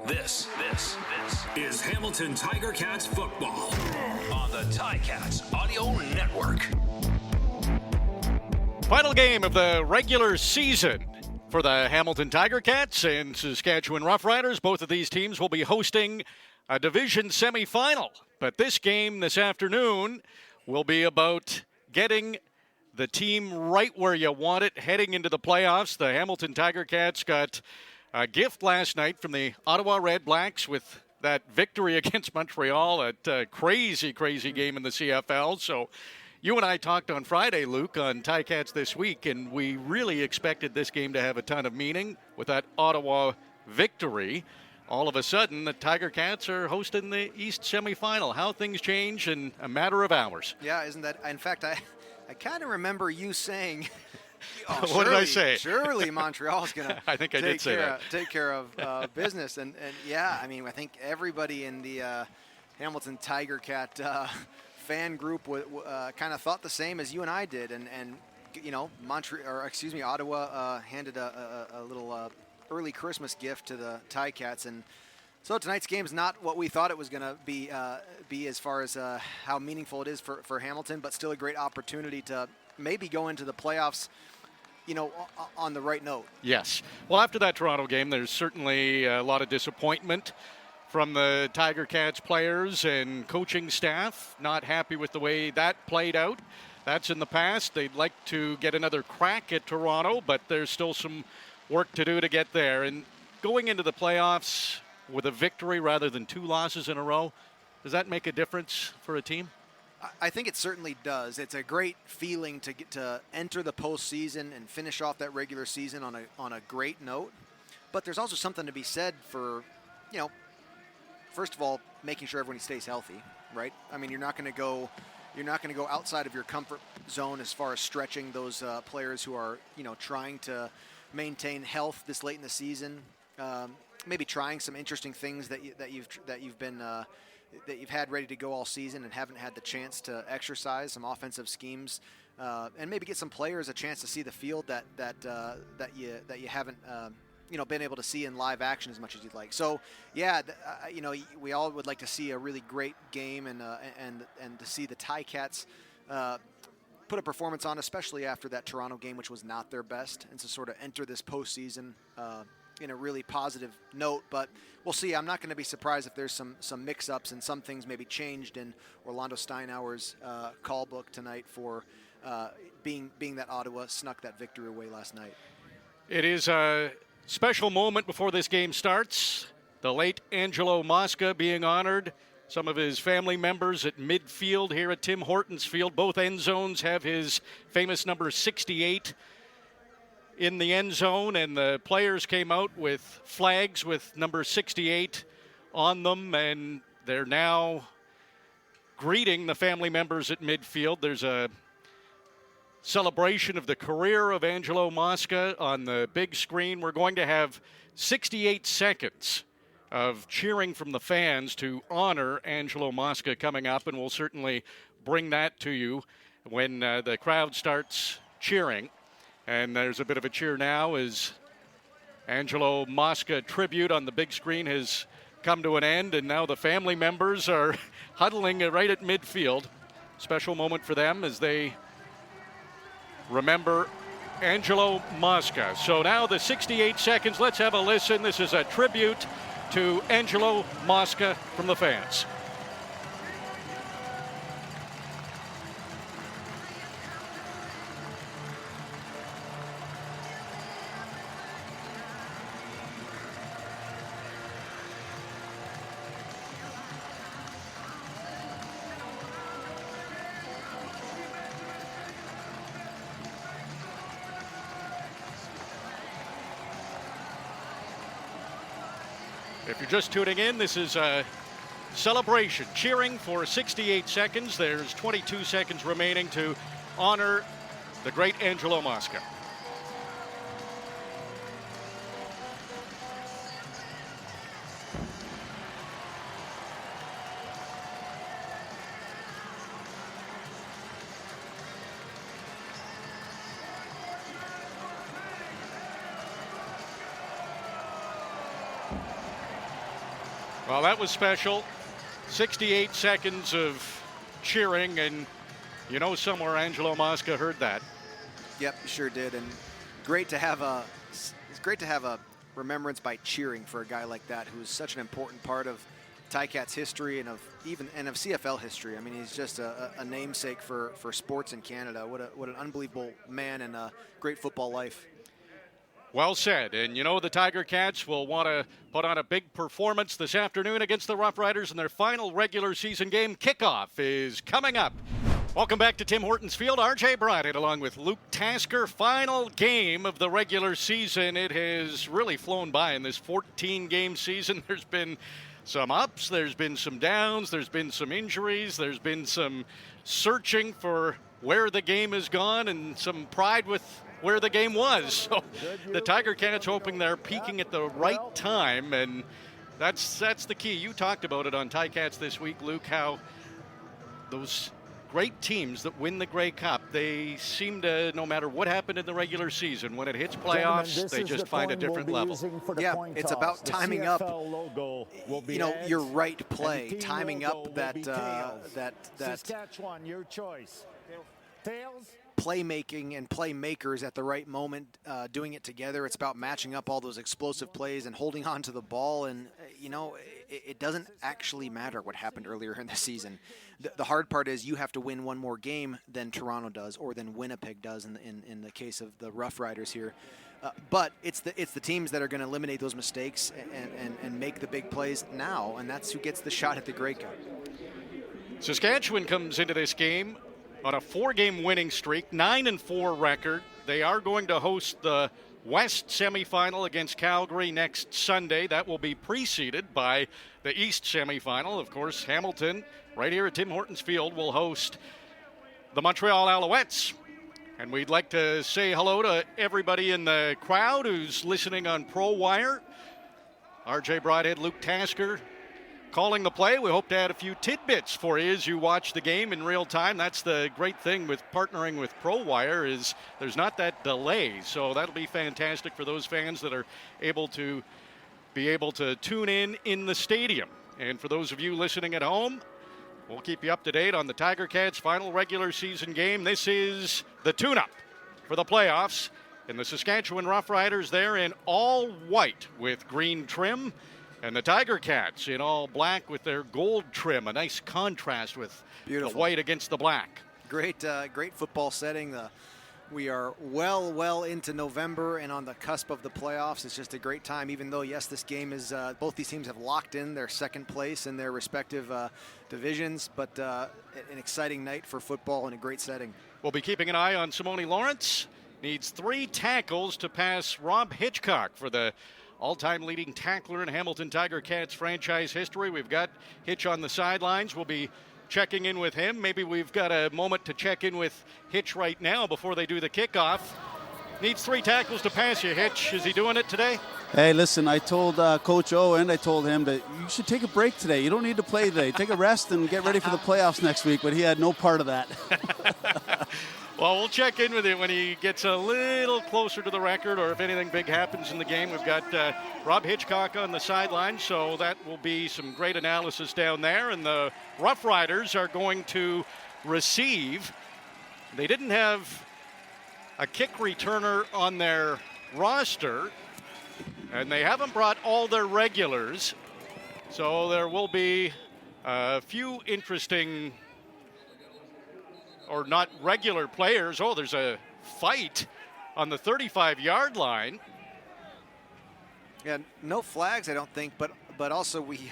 This is Hamilton Tiger Cats football on the Ticats Audio Network. Final game of the regular season for the Hamilton Tiger Cats and Saskatchewan Roughriders. Both of these teams will be hosting a division semifinal. But this game this afternoon will be about getting the team right where you want it, heading into the playoffs. The Hamilton Tiger Cats got a gift last night from the Ottawa Red Blacks with that victory against Montreal, a crazy game in the CFL. So you and I talked on Friday, Luke, on Ticats This Week, and we really expected this game to have a ton of meaning with that Ottawa victory. All of a sudden, the Tiger Cats are hosting the East semifinal. How things change in a matter of hours. Yeah, isn't that? In fact, I kind of remember you saying, what did I say? Surely Montreal's going to I think I did say that. Take care of business. And yeah, I mean, I think everybody in the Hamilton Tiger Cat fan group kind of thought the same as you and I did. And you know, Ottawa handed a little early Christmas gift to the Ticats. And so tonight's game is not what we thought it was going to be as far as how meaningful it is for Hamilton, but still a great opportunity to maybe go into the playoffs, you know, on the right note. Yes. Well, after that Toronto game, there's certainly a lot of disappointment from the Tiger Cats players and coaching staff. Not happy with the way that played out. That's in the past. They'd like to get another crack at Toronto, but there's still some work to do to get there. And going into the playoffs with a victory rather than two losses in a row, does that make a difference for a team? I think it certainly does. It's a great feeling to get to enter the postseason and finish off that regular season on a great note. But there's also something to be said for, you know, first of all, making sure everybody stays healthy, right? I mean, you're not going to go outside of your comfort zone as far as stretching those players who are, you know, trying to maintain health this late in the season. Maybe trying some interesting things that you've had ready to go all season and haven't had the chance to exercise, some offensive schemes, and maybe get some players a chance to see the field that you haven't been able to see in live action as much as you'd like. So yeah, we all would like to see a really great game and to see the Ticats put a performance on, especially after that Toronto game, which was not their best, and to sort of enter this postseason in a really positive note. But we'll see. I'm not going to be surprised if there's some mix-ups and some things maybe changed in Orlando Steinauer's call book tonight for being that Ottawa snuck that victory away last night. It is a special moment before this game starts. The late Angelo Mosca being honored. Some of his family members at midfield here at Tim Hortons Field. Both end zones have his famous number 68 in the end zone, and the players came out with flags with number 68 on them, and they're now greeting the family members at midfield. There's a celebration of the career of Angelo Mosca on the big screen. We're going to have 68 seconds of cheering from the fans to honor Angelo Mosca coming up, and we'll certainly bring that to you when the crowd starts cheering. And there's a bit of a cheer now as Angelo Mosca tribute on the big screen has come to an end, and now the family members are huddling right at midfield. Special moment for them as they remember Angelo Mosca. So now the 68 seconds, let's have a listen. This is a tribute to Angelo Mosca from the fans. If you're just tuning in, this is a celebration, cheering for 68 seconds. There's 22 seconds remaining to honor the great Angelo Mosca. Well, that was special. 68 seconds of cheering, and you know somewhere Angelo Mosca heard that. Yep, sure did. And it's great to have a remembrance by cheering for a guy like that, who's such an important part of Ticats history and of CFL history. I mean, he's just a namesake for sports in Canada. What an unbelievable man and a great football life. Well said. And you know the Tiger Cats will want to put on a big performance this afternoon against the Roughriders in their final regular season game. Kickoff is coming up. Welcome back to Tim Hortons Field. RJ Broadhead along with Luke Tasker. Final game of the regular season. It has really flown by in this 14-game season. There's been some ups, there's been some downs, there's been some injuries, there's been some searching for where the game has gone, and some pride with where the game was. So the Tiger Cats hoping they're peaking at the right time, and that's the key. You talked about it on Ticats this week, Luke, how those great teams that win the Grey Cup, they seem to, no matter what happened in the regular season, when it hits playoffs, they just find a different level. Yeah, it's about timing up, you know, your right play, timing up that Saskatchewan, your choice. Tails. Playmaking and playmakers at the right moment, doing it together. It's about matching up all those explosive plays and holding on to the ball. And, you know, it doesn't actually matter what happened earlier in the season. The hard part is you have to win one more game than Toronto does, or than Winnipeg does in the case of the Roughriders here. But it's the teams that are going to eliminate those mistakes and make the big plays now, and that's who gets the shot at the Grey Cup. Saskatchewan comes into this game on a 4-game winning streak, 9-4 record. They are going to host the West semifinal against Calgary next Sunday. That will be preceded by the East semifinal. Of course, Hamilton, right here at Tim Hortons Field, will host the Montreal Alouettes. And we'd like to say hello to everybody in the crowd who's listening on Pro Wire. RJ Broadhead, Luke Tasker calling the play. We hope to add a few tidbits for you as you watch the game in real time. That's the great thing with partnering with Pro Wire, is there's not that delay. So that'll be fantastic for those fans that are able to tune in the stadium. And for those of you listening at home, we'll keep you up to date on the Tiger Cats' final regular season game. This is the tune-up for the playoffs. And the Saskatchewan Roughriders, they're in all white with green trim. And the Tiger Cats in all black with their gold trim, a nice contrast with the white against the black. Great football setting. We are well into November and on the cusp of the playoffs. It's just a great time, even though, yes, this game is, both these teams have locked in their second place in their respective divisions, but an exciting night for football and a great setting. We'll be keeping an eye on Simone Lawrence. Needs 3 tackles to pass Rob Hitchcock for the all-time leading tackler in Hamilton Tiger Cats franchise history. We've got Hitch on the sidelines. We'll be checking in with him. Maybe we've got a moment to check in with Hitch right now before they do the kickoff. Needs 3 tackles to pass you, Hitch. Is he doing it today? Hey, listen, I told Coach O, and I told him that you should take a break today. You don't need to play today. Take a rest and get ready for the playoffs next week, but he had no part of that. Well, we'll check in with him when he gets a little closer to the record, or if anything big happens in the game. We've got Rob Hitchcock on the sideline, so that will be some great analysis down there. And the Roughriders are going to receive. They didn't have a kick returner on their roster, and they haven't brought all their regulars. So there will be a few interesting, or not regular players. Oh, there's a fight on the 35-yard line. Yeah, no flags, I don't think, but also we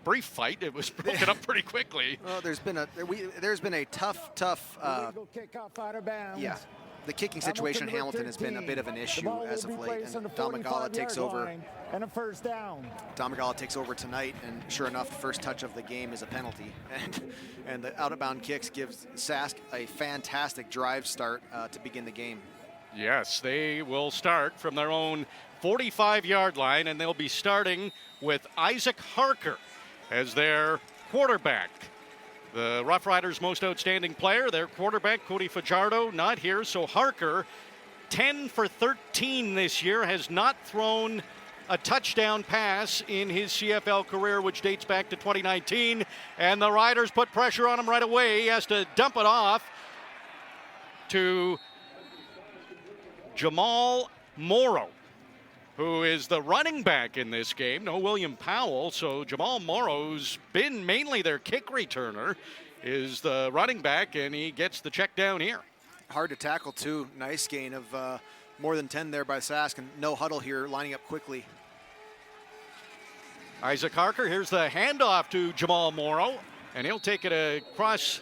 brief fight. It was broken up pretty quickly. Well, there's been a tough. Kickoff out of bounds. Yeah, the kicking situation in Hamilton has been a bit of an issue as of late. And Domagala takes over. And a first down. Domagala takes over tonight, and sure enough, the first touch of the game is a penalty. And the out-of-bound kicks gives Sask a fantastic drive start to begin the game. Yes, they will start from their own 45-yard line, and they'll be starting with Isaac Harker as their quarterback. The Roughriders' most outstanding player, their quarterback, Cody Fajardo, not here. So Harker, 10 for 13 this year, has not thrown a touchdown pass in his CFL career, which dates back to 2019. And the Riders put pressure on him right away. He has to dump it off to Jamal Morrow, who is the running back in this game. No William Powell, so Jamal Morrow's been mainly their kick returner, is the running back, and he gets the check down here. Hard to tackle, too. Nice gain of more than 10 there by Sask, and no huddle here, lining up quickly. Isaac Harker, here's the handoff to Jamal Morrow, and he'll take it across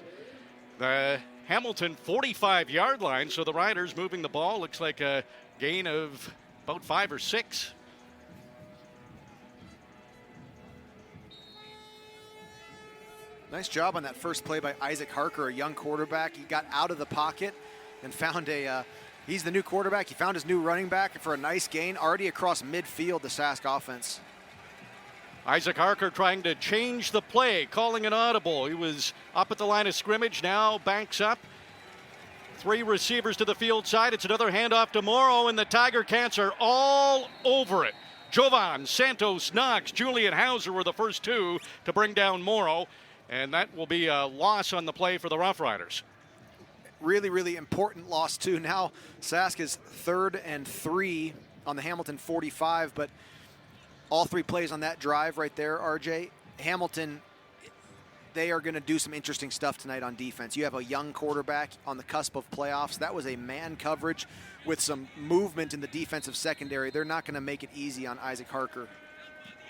the Hamilton 45-yard line, so the Riders moving the ball. Looks like a gain of about 5 or 6. Nice job on that first play by Isaac Harker, a young quarterback. He got out of the pocket and found he's the new quarterback. He found his new running back for a nice gain, already across midfield, the Sask offense. Isaac Harker trying to change the play, calling an audible. He was up at the line of scrimmage, now banks up. 3 receivers to the field side. It's another handoff to Morrow, and the Tiger Cats are all over it. Jovan, Santos, Knox, Julian Hauser were the first 2 to bring down Morrow, and that will be a loss on the play for the Roughriders. Really, really important loss, too. Now Sask is 3rd and 3 on the Hamilton 45, but all 3 plays on that drive right there, RJ. Hamilton, they are going to do some interesting stuff tonight on defense. You have a young quarterback on the cusp of playoffs. That was a man coverage with some movement in the defensive secondary. They're not going to make it easy on Isaac Harker.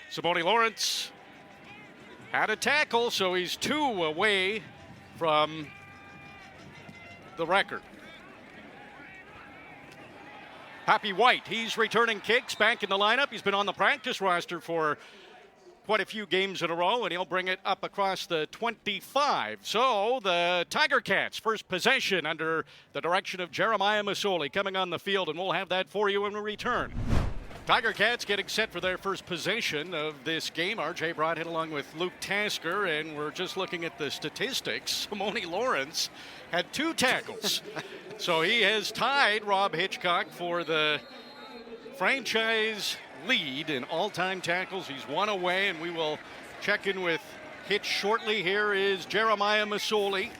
Simone Lawrence had a tackle, so he's 2 away from the record. Happy White, he's returning kicks, back in the lineup. He's been on the practice roster for quite a few games in a row, and he'll bring it up across the 25. So the Tiger Cats, first possession under the direction of Jeremiah Masoli, coming on the field, and we'll have that for you when we return. Tiger Cats getting set for their first possession of this game. RJ Broadhead along with Luke Tasker, and we're just looking at the statistics. Simone Lawrence had 2 tackles. So he has tied Rob Hitchcock for the franchise lead in all-time tackles. He's 1 away, and we will check in with Hitch shortly. Here is Jeremiah Masoli.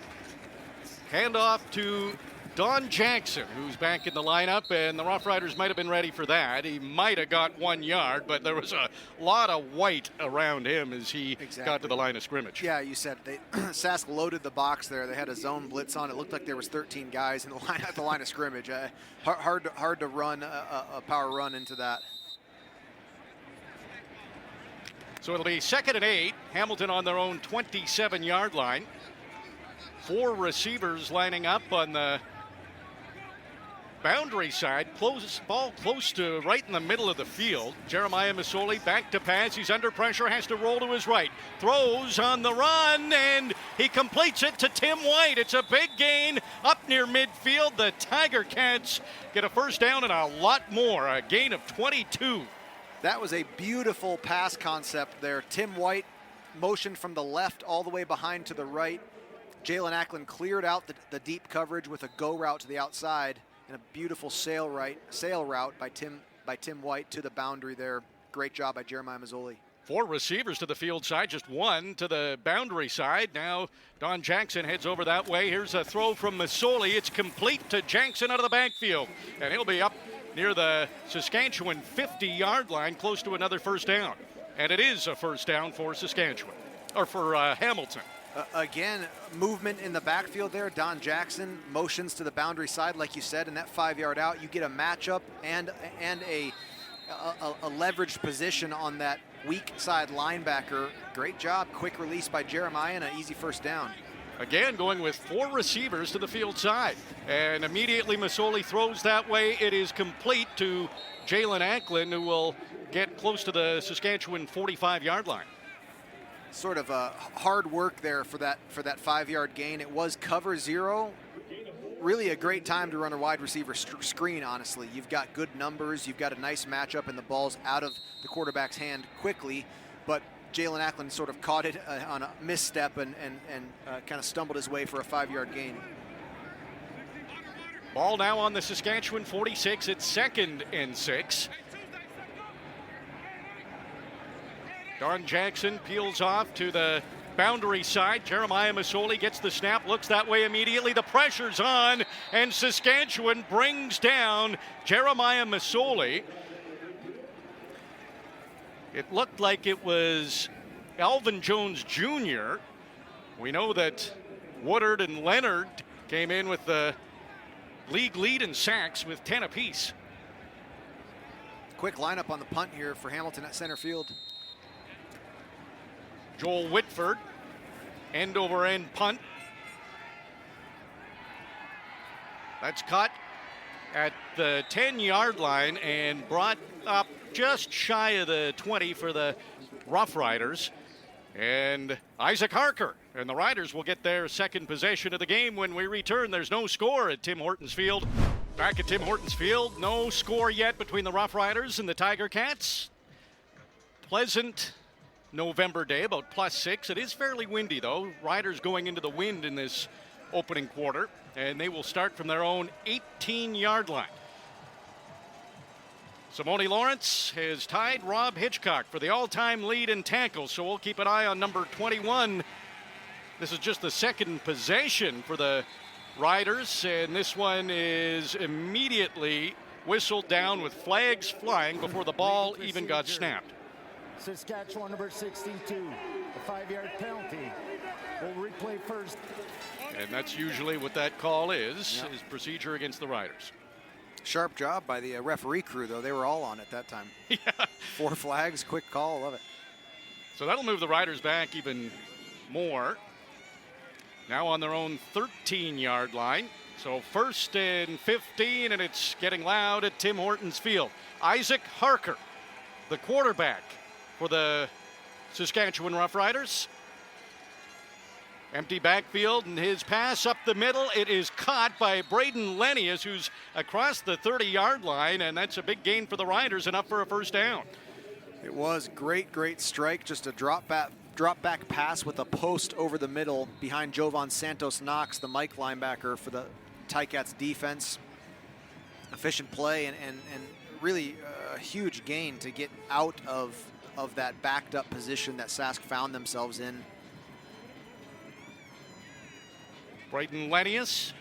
Handoff to Don Jackson, who's back in the lineup, and the Roughriders might have been ready for that. He might have got 1 yard, but there was a lot of white around him as he got to the line of scrimmage. Yeah, you said Sask loaded the box there. They had a zone blitz on. It looked like there was 13 guys in the line at the line of scrimmage. Hard to run a power run into that. So it'll be 2nd and 8. Hamilton on their own 27-yard line. 4 receivers lining up on the boundary side. Ball close to right in the middle of the field. Jeremiah Masoli back to pass. He's under pressure, has to roll to his right. Throws on the run, and he completes it to Tim White. It's a big gain up near midfield. The Tiger Cats get a first down and a lot more. A gain of 22. That was a beautiful pass concept there. Tim White motioned from the left all the way behind to the right. Jalen Ackland cleared out the deep coverage with a go route to the outside and a beautiful sail route by Tim White to the boundary there. Great job by Jeremiah Masoli. 4 receivers to the field side, just 1 to the boundary side. Now Don Jackson heads over that way. Here's a throw from Masoli. It's complete to Jackson out of the backfield, and he'll be up near the Saskatchewan 50-yard line, close to another first down. And it is a first down for Saskatchewan, or for Hamilton. Again, movement in the backfield there. Don Jackson motions to the boundary side, like you said, and that 5-yard out, you get a matchup and a leveraged position on that weak side linebacker. Great job. Quick release by Jeremiah and an easy first down. Again, going with 4 receivers to the field side. And immediately Masoli throws that way. It is complete to Jalen Ackland, who will get close to the Saskatchewan 45-yard line. Sort of hard work there for that 5-yard gain. It was cover 0. Really a great time to run a wide receiver screen, honestly. You've got good numbers. You've got a nice matchup, and the ball's out of the quarterback's hand quickly. But Jalen Ackland sort of caught it on a misstep and kind of stumbled his way for a 5-yard gain. Ball now on the Saskatchewan 46. It's 2nd and 6. Don Jackson peels off to the boundary side. Jeremiah Masoli gets the snap, looks that way immediately. The pressure's on, and Saskatchewan brings down Jeremiah Masoli. It looked like it was Alvin Jones Jr. We know that Woodard and Leonard came in with the league lead in sacks with 10 apiece. Quick lineup on the punt here for Hamilton at center field. Joel Whitford, end over end punt. That's caught at the 10-yard line and brought up just shy of the 20 for the Roughriders. And Isaac Harker and the Riders will get their second possession of the game when we return. There's no score at Tim Hortons Field. Back at Tim Hortons Field, no score yet between the Roughriders and the Tiger Cats. Pleasant November day, about +6. It is fairly windy, though. Riders going into the wind in this opening quarter, and they will start from their own 18-yard line. Simone Lawrence has tied Rob Hitchcock for the all-time lead in tackles, so we'll keep an eye on number 21. This is just the second possession for the Riders, and this one is immediately whistled down with flags flying before the ball even got snapped. Saskatchewan number 62, a 5-yard penalty. We'll replay first. And that's usually what that call is procedure against the Riders. Sharp job by the referee crew, though. They were all on it that time. Yeah. 4 flags, quick call, love it. So that'll move the Riders back even more. Now on their own 13-yard line. So 1st and 15, and it's getting loud at Tim Hortons Field. Isaac Harker, the quarterback for the Saskatchewan Roughriders. Empty backfield, and his pass up the middle. It is caught by Braden Lenius, who's across the 30-yard line, and that's a big gain for the Riders and up for a first down. It was great strike. Just a drop back pass with a post over the middle behind Jovan Santos Knox, the Mike linebacker for the Ticats defense. Efficient play and really a huge gain to get out of that backed up position that Sask found themselves in. Braden Lenius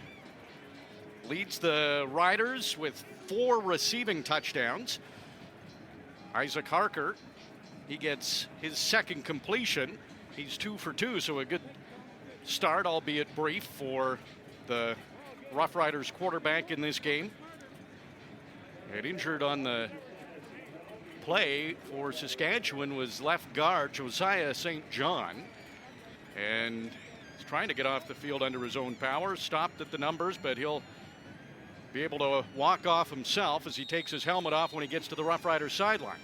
leads the Riders with 4 receiving touchdowns. Isaac Harker, he gets his second completion. He's 2 for 2, so a good start, albeit brief, for the Roughriders quarterback in this game. And injured on the play for Saskatchewan was left guard Josiah St. John. And he's trying to get off the field under his own power. Stopped at the numbers, but he'll be able to walk off himself as he takes his helmet off when he gets to the Roughriders sideline.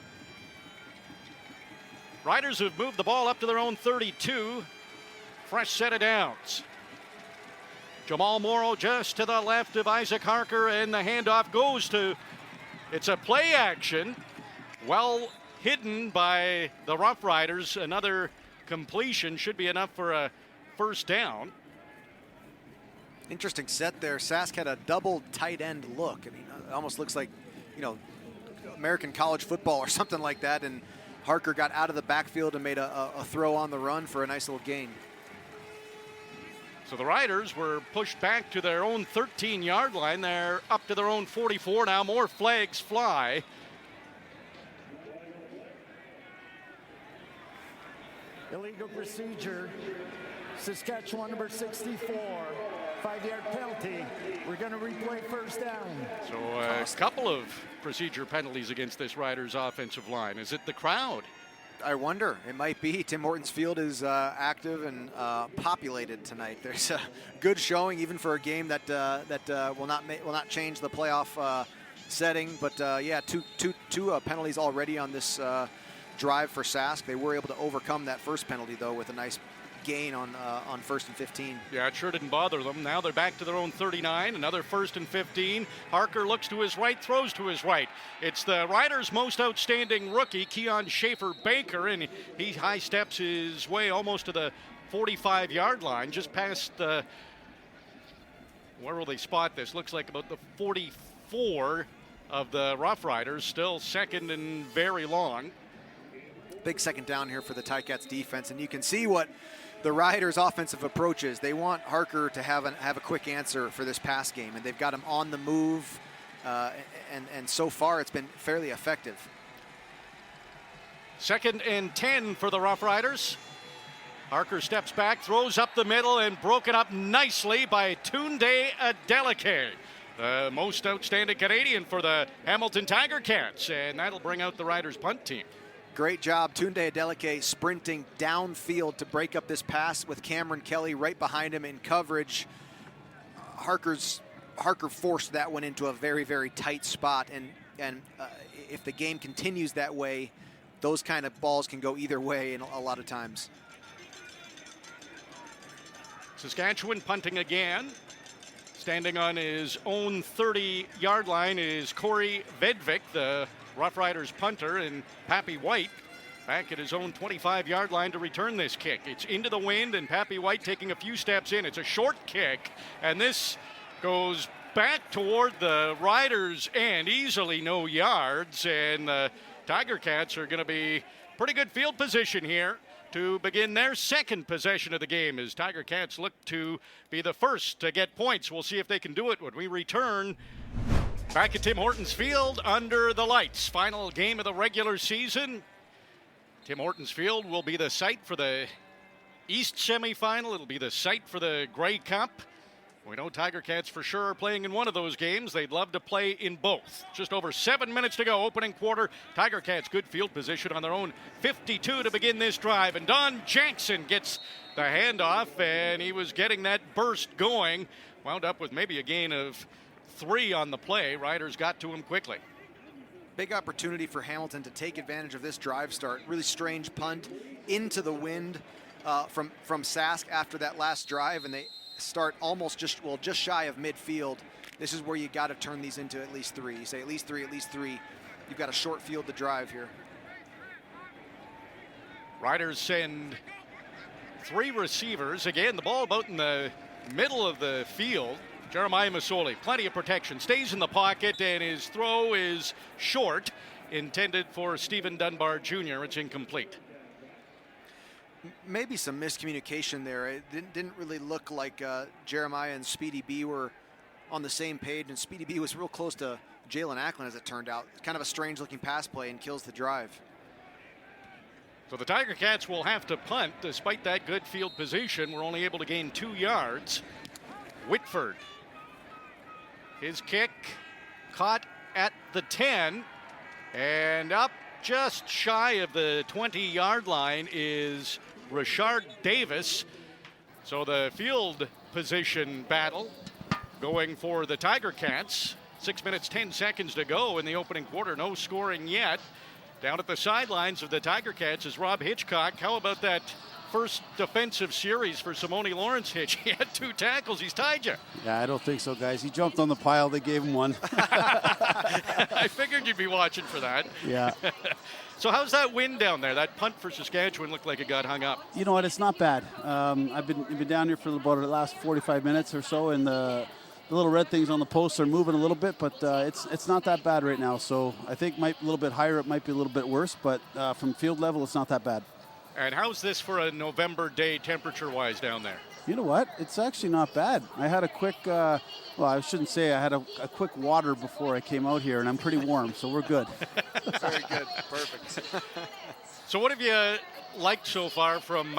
Riders have moved the ball up to their own 32. Fresh set of downs. Jamal Morrow just to the left of Isaac Harker, and the handoff goes to, it's a play action. Well hidden by the Roughriders. Another completion should be enough for a first down. Interesting set there. Sask had a double tight end look. I mean, it almost looks like, American college football or something like that. And Harker got out of the backfield and made a throw on the run for a nice little gain. So the Riders were pushed back to their own 13-yard line. They're up to their own 44 now. More flags fly. Illegal procedure. Saskatchewan number 64, 5-yard penalty. We're going to replay first down. So a couple of procedure penalties against this Riders offensive line. Is it the crowd? I wonder. It might be. Tim Hortons Field is active and populated tonight. There's a good showing, even for a game that will not change the playoff setting. But yeah, two penalties already on this drive for Sask. They were able to overcome that first penalty though with a nice gain on 1st and 15. Yeah, it sure didn't bother them. Now they're back to their own 39. Another 1st and 15. Harker looks to his right, throws to his right. It's the Riders' most outstanding rookie, Keon Schaefer-Baker, and he high steps his way almost to the 45-yard line, just past the, where will they spot this? Looks like about the 44 of the Roughriders, still second and very long. Big second down here for the Ticats defense, and you can see what the Riders' offensive approach is. They want Harker to have a quick answer for this pass game, and they've got him on the move, and so far it's been fairly effective. 2nd and 10 for the Roughriders. Harker steps back, throws up the middle, and broken up nicely by Tunde Adeleke, the most outstanding Canadian for the Hamilton Tiger Cats, and that'll bring out the Riders' punt team. Great job, Tunde Adeleke sprinting downfield to break up this pass with Cameron Kelly right behind him in coverage. Harker forced that one into a very, very tight spot, and if the game continues that way, those kind of balls can go either way in a lot of times. Saskatchewan punting again. Standing on his own 30-yard line is Corey Vedvik, the Roughriders punter, and Pappy White back at his own 25-yard line to return this kick. It's into the wind, and Pappy White taking a few steps in. It's a short kick, and this goes back toward the Riders' end, easily no yards, and the Tiger Cats are going to be pretty good field position here to begin their second possession of the game as Tiger Cats look to be the first to get points. We'll see if they can do it when we return back at Tim Hortons Field under the lights. Final game of the regular season. Tim Hortons Field will be the site for the East semifinal. It'll be the site for the Grey Cup. We know Tiger Cats for sure are playing in one of those games. They'd love to play in both. Just over 7 minutes to go, opening quarter. Tiger Cats good field position on their own 52 to begin this drive. And Don Jackson gets the handoff, and he was getting that burst going. Wound up with maybe a gain of 3 on the play. Riders got to him quickly. Big opportunity for Hamilton to take advantage of this drive start. Really strange punt into the wind from Sask after that last drive, and they start almost just shy of midfield. This is where you got to turn these into at least 3. You say at least 3. You've got a short field to drive here. Riders send 3 receivers. Again, the ball about in the middle of the field. Jeremiah Masoli, plenty of protection, stays in the pocket, and his throw is short, intended for Stephen Dunbar Jr. It's incomplete. Maybe some miscommunication there. It didn't really look like Jeremiah and Speedy B were on the same page, and Speedy B was real close to Jalen Acklin, as it turned out. Kind of a strange-looking pass play and kills the drive. So the Tiger Cats will have to punt. Despite that good field position, we're only able to gain 2 yards. Whitford. His kick caught at the 10, and up just shy of the 20-yard line is Richard Davis. So the field position battle going for the Tiger Cats. 6 minutes, 10 seconds to go in the opening quarter. No scoring yet. Down at the sidelines of the Tiger Cats is Rob Hitchcock. How about that first defensive series for Simone Lawrence, Hitch? He had 2 tackles. He's tied you. Yeah, I don't think so, guys. He jumped on the pile. They gave him one. I figured you'd be watching for that. Yeah. So how's that wind down there? That punt for Saskatchewan looked like it got hung up. You know what? It's not bad. I've been down here for about the last 45 minutes or so, and the little red things on the posts are moving a little bit, but it's not that bad right now. So I think might be a little bit higher. It might be a little bit worse, but from field level, it's not that bad. And how's this for a November day temperature-wise down there? You know what? It's actually not bad. I had a quick, well, I shouldn't say I had a quick water before I came out here, and I'm pretty warm, so we're good. Very good. Perfect. So what have you liked so far from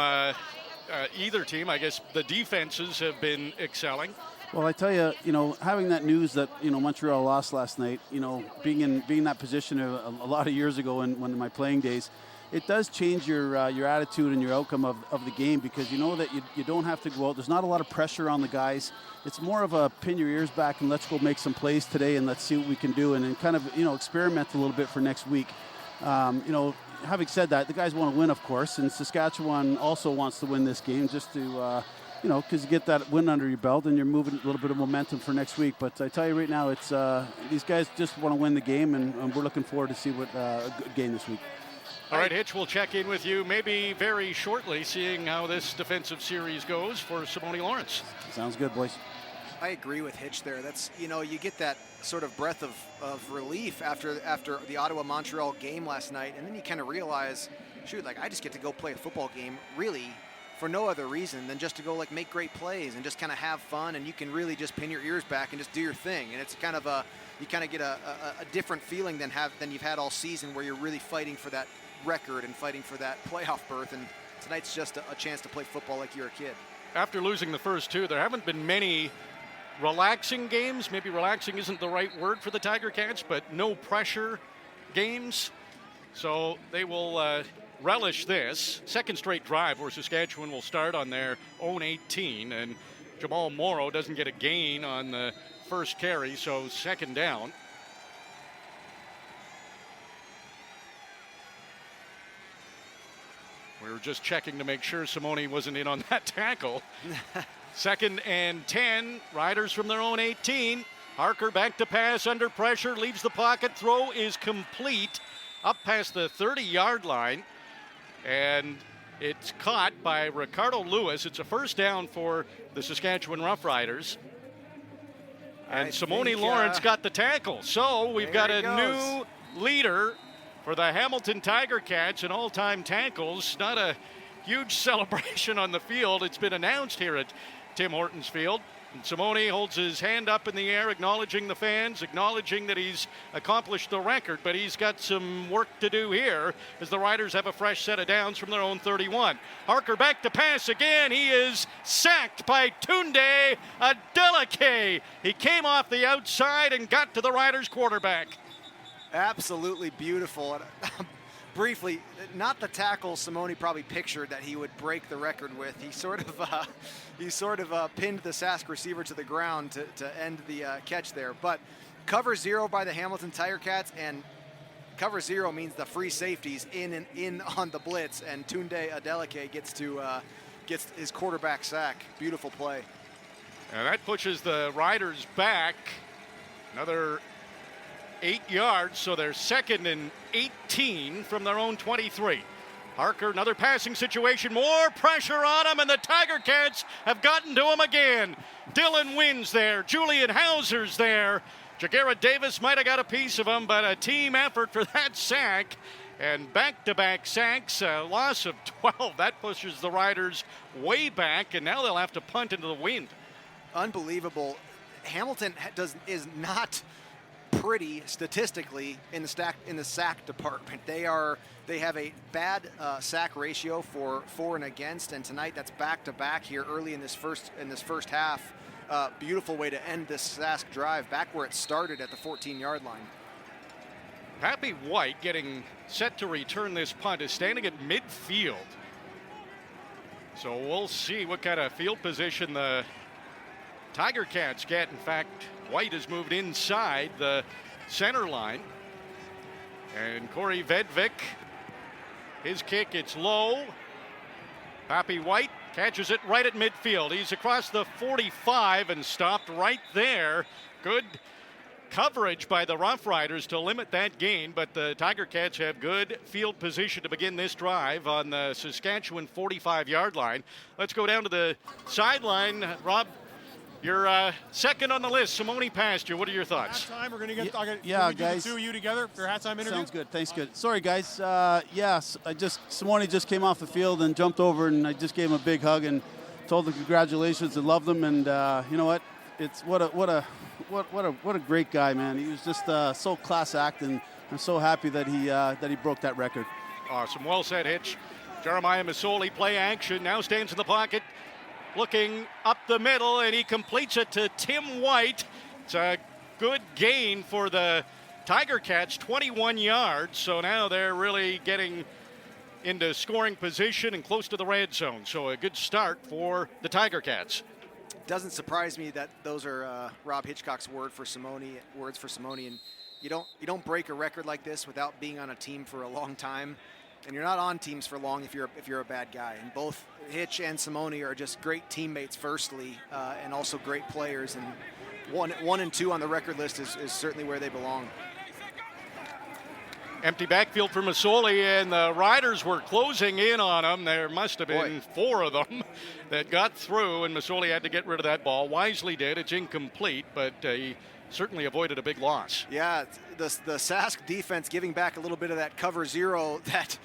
either team? I guess the defenses have been excelling. Well, I tell you, having that news that, Montreal lost last night, being in that position a lot of years ago in one of my playing days, it does change your attitude and your outcome of the game, because you know that you don't have to go out. There's not a lot of pressure on the guys. It's more of a pin your ears back and let's go make some plays today and let's see what we can do, and then kind of, experiment a little bit for next week. Having said that, the guys want to win, of course, and Saskatchewan also wants to win this game just to, because you get that win under your belt and you're moving a little bit of momentum for next week. But I tell you right now, it's these guys just want to win the game, and we're looking forward to see what a good game this week. All right, Hitch, we'll check in with you maybe very shortly, seeing how this defensive series goes for Simone Lawrence. Sounds good, boys. I agree with Hitch there. That's, you get that sort of breath of relief after the Ottawa-Montreal game last night, and then you kind of realize shoot, like I just get to go play a football game really for no other reason than just to go like make great plays and just kind of have fun, and you can really just pin your ears back and just do your thing. And it's kind of you kind of get a different feeling than you've had all season, where you're really fighting for that record and fighting for that playoff berth. And tonight's just a chance to play football like you're a kid. After losing the first two, there haven't been many relaxing games. Maybe relaxing isn't the right word for the Tiger Cats, but no pressure games. So they will relish this. Second straight drive where Saskatchewan will start on their own 18, and Jamal Morrow doesn't get a gain on the first carry, so second down. We were just checking to make sure Simone wasn't in on that tackle. Second and 10, Riders from their own 18. Harker back to pass under pressure, leaves the pocket. Throw is complete up past the 30-yard line, and it's caught by Ricardo Lewis. It's a first down for the Saskatchewan Roughriders. And Simone Lawrence got the tackle. So we've got a new leader for the Hamilton Tiger Cats in all-time tackles. Not a huge celebration on the field. It's been announced here at Tim Hortons Field. And Simone holds his hand up in the air, acknowledging the fans, acknowledging that he's accomplished the record, but he's got some work to do here as the Riders have a fresh set of downs from their own 31. Harker back to pass again. He is sacked by Tunde Adeleke. He came off the outside and got to the Riders quarterback. Absolutely beautiful. Briefly, not the tackle Simone probably pictured that he would break the record with. He sort of pinned the Sask receiver to the ground to end the catch there. But cover zero by the Hamilton Tiger Cats, and cover zero means the free safeties in on the blitz, and Tunde Adeleke gets his quarterback sack. Beautiful play. And that pushes the Riders back another 8 yards, so they're second and 18 from their own 23. Harker, another passing situation, more pressure on him, and the Tiger Cats have gotten to him again. Dylan Wynn's there, Julian Hauser's there. Jagera Davis might have got a piece of him, but a team effort for that sack. And back-to-back sacks, a loss of 12. That pushes the Riders way back, and now they'll have to punt into the wind. Unbelievable. Hamilton is not pretty statistically in the sack department. They have a bad sack ratio for and against, and tonight that's back-to-back here early in this first half. Beautiful way to end this Sask drive, back where it started at the 14-yard line. Pappy White, getting set to return this punt, is standing at midfield. So we'll see what kind of field position the Tiger Cats get. In fact, White has moved inside the center line. And Corey Vedvik, his kick, it's low. Pappy White catches it right at midfield. He's across the 45 and stopped right there. Good coverage by the Roughriders to limit that gain, but the Tiger Cats have good field position to begin this drive on the Saskatchewan 45-yard line. Let's go down to the sideline. Rob, you're second on the list. Simone passed you. What are your thoughts? Halftime, we're going to get guys. the two of you together for halftime interview. Sounds good. Thanks, good. Sorry, guys. Yes, Simone just came off the field and jumped over, and I just gave him a big hug and told him congratulations and loved him. And you know what? It's what a great guy, man. He was just so class act, and I'm so happy that he broke that record. Awesome. Well said, Hitch. Jeremiah Masoli, play action, now stands in the pocket, looking up the middle, and he completes it to Tim White. It's a good gain for the Tiger Cats, 21 yards. So now they're really getting into scoring position and close to the red zone. So a good start for the Tiger Cats. Doesn't surprise me that those are Rob Hitchcock's words for Simone. And you don't break a record like this without being on a team for a long time. And you're not on teams for long if you're a bad guy. And both Hitch and Simone are just great teammates, firstly, and also great players. And one and two on the record list is certainly where they belong. Empty backfield for Masoli, and the Riders were closing in on him. There must have been four of them that got through, and Masoli had to get rid of that ball. Wisely did. It's incomplete, but he certainly avoided a big loss. Yeah, the Sask defense giving back a little bit of that cover zero that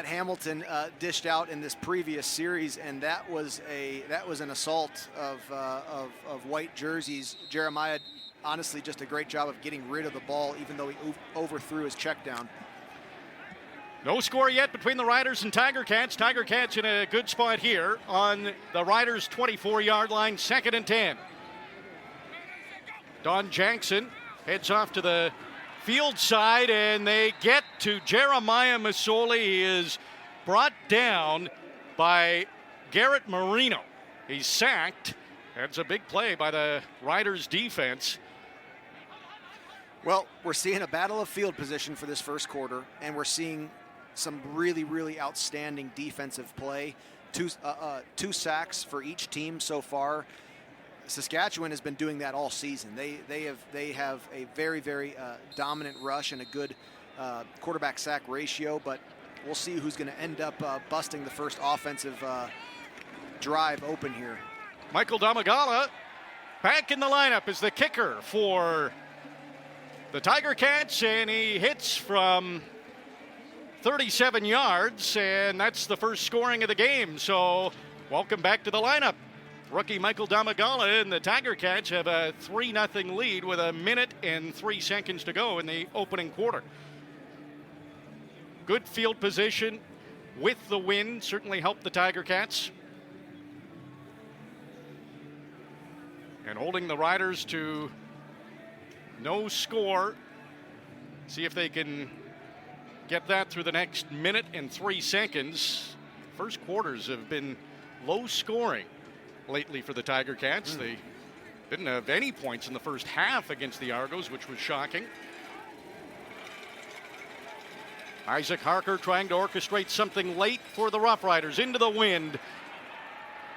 Hamilton dished out in this previous series, and that was an assault of white jerseys. Jeremiah, honestly, just a great job of getting rid of the ball, even though he overthrew his check down. No score yet between the Riders and Tiger Cats. Tiger Cats in a good spot here on the Riders' 24-yard line, 2nd and 10. Don Jackson heads off to the field side, and they get to Jeremiah Masoli. He is brought down by Garrett Marino. He's sacked. That's a big play by the Riders' defense. Well, we're seeing a battle of field position for this first quarter, and we're seeing some really, really outstanding defensive play. Two sacks for each team so far. Saskatchewan has been doing that all season. They have a very, very dominant rush and a good quarterback sack ratio, but we'll see who's going to end up busting the first offensive drive open here. Michael Damagala back in the lineup as the kicker for the Tiger Cats, and he hits from 37 yards, and that's the first scoring of the game. So welcome back to the lineup. Rookie Michael Damagala and the Tiger Cats have a 3-0 lead with 1 minute and 3 seconds to go in the opening quarter. Good field position with the wind certainly helped the Tiger Cats. And holding the Riders to no score. See if they can get that through the next minute and 3 seconds. First quarters have been low scoring lately for the Tiger Cats. They didn't have any points in the first half against the Argos, which was shocking. Isaac Harker trying to orchestrate something late for the Roughriders into the wind.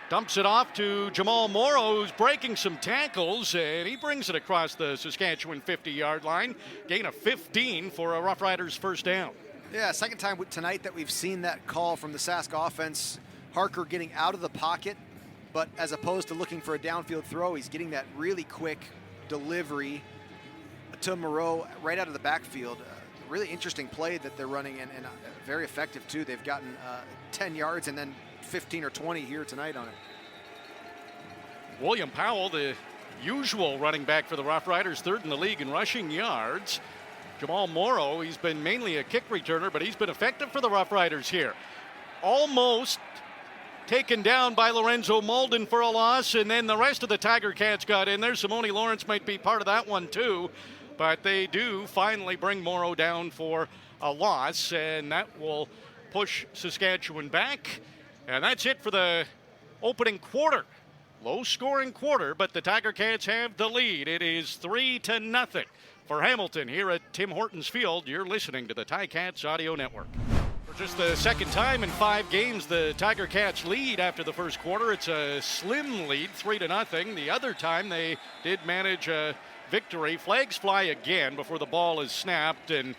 Dumps it off to Jamal Morrow, who's breaking some tackles, and he brings it across the Saskatchewan 50-yard line. Gain of 15 for a Roughriders first down. Yeah, second time tonight that we've seen that call from the Sask offense. Harker getting out of the pocket, but as opposed to looking for a downfield throw, he's getting that really quick delivery to Moreau right out of the backfield. Really interesting play that they're running, and very effective too. They've gotten 10 yards and then 15 or 20 here tonight on it. William Powell, the usual running back for the Roughriders, 3rd in the league in rushing yards. Jamal Morrow, he's been mainly a kick returner, but he's been effective for the Roughriders here. Almost taken down by Lorenzo Malden for a loss, and then the rest of the Tiger Cats got in there. Simone Lawrence might be part of that one too, but they do finally bring Morrow down for a loss, and that will push Saskatchewan back. And that's it for the opening quarter. Low scoring quarter, but the Tiger Cats have the lead. It is 3-0 for Hamilton here at Tim Hortons Field. You're listening to the Ticats Audio Network. For just the second time in 5 games, the Tiger Cats lead after the first quarter. It's a slim lead, 3-0. The other time they did manage a victory. Flags fly again before the ball is snapped, and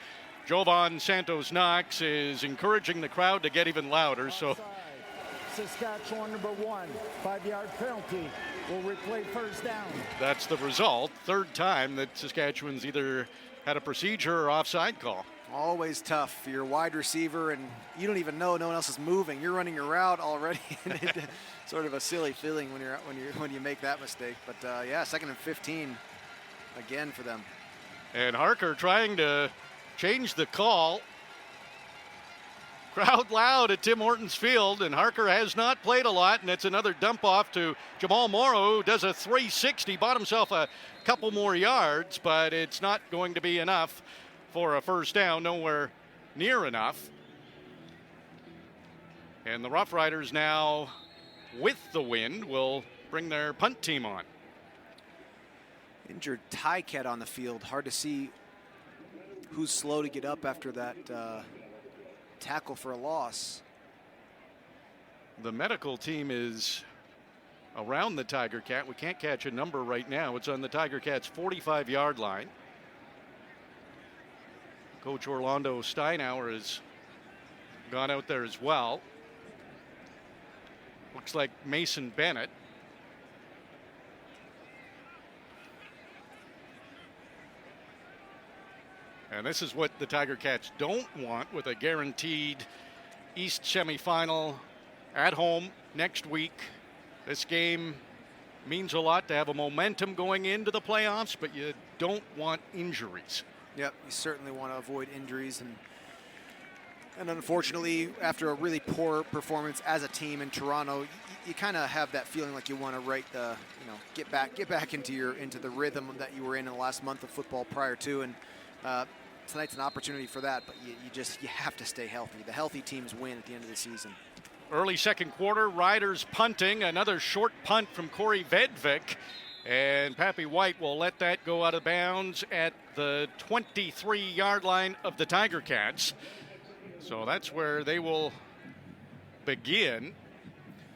Jovan Santos Knox is encouraging the crowd to get even louder. So Saskatchewan number 1, 5-yard penalty will replay first down. That's the result. 3rd time that Saskatchewan's either had a procedure or offside call. Always tough for your wide receiver, and you don't even know, no one else is moving. You're running your route already, and it's sort of a silly feeling when you make that mistake. But yeah, 2nd and 15 again for them. And Harker trying to change the call. Crowd loud at Tim Hortons Field, and Harker has not played a lot, and it's another dump off to Jamal Morrow, who does a 360, bought himself a couple more yards, but it's not going to be enough for a first down, nowhere near enough. And the Roughriders now, with the wind, will bring their punt team on. Injured Ticat on the field. Hard to see who's slow to get up after that tackle for a loss. The medical team is around the Tiger Cat. We can't catch a number right now. It's on the Tiger Cat's 45-yard line. Coach Orlando Steinauer has gone out there as well. Looks like Mason Bennett. And this is what the Tiger Cats don't want with a guaranteed East semifinal at home next week. This game means a lot to have a momentum going into the playoffs, but you don't want injuries. Yep, you certainly want to avoid injuries, and unfortunately, after a really poor performance as a team in Toronto, you kind of have that feeling like you want to get back into the rhythm that you were in the last month of football prior to, and tonight's an opportunity for that. But you have to stay healthy. The healthy teams win at the end of the season. Early second quarter, Riders punting, another short punt from Corey Vedvik, and Pappy White will let that go out of bounds at the 23-yard line of the Tiger Cats. So that's where they will begin.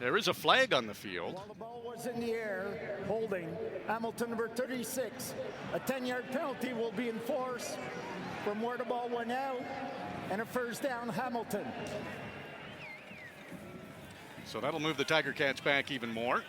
There is a flag on the field. While the ball was in the air, holding Hamilton number 36. A 10-yard penalty will be enforced from where the ball went out, and a first down, Hamilton. So that'll move the Tiger Cats back even more.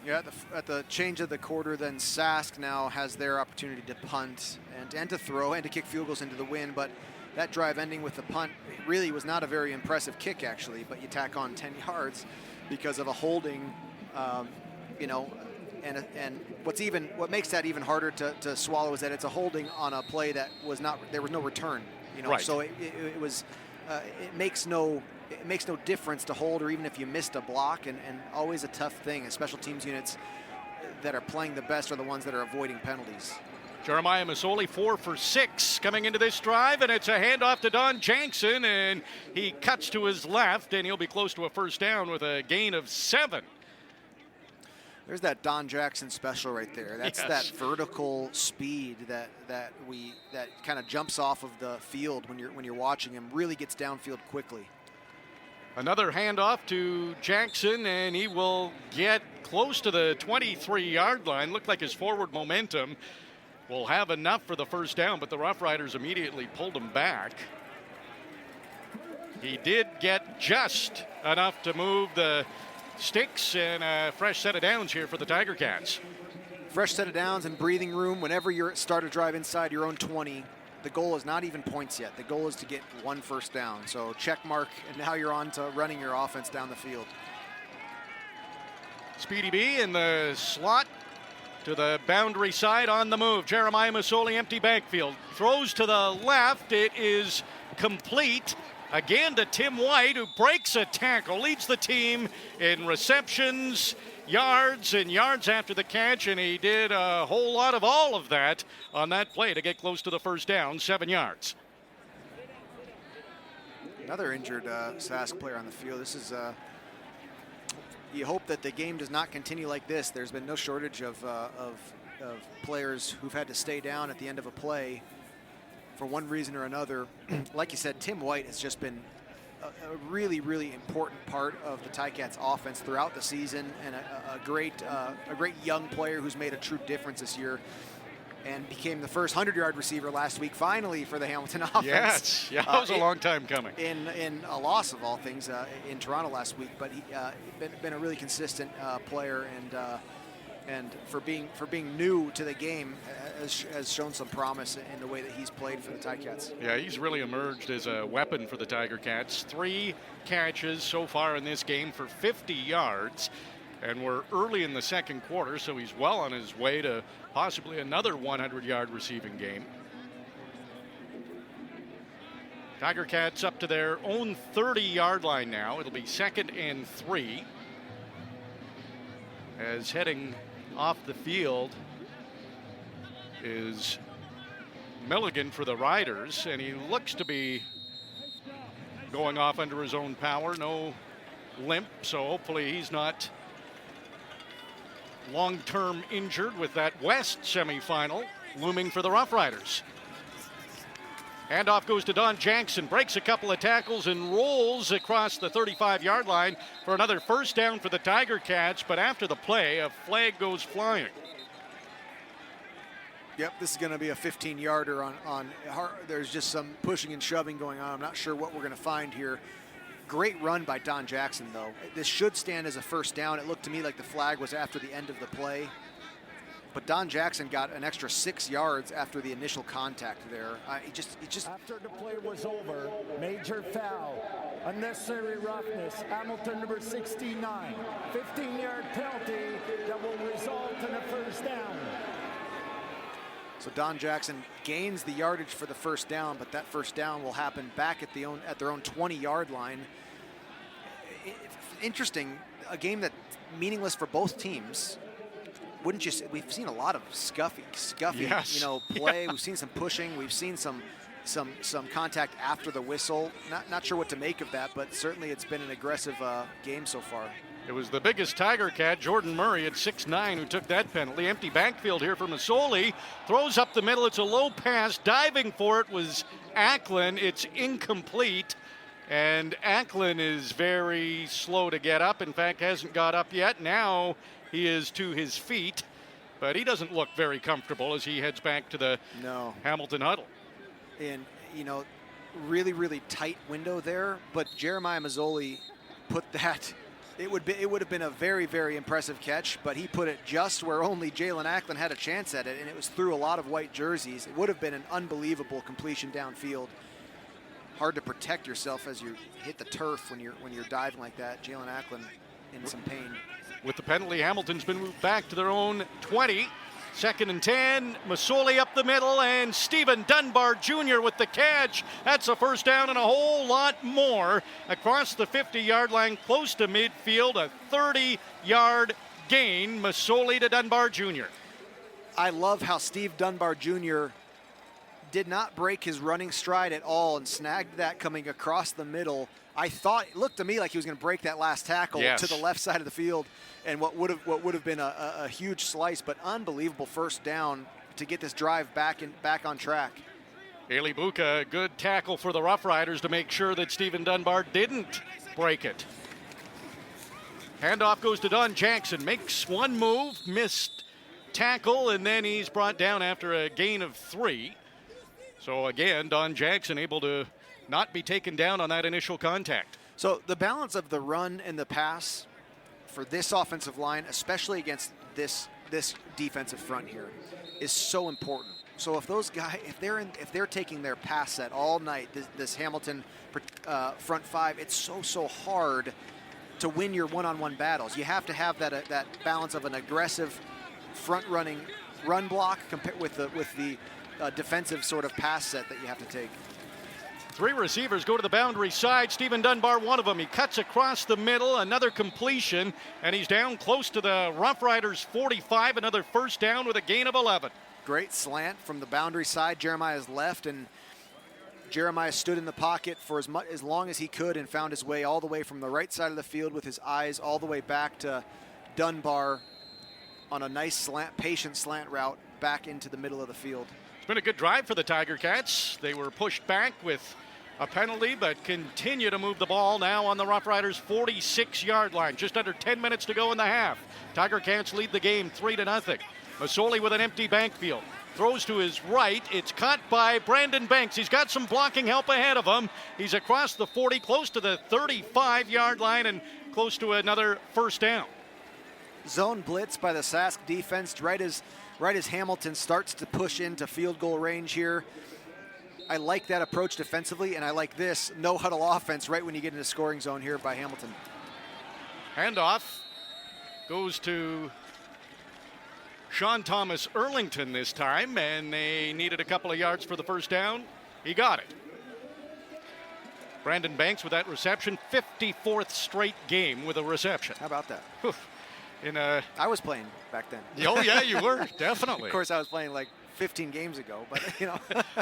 Yeah, at the change of the quarter, then Sask now has their opportunity to punt and to throw and to kick field goals into the wind. But that drive ending with the punt really was not a very impressive kick, actually. But you tack on 10 yards because of a holding, and what makes that even harder to swallow is that it's a holding on a play that there was no return. Right. So it makes no difference to hold, or even if you missed a block, and always a tough thing. And special teams units that are playing the best are the ones that are avoiding penalties. Jeremiah Masoli 4 for 6 coming into this drive, and it's a handoff to Don Jackson, and he cuts to his left, and he'll be close to a first down with a gain of 7. There's that Don Jackson special right there. That's Yes. that vertical speed that kind of jumps off of the field when you're watching him. Really gets downfield quickly. Another handoff to Jackson, and he will get close to the 23-yard line. Looked like his forward momentum will have enough for the first down, but the Roughriders immediately pulled him back. He did get just enough to move the sticks, and a fresh set of downs here for the Tiger Cats. Fresh set of downs and breathing room. Whenever you start a drive inside your own 20, the goal is not even points yet. The goal is to get one first down. So check mark, and now you're on to running your offense down the field. Speedy B in the slot to the boundary side on the move. Jeremiah Masoli, empty backfield. Throws to the left. It is complete. Again to Tim White, who breaks a tackle, leads the team in receptions, yards, and yards after the catch, and he did a whole lot of all of that on that play to get close to the first down, 7 yards. Another injured Sask player on the field. This is you hope that the game does not continue like this. There's been no shortage of players who've had to stay down at the end of a play for one reason or another. Like you said, Tim White has just been a really, really important part of the Ticats offense throughout the season, and a great young player who's made a true difference this year and became the first 100-yard receiver last week, finally, for the Hamilton offense. Yes, yeah, that was a long time coming. In a loss of all things in Toronto last week, but he been a really consistent player, and for being new to the game has shown some promise in the way that he's played for the Ticats. Yeah, he's really emerged as a weapon for the Tiger Cats. 3 catches so far in this game for 50 yards. And we're early in the second quarter, so he's well on his way to possibly another 100-yard receiving game. Tiger Cats up to their own 30-yard line now. It'll be 2nd and 3. As heading off the field is Milligan for the Riders, and he looks to be going off under his own power. No limp, so hopefully he's not long-term injured with that West semifinal looming for the Roughriders. Handoff goes to Don Jackson, breaks a couple of tackles and rolls across the 35-yard line for another first down for the Tiger Cats, but after the play, a flag goes flying. Yep, this is going to be a 15-yarder on there's just some pushing and shoving going on. I'm not sure what we're going to find here. Great run by Don Jackson, though. This should stand as a first down. It looked to me like the flag was after the end of the play. but Don Jackson got an extra 6 yards after the initial contact there. It just After the play was over, major foul, unnecessary roughness, Hamilton number 69, 15-yard penalty that will result in a first down. So Don Jackson gains the yardage for the first down, but that first down will happen back at their own 20-yard line. Interesting, a game that's meaningless for both teams. Wouldn't you say? We've seen a lot of scuffy, yes. play. We've seen some pushing. We've seen some contact after the whistle. Not sure what to make of that, but certainly it's been an aggressive game so far. It was the biggest Tiger Cat, Jordan Murray at 6'9", who took that penalty. Empty backfield here for Masoli. Throws up the middle. It's a low pass. Diving for it was Acklin. It's incomplete. And Acklin is very slow to get up. In fact, hasn't got up yet. Now he is to his feet. But he doesn't look very comfortable as he heads back to the Hamilton huddle. And, really, really tight window there. But Jeremiah Masoli put that... It would have been a very, very impressive catch, but he put it just where only Jalen Acklin had a chance at it, and it was through a lot of white jerseys. It would have been an unbelievable completion downfield. Hard to protect yourself as you hit the turf when you're diving like that. Jalen Acklin in some pain. With the penalty, Hamilton's been moved back to their own 20. 2nd and 10, Masoli up the middle, and Stephen Dunbar Jr. with the catch. That's a first down and a whole lot more across the 50-yard line, close to midfield, a 30-yard gain. Masoli to Dunbar Jr. I love how Steve Dunbar Jr. did not break his running stride at all and snagged that coming across the middle. It looked to me like he was going to break that last tackle to the left side of the field, and what would have been a huge slice, but unbelievable first down to get this drive back on track. Haley Buka, good tackle for the Roughriders to make sure that Stephen Dunbar didn't break it. Handoff goes to Don Jackson, makes one move, missed tackle, and then he's brought down after a gain of 3. So again, Don Jackson able to not be taken down on that initial contact. So the balance of the run and the pass for this offensive line, especially against this defensive front here, is so important. So if those guys, if they're taking their pass set all night, this Hamilton front 5, it's so hard to win your one-on-one battles. You have to have that balance of an aggressive front-running run block with the defensive sort of pass set that you have to take. 3 receivers go to the boundary side. Stephen Dunbar, one of them. He cuts across the middle, another completion, and he's down close to the Roughriders 45. Another first down with a gain of 11. Great slant from the boundary side. Jeremiah's left, and Jeremiah stood in the pocket for as long as he could and found his way all the way from the right side of the field with his eyes all the way back to Dunbar on a nice patient slant route back into the middle of the field. It's been a good drive for the Tiger Cats. They were pushed back with a penalty, but continue to move the ball now on the Roughriders' 46-yard line. Just under 10 minutes to go in the half. Tiger Cats lead the game 3-0. Masoli with an empty backfield. Throws to his right. It's caught by Brandon Banks. He's got some blocking help ahead of him. He's across the 40, close to the 35-yard line, and close to another first down. Zone blitz by the Sask defense right as Hamilton starts to push into field goal range here. I like that approach defensively, and I like this no-huddle offense right when you get into scoring zone here by Hamilton. Handoff goes to Sean Thomas Erlington this time, and they needed a couple of yards for the first down. He got it. Brandon Banks with that reception, 54th straight game with a reception. How about that? I was playing back then. Oh, yeah, you were, definitely. Of course, I was playing like 15 games ago, but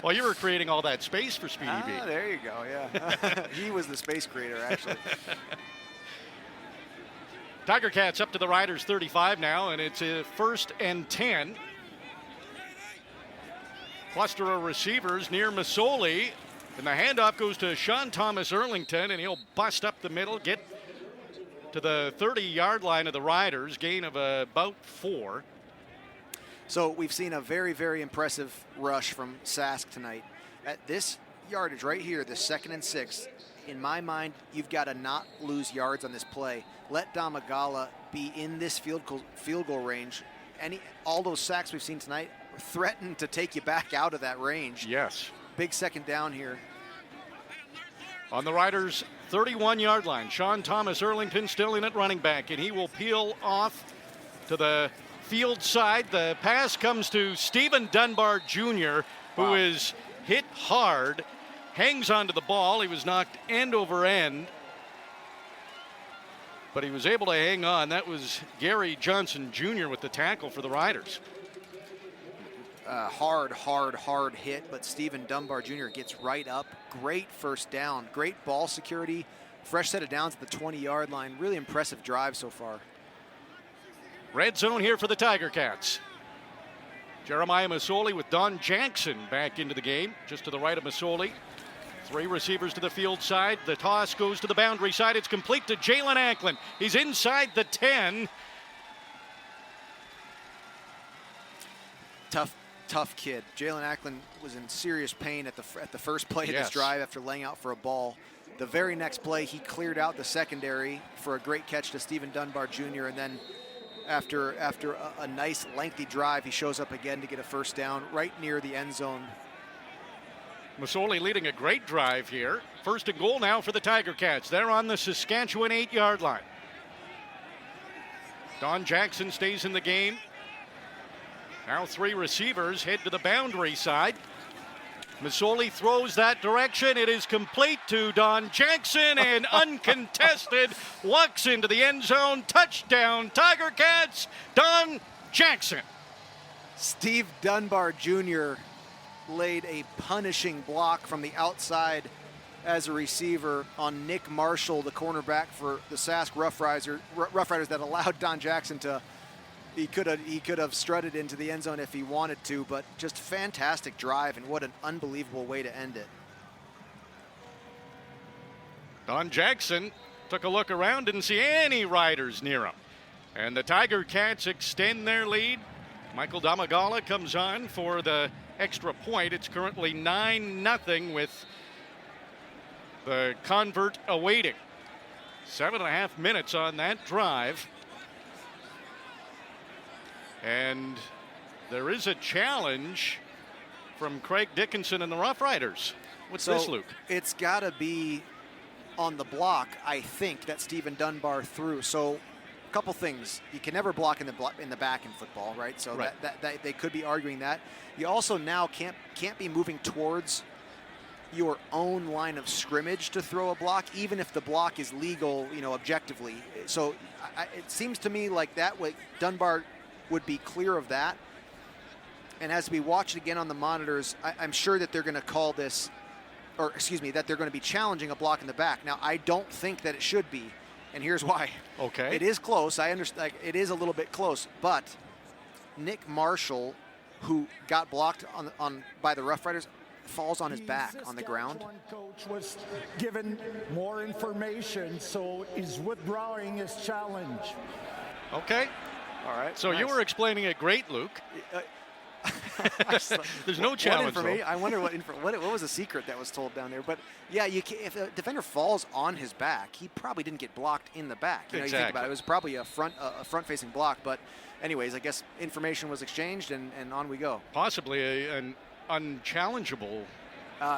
Well, you were creating all that space for Speedy B. There you go, yeah. He was the space creator, actually. Tiger Cats up to the Riders 35 now, and it's a 1st and 10. Cluster of receivers near Masoli, and the handoff goes to Sean Thomas Erlington, and he'll bust up the middle, get to the 30-yard line of the Riders, gain of about 4. So we've seen a very, very impressive rush from Sask tonight. At this yardage right here, the 2nd and 6, in my mind, you've got to not lose yards on this play. Let Damagala be in this field goal range all those sacks we've seen tonight threaten to take you back out of that range. Yes. Big second down here. On the Riders' 31-yard line, Sean Thomas Erlington still in at running back, and he will peel off to the field side. The pass comes to Stephen Dunbar Jr., who is hit hard, hangs onto the ball. He was knocked end over end, but he was able to hang on. That was Gary Johnson Jr. with the tackle for the Riders. Hard hit, but Stephen Dunbar Jr. gets right up. Great first down, great ball security, fresh set of downs at the 20-yard line. Really impressive drive so far. Red zone here for the Tiger Cats. Jeremiah Masoli with Don Jackson back into the game, just to the right of Masoli. 3 receivers to the field side. The toss goes to the boundary side. It's complete to Jalen Ackland. He's inside the 10. Tough kid. Jalen Ackland was in serious pain at the first play of this drive after laying out for a ball. The very next play, he cleared out the secondary for a great catch to Stephen Dunbar Jr. And then after a nice lengthy drive, he shows up again to get a first down right near the end zone. Masoli leading a great drive here. First and goal now for the Tiger Cats. They're on the Saskatchewan 8-yard line. Don Jackson stays in the game. Now 3 receivers head to the boundary side. Masoli throws that direction. It is complete to Don Jackson and uncontested. Walks into the end zone. Touchdown, Tiger Cats. Don Jackson. Steve Dunbar Jr. laid a punishing block from the outside as a receiver on Nick Marshall, the cornerback for the Sask Roughriders that allowed Don Jackson to. He could have strutted into the end zone if he wanted to, but just fantastic drive, and what an unbelievable way to end it. Don Jackson took a look around, didn't see any riders near him. And the Tiger Cats extend their lead. Michael Damagala comes on for the extra point. It's currently 9-0 with the convert awaiting. 7.5 minutes on that drive. And there is a challenge from Craig Dickinson and the Roughriders. What's this, Luke? It's got to be on the block, I think, that Stephen Dunbar threw. So a couple things. You can never block in the back in football, right? So right. That they could be arguing that. You also now can't be moving towards your own line of scrimmage to throw a block, even if the block is legal, objectively. So it seems to me like that way Dunbar would be clear of that. And as we watch it again on the monitors, I'm sure that they're going to call this, that they're going to be challenging a block in the back. Now, I don't think that it should be, and here's why. Okay. It is close. I understand. It is a little bit close, but Nick Marshall, who got blocked by the Roughriders, falls on his back on the ground. Coach was given more information, so he's withdrawing his challenge. Okay. All right. So nice. You were explaining it great, Luke. There's no challenge. I wonder what was the secret that was told down there. But yeah, if a defender falls on his back, he probably didn't get blocked in the back. Exactly. You think about it, it was probably a front-facing block. But anyways, I guess information was exchanged, and on we go. Possibly an unchallengeable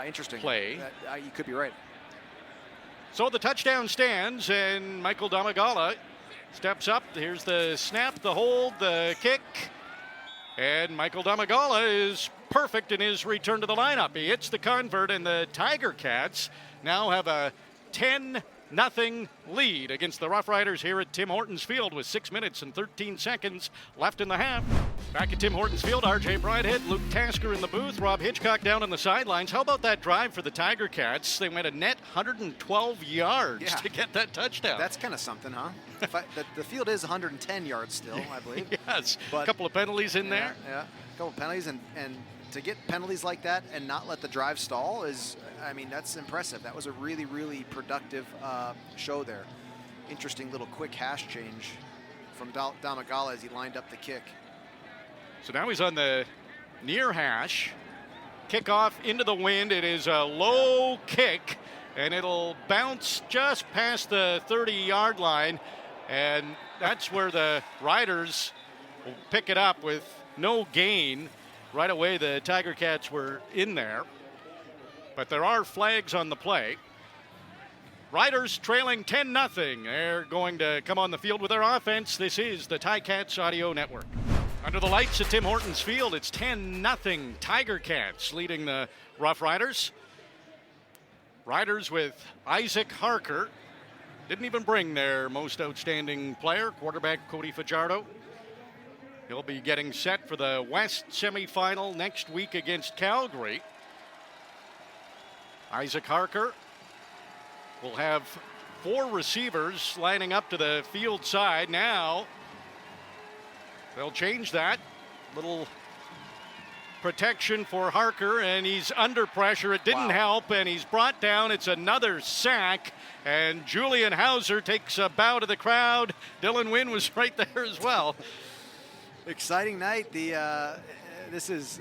interesting play. You could be right. So the touchdown stands, and Michael Damagala steps up. Here's the snap, the hold, the kick. And Michael Damagala is perfect in his return to the lineup. He hits the convert, and the Tiger Cats now have a 10-0 lead against the Roughriders here at Tim Hortons Field with 6 minutes and 13 seconds left in the half. Back at Tim Hortons Field, RJ Broadhead, Luke Tasker in the booth, Rob Hitchcock down on the sidelines. How about that drive for the Tiger Cats? They went a net 112 yards to get that touchdown. That's kind of something, huh? The field is 110 yards still, I believe. Yes, but a couple of penalties in there. Yeah, a couple of penalties, and to get penalties like that and not let the drive stall that's impressive. That was a really, really productive show there. Interesting little quick hash change from Damagala as he lined up the kick. So now he's on the near hash. Kickoff into the wind. It is a low kick, and it'll bounce just past the 30-yard line. And that's where the Riders will pick it up with no gain. Right away, the Tiger Cats were in there. But there are flags on the play. Riders trailing 10-0. They're going to come on the field with their offense. This is the Ticats Audio Network. Under the lights at Tim Hortons Field, it's 10-0 Tiger Cats leading the Roughriders. Riders with Isaac Harker. Didn't even bring their most outstanding player, quarterback Cody Fajardo. He'll be getting set for the West semifinal next week against Calgary. Isaac Harker will have 4 receivers lining up to the field side. Now they'll change that. Little protection for Harker, and he's under pressure. It didn't help, and he's brought down. It's another sack, and Julian Hauser takes a bow to the crowd. Dylan Wynn was right there as well. Exciting night.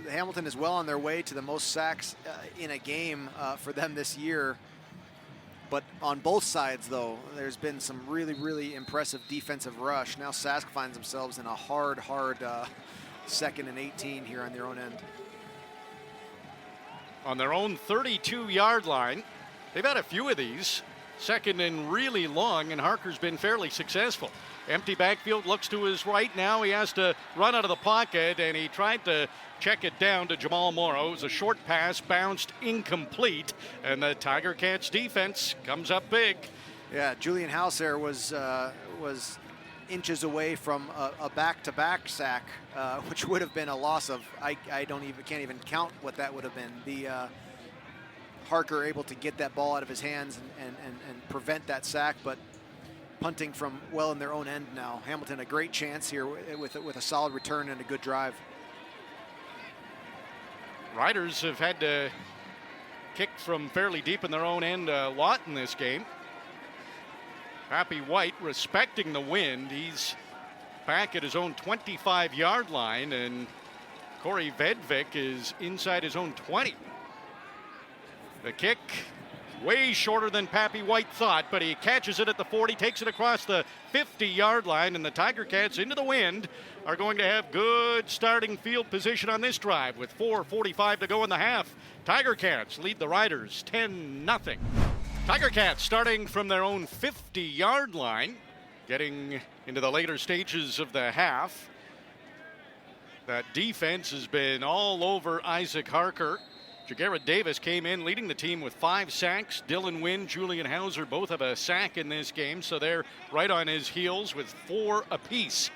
Hamilton is well on their way to the most sacks in a game for them this year. But on both sides, though, there's been some really, really impressive defensive rush. Now Sask finds themselves in a hard 2nd and 18 here on their own end. On their own 32-yard line. They've had a few of these. 2nd and really long, and Harker's been fairly successful. Empty backfield, looks to his right now. He has to run out of the pocket, and he tried to check it down to Jamal Morrow. It was a short pass, bounced incomplete, and the Tiger Cats defense comes up big. Yeah, Julian Hauser was inches away from a back-to-back sack, which would have been a loss of, can't even count what that would have been. The Harker able to get that ball out of his hands and prevent that sack, but punting from well in their own end now. Hamilton a great chance here with a solid return and a good drive. Riders have had to kick from fairly deep in their own end a lot in this game. Pappy White respecting the wind. He's back at his own 25-yard line, and Corey Vedvik is inside his own 20. The kick way shorter than Pappy White thought, but he catches it at the 40, takes it across the 50-yard line, and the Tiger Cats into the wind are going to have good starting field position on this drive with 4:45 to go in the half. Tiger Cats lead the Riders 10-0. Tiger Cats starting from their own 50-yard line, getting into the later stages of the half. That defense has been all over Isaac Harker. Jagarrett Davis came in leading the team with 5 sacks. Dylan Wynn, Julian Hauser both have a sack in this game, so they're right on his heels with 4 apiece.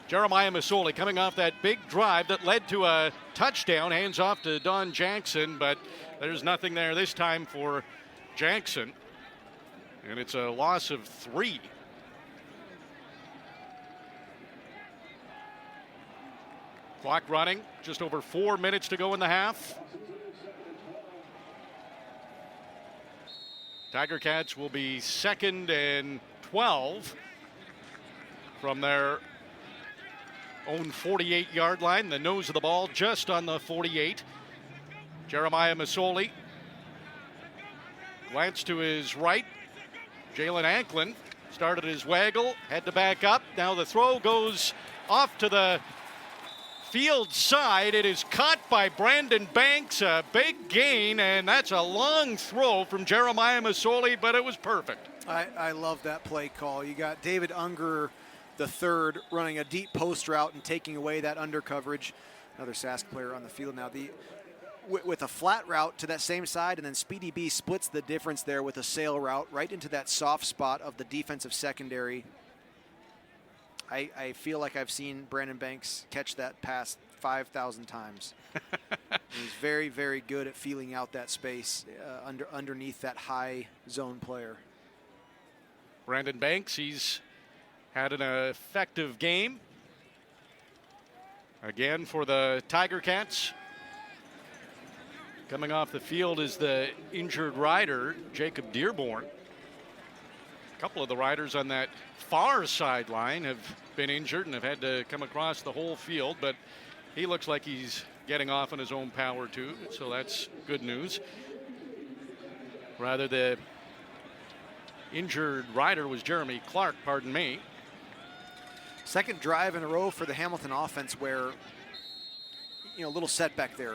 Jeremiah Masoli coming off that big drive that led to a touchdown, hands off to Don Jackson, but there's nothing there this time for Jackson, and it's a loss of 3. Clock running, just over 4 minutes to go in the half. Tiger Cats will be 2nd and 12 from their own 48-yard line. The nose of the ball just on the 48. Jeremiah Masoli. Glance to his right. Jalen Anklin started his waggle, had to back up. Now the throw goes off to the field side. It is caught by Brandon Banks, a big gain, and that's a long throw from Jeremiah Masoli, but it was perfect. I love that play call. You got David Unger III running a deep post route and taking away that under coverage. Another Sask player on the field now. With a flat route to that same side, and then Speedy B splits the difference there with a sail route right into that soft spot of the defensive secondary. I feel like I've seen Brandon Banks catch that pass 5,000 times. He's very, very good at feeling out that space underneath that high zone player. Brandon Banks, he's had an effective game. Again for the Tiger Cats. Coming off the field is the injured rider, Jacob Dearborn. A couple of the riders on that far sideline have been injured and have had to come across the whole field, but he looks like he's getting off on his own power too, so that's good news. Rather, the injured rider was Jeremy Clark, pardon me. Second drive in a row for the Hamilton offense where, a little setback there.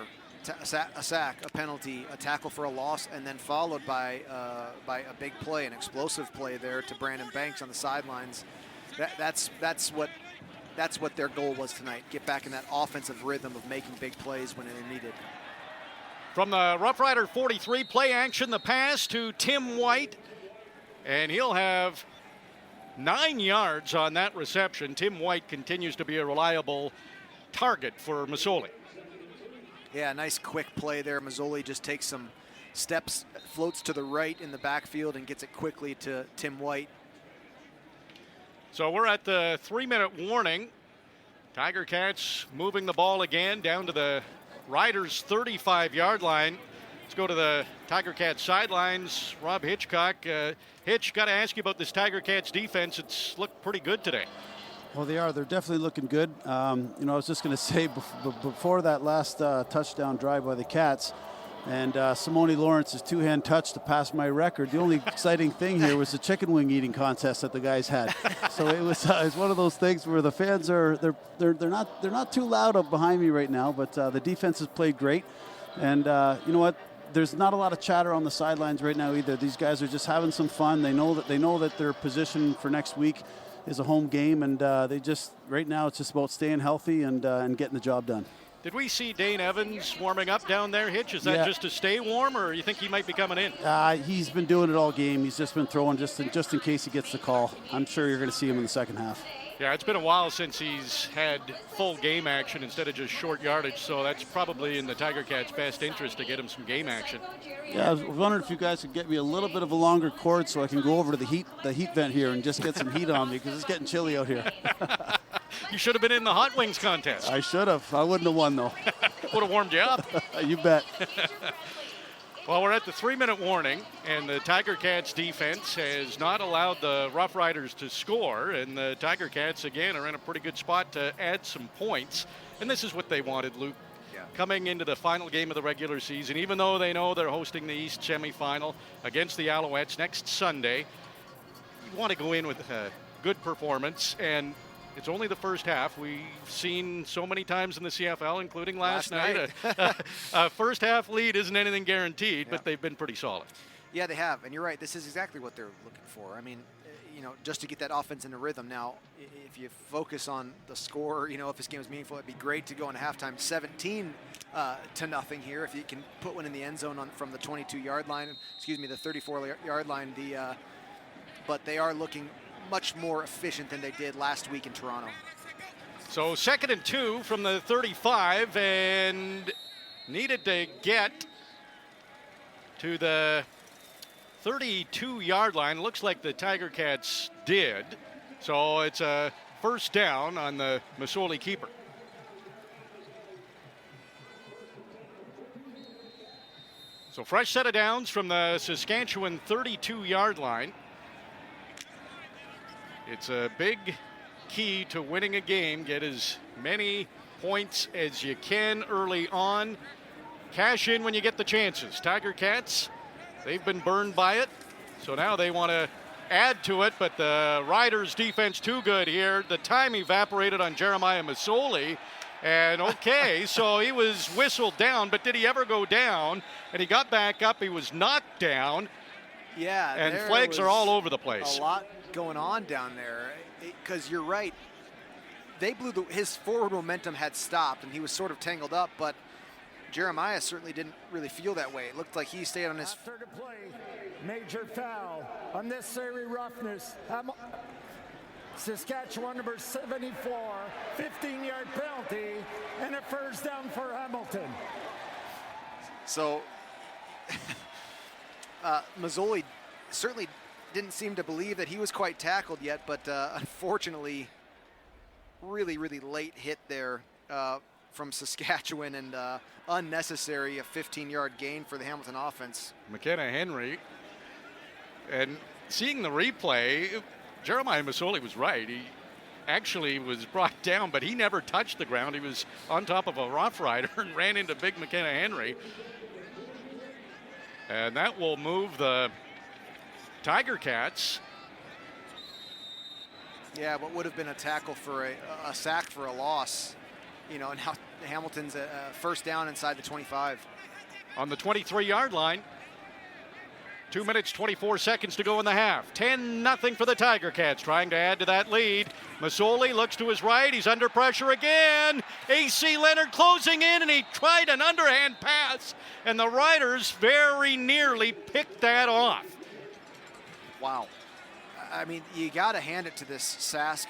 A sack, a penalty, a tackle for a loss, and then followed by a big play, an explosive play there to Brandon Banks on the sidelines. That's what their goal was tonight. Get back in that offensive rhythm of making big plays when they're needed. From the Rough Rider 43, play action, the pass to Tim White, and he'll have 9 yards on that reception. Tim White continues to be a reliable target for Masoli. Yeah, nice quick play there. Mazzoli just takes some steps, floats to the right in the backfield, and gets it quickly to Tim White. So we're at the 3-minute warning. Tiger Cats moving the ball again down to the Riders' 35-yard line. Let's go to the Tiger Cats sidelines. Rob Hitchcock. Hitch, got to ask you about this Tiger Cats defense. It's looked pretty good today. Well, they are. They're definitely looking good. I was just going to say before that last touchdown drive by the Cats and Simone Lawrence's two-hand touch to pass my record, the only exciting thing here was the chicken wing eating contest that the guys had. So it was it's one of those things where the fans they're not too loud up behind me right now, but the defense has played great. And you know what? There's not a lot of chatter on the sidelines right now either. These guys are just having some fun. They know that their position for next week is a home game, and right now it's just about staying healthy and getting the job done. Did we see Dane Evans warming up down there, Hitch? Is that just to stay warm, or you think he might be coming in? He's been doing it all game. He's just been throwing just in case he gets the call. I'm sure you're going to see him in the second half. Yeah, it's been a while since he's had full game action instead of just short yardage, so that's probably in the Tiger Cats' best interest to get him some game action. Yeah, I was wondering if you guys could get me a little bit of a longer cord so I can go over to the heat vent here and just get some heat on me because it's getting chilly out here. You should have been in the hot wings contest. I should have. I wouldn't have won, though. Would have warmed you up. You bet. Well, we're at the 3-minute warning, and the Tiger Cats defense has not allowed the Rough Riders to score, and the Tiger Cats, again, are in a pretty good spot to add some points. And this is what they wanted, Luke. Yeah. Coming into the final game of the regular season, even though they know they're hosting the East semifinal against the Alouettes next Sunday, you want to go in with a good performance, and it's only the first half. We've seen so many times in the CFL, including last night. A first half lead isn't anything guaranteed, but they've been pretty solid. Yeah, they have. And you're right. This is exactly what they're looking for. I mean, just to get that offense into rhythm. Now, if you focus on the score, if this game is meaningful, it'd be great to go into halftime 17 to nothing here. If you can put one in the end zone from the 22-yard line, the 34-yard line. But they are looking much more efficient than they did last week in Toronto. So 2nd and 2 from the 35, and needed to get to the 32-yard line. Looks like the Tiger Cats did. So it's a first down on the Masoli keeper. So fresh set of downs from the Saskatchewan 32-yard line. It's a big key to winning a game. Get as many points as you can early on. Cash in when you get the chances. Tiger Cats, they've been burned by it, so now they want to add to it, but the Riders' defense too good here. The time evaporated on Jeremiah Masoli, and okay, so he was whistled down, but did he ever go down? And he got back up. He was knocked down. Yeah, and flags are all over the place. A lot going on down there, because you're right. They blew his forward momentum had stopped, and he was sort of tangled up, but Jeremiah certainly didn't really feel that way. It looked like he stayed on his. After the play, major foul, unnecessary roughness. Saskatchewan number 74, 15-yard penalty, and a first down for Hamilton. So, Mazzoli certainly didn't seem to believe that he was quite tackled yet, but unfortunately, really, really late hit there from Saskatchewan, and unnecessary, a 15-yard gain for the Hamilton offense. McKenna Henry, and seeing the replay, Jeremiah Masoli was right. He actually was brought down, but he never touched the ground. He was on top of a Rough Rider and ran into big McKenna Henry. And that will move the Tiger Cats Yeah, what would have been a tackle for a sack for a loss. You know, and now Hamilton's first down inside the 25. On the 23-yard line. 2 minutes, 24 seconds to go in the half. 10-0 for the Tiger Cats, trying to add to that lead. Masoli looks to his right. He's under pressure again. A.C. Leonard closing in, and he tried an underhand pass, and the Riders very nearly picked that off. Wow. I mean, you got to hand it to this Sask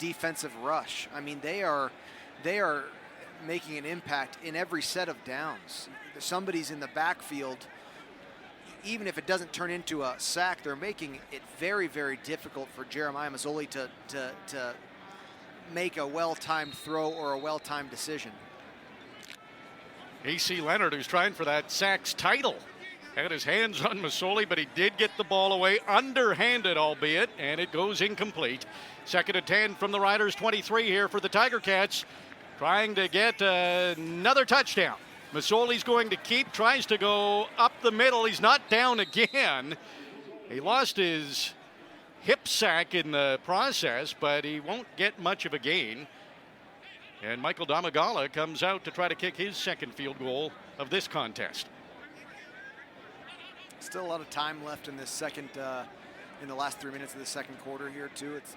defensive rush. I mean, they are making an impact in every set of downs. Somebody's in the backfield. Even if it doesn't turn into a sack, they're making it very, very difficult for Jeremiah Masoli to make a well-timed throw or a well-timed decision. A.C. Leonard, who's trying for that Sacks title, had his hands on Masoli, but he did get the ball away, underhanded albeit, and it goes incomplete. 2nd and 10 from the Riders' 23 here for the Tiger Cats, trying to get another touchdown. Masoli's going to keep, tries to go up the middle. He's not down again. He lost his hip sack in the process, but he won't get much of a gain. And Michael Damagala comes out to try to kick his second field goal of this contest. Still a lot of time left in this second, in the last 3 minutes of the second quarter here too. It's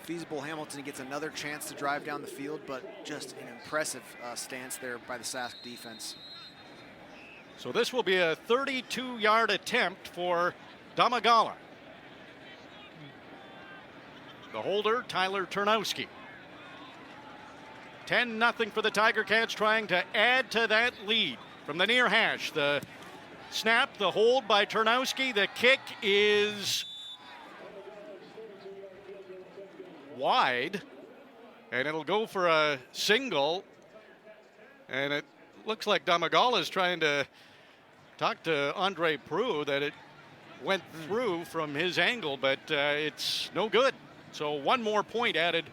feasible Hamilton gets another chance to drive down the field, but just an impressive stance there by the Sask defense. So this will be a 32-yard attempt for Damagala. The holder, Tyler Turnowski. 10-0 for the Tiger Cats, trying to add to that lead from the near hash. The snap, the hold by Turnowski. The kick is wide, and it'll go for a single. And it looks like Damagala is trying to talk to Andre Prue that it went through from his angle, but it's no good. So one more point added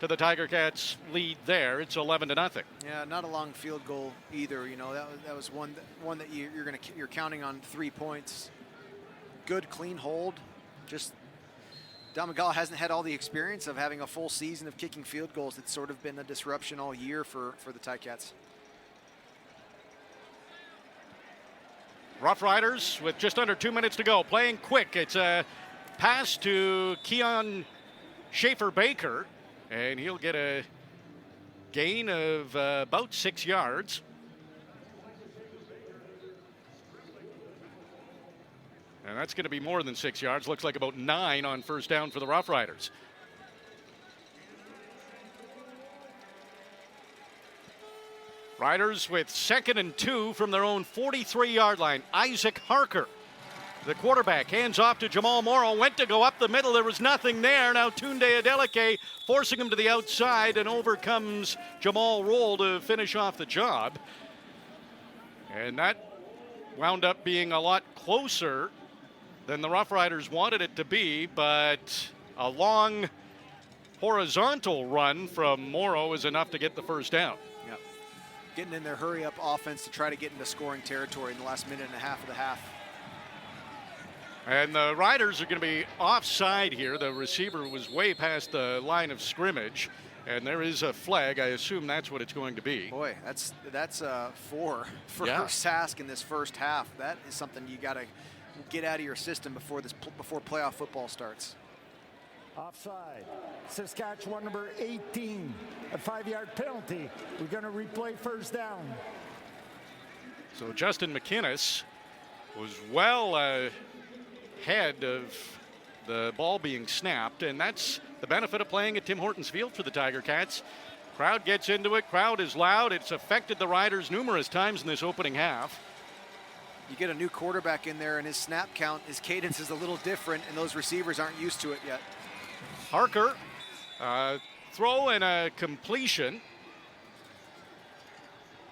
to the Tiger Cats lead there. It's 11-0. Yeah, not a long field goal either. You know, that was one that you're counting on 3 points. Good clean hold. Just Damagala hasn't had all the experience of having a full season of kicking field goals. It's sort of been a disruption all year for the Ticats. Roughriders with just under 2 minutes to go, playing quick. It's a pass to Keon Schaefer-Baker, and he'll get a gain of about 6 yards. And that's going to be more than 6 yards. Looks like about 9 on first down for the Roughriders. Riders with 2nd and 2 from their own 43-yard line. Isaac Harker, the quarterback, hands off to Jamal Morrow. Went to go up the middle. There was nothing there. Now Tunde Adeleke forcing him to the outside, and over comes Jamal Roll to finish off the job. And that wound up being a lot closer than the Roughriders wanted it to be, but a long horizontal run from Morrow is enough to get the first down. Yep. Getting in their hurry-up offense to try to get into scoring territory in the last minute and a half of the half. And the Riders are going to be offside here. The receiver was way past the line of scrimmage, and there is a flag. I assume that's what it's going to be. Boy, that's 4 for Sask in this first half. That is something you got to get out of your system before playoff football starts. Offside. Saskatchewan number 18. A 5-yard penalty. We're going to replay first down. So Justin McInnes was well ahead of the ball being snapped, and that's the benefit of playing at Tim Hortons Field for the Tiger Cats. Crowd gets into it. Crowd is loud. It's affected the Riders numerous times in this opening half. You get a new quarterback in there, and his snap count, his cadence is a little different, and those receivers aren't used to it yet. Harker, throw and a completion.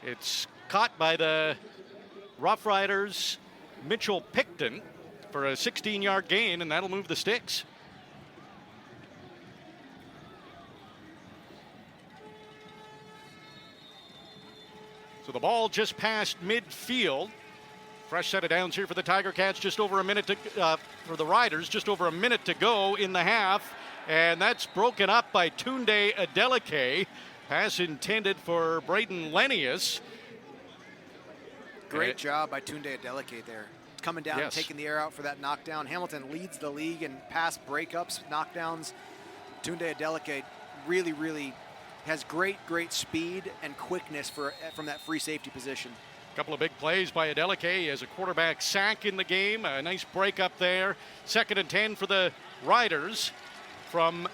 It's caught by the Roughriders' Mitchell Picton for a 16-yard gain, and that'll move the sticks. So the ball just past midfield. Fresh set of downs here for the Tiger Cats. Just over a minute to for the Riders. Just over a minute to go in the half. and that's broken up by Tunde Adeleke. Pass intended for Braden Lenius. Great job by Tunde Adeleke there. Coming down and taking the air out for that knockdown. Hamilton leads the league in pass breakups, knockdowns. Tunde Adeleke really has great speed and quickness from that free safety position. A couple of big plays by Adeleke. He has a quarterback sack in the game. A nice break up there. 2nd and 10 for the Riders from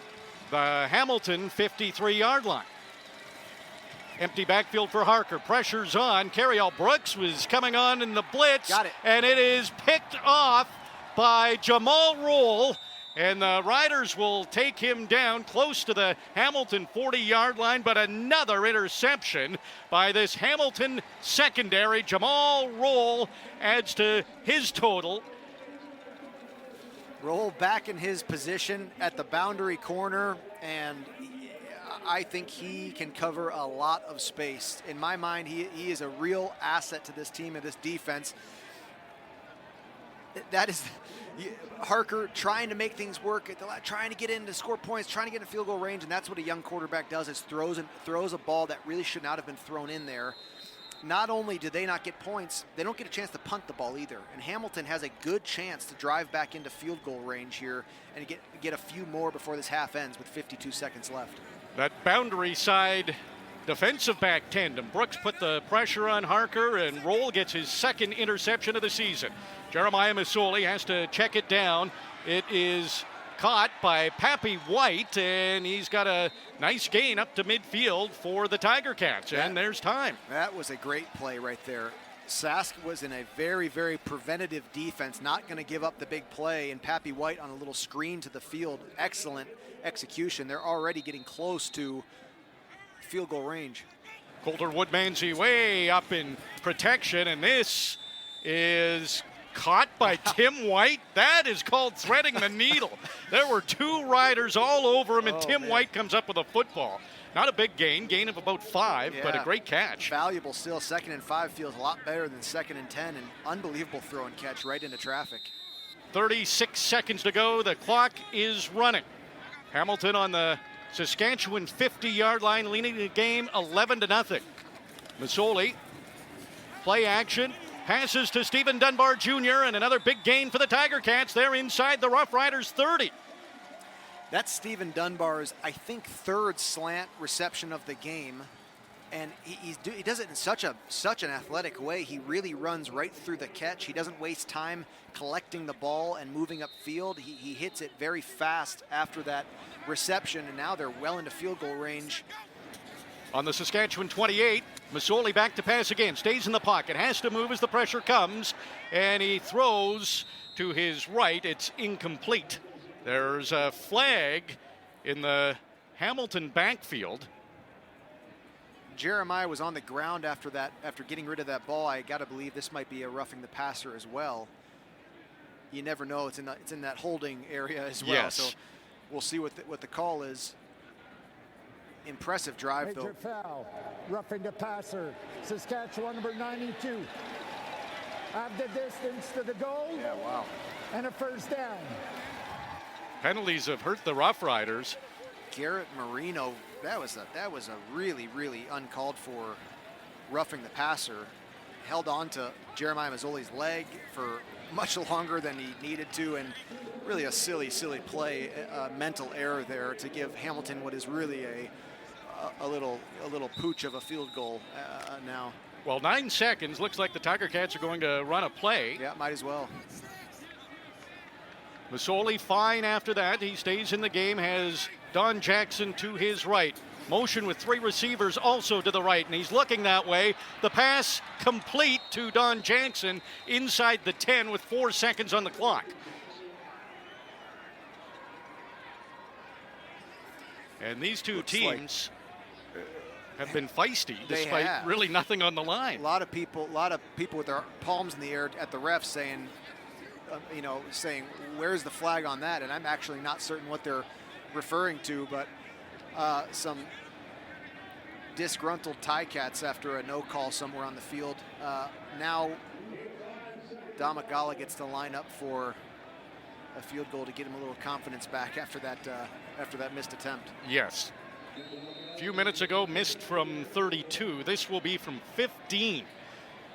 the Hamilton 53-yard line. Empty backfield for Harker. Pressure's on. Carryall Brooks was coming on in the blitz. Got it. And it is picked off by Jamal Roll. And the Riders will take him down close to the Hamilton 40-yard line, but another interception by this Hamilton secondary. Jamal Roll adds to his total. Roll back in his position at the boundary corner, and I think he can cover a lot of space. In my mind, he is a real asset to this team and this defense. That is Harker trying to make things work, trying to get in to score points, trying to get in field goal range, and that's what a young quarterback does, is throws a ball that really should not have been thrown in there. Not only do they not get points, they don't get a chance to punt the ball either. And Hamilton has a good chance to drive back into field goal range here and get a few more before this half ends with 52 seconds left. That boundary side defensive back tandem. Brooks put the pressure on Harker, and Roll gets his 2nd interception of the season. Jeremiah Masoli has to check it down. It is caught by Pappy White, and he's got a nice gain up to midfield for the Tiger Cats, and there's time. That was a great play right there. Sask was in a very preventative defense, not going to give up the big play, and Pappy White on a little screen to the field. Excellent execution. They're already getting close to field goal range. Coulter Woodmansey way up in protection, and this is caught by Tim White. That is called threading the needle. There were 2 Riders all over him, and Tim White comes up with a football. Not a big gain of about 5, but a great catch. Valuable still. 2nd and 5 feels a lot better than 2nd and 10, and unbelievable throw and catch right into traffic. 36 seconds to go. The clock is running. Hamilton on the Saskatchewan 50-yard line, leading the game 11-0. Masoli, play action, passes to Stephen Dunbar Jr., and another big gain for the Tiger Cats. They're inside the Roughriders 30. That's Stephen Dunbar's, I think, 3rd slant reception of the game, and he does it in such an athletic way. He really runs right through the catch. He doesn't waste time collecting the ball and moving upfield. He hits it very fast after that reception, and now they're well into field goal range. On the Saskatchewan 28, Masoli back to pass again, stays in the pocket, has to move as the pressure comes, and he throws to his right. It's incomplete. There's a flag in the Hamilton backfield. Jeremiah was on the ground after getting rid of that ball. I got to believe this might be a roughing the passer as well. You never know. It's in that holding area as well. Yes. So we'll see what the call is. Impressive drive, Major foul, roughing the passer. Saskatchewan number 92. Have the distance to the goal. Yeah, wow. And a 1st down. Penalties have hurt the Roughriders. Garrett Marino, that was a really uncalled for roughing the passer. Held on to Jeremiah Masoli's leg for much longer than he needed to, and really a silly play, mental error there to give Hamilton what is really a little pooch of a field goal now. Well, 9 seconds. Looks like the Tiger Cats are going to run a play. Yeah, might as well. Masoli fine after that. He stays in the game, has Don Jackson to his right. Motion with 3 receivers also to the right, and he's looking that way. The pass complete to Don Jackson inside the 10 with 4 seconds on the clock. And these two teams have been feisty despite really nothing on the line. A lot of people with their palms in the air at the refs saying, saying, where's the flag on that? And I'm actually not certain what they're referring to, but some disgruntled Ticats after a no call somewhere on the field. Now Damagala gets to line up for a field goal to get him a little confidence back after that missed attempt. Yes. A few minutes ago, missed from 32. This will be from 15.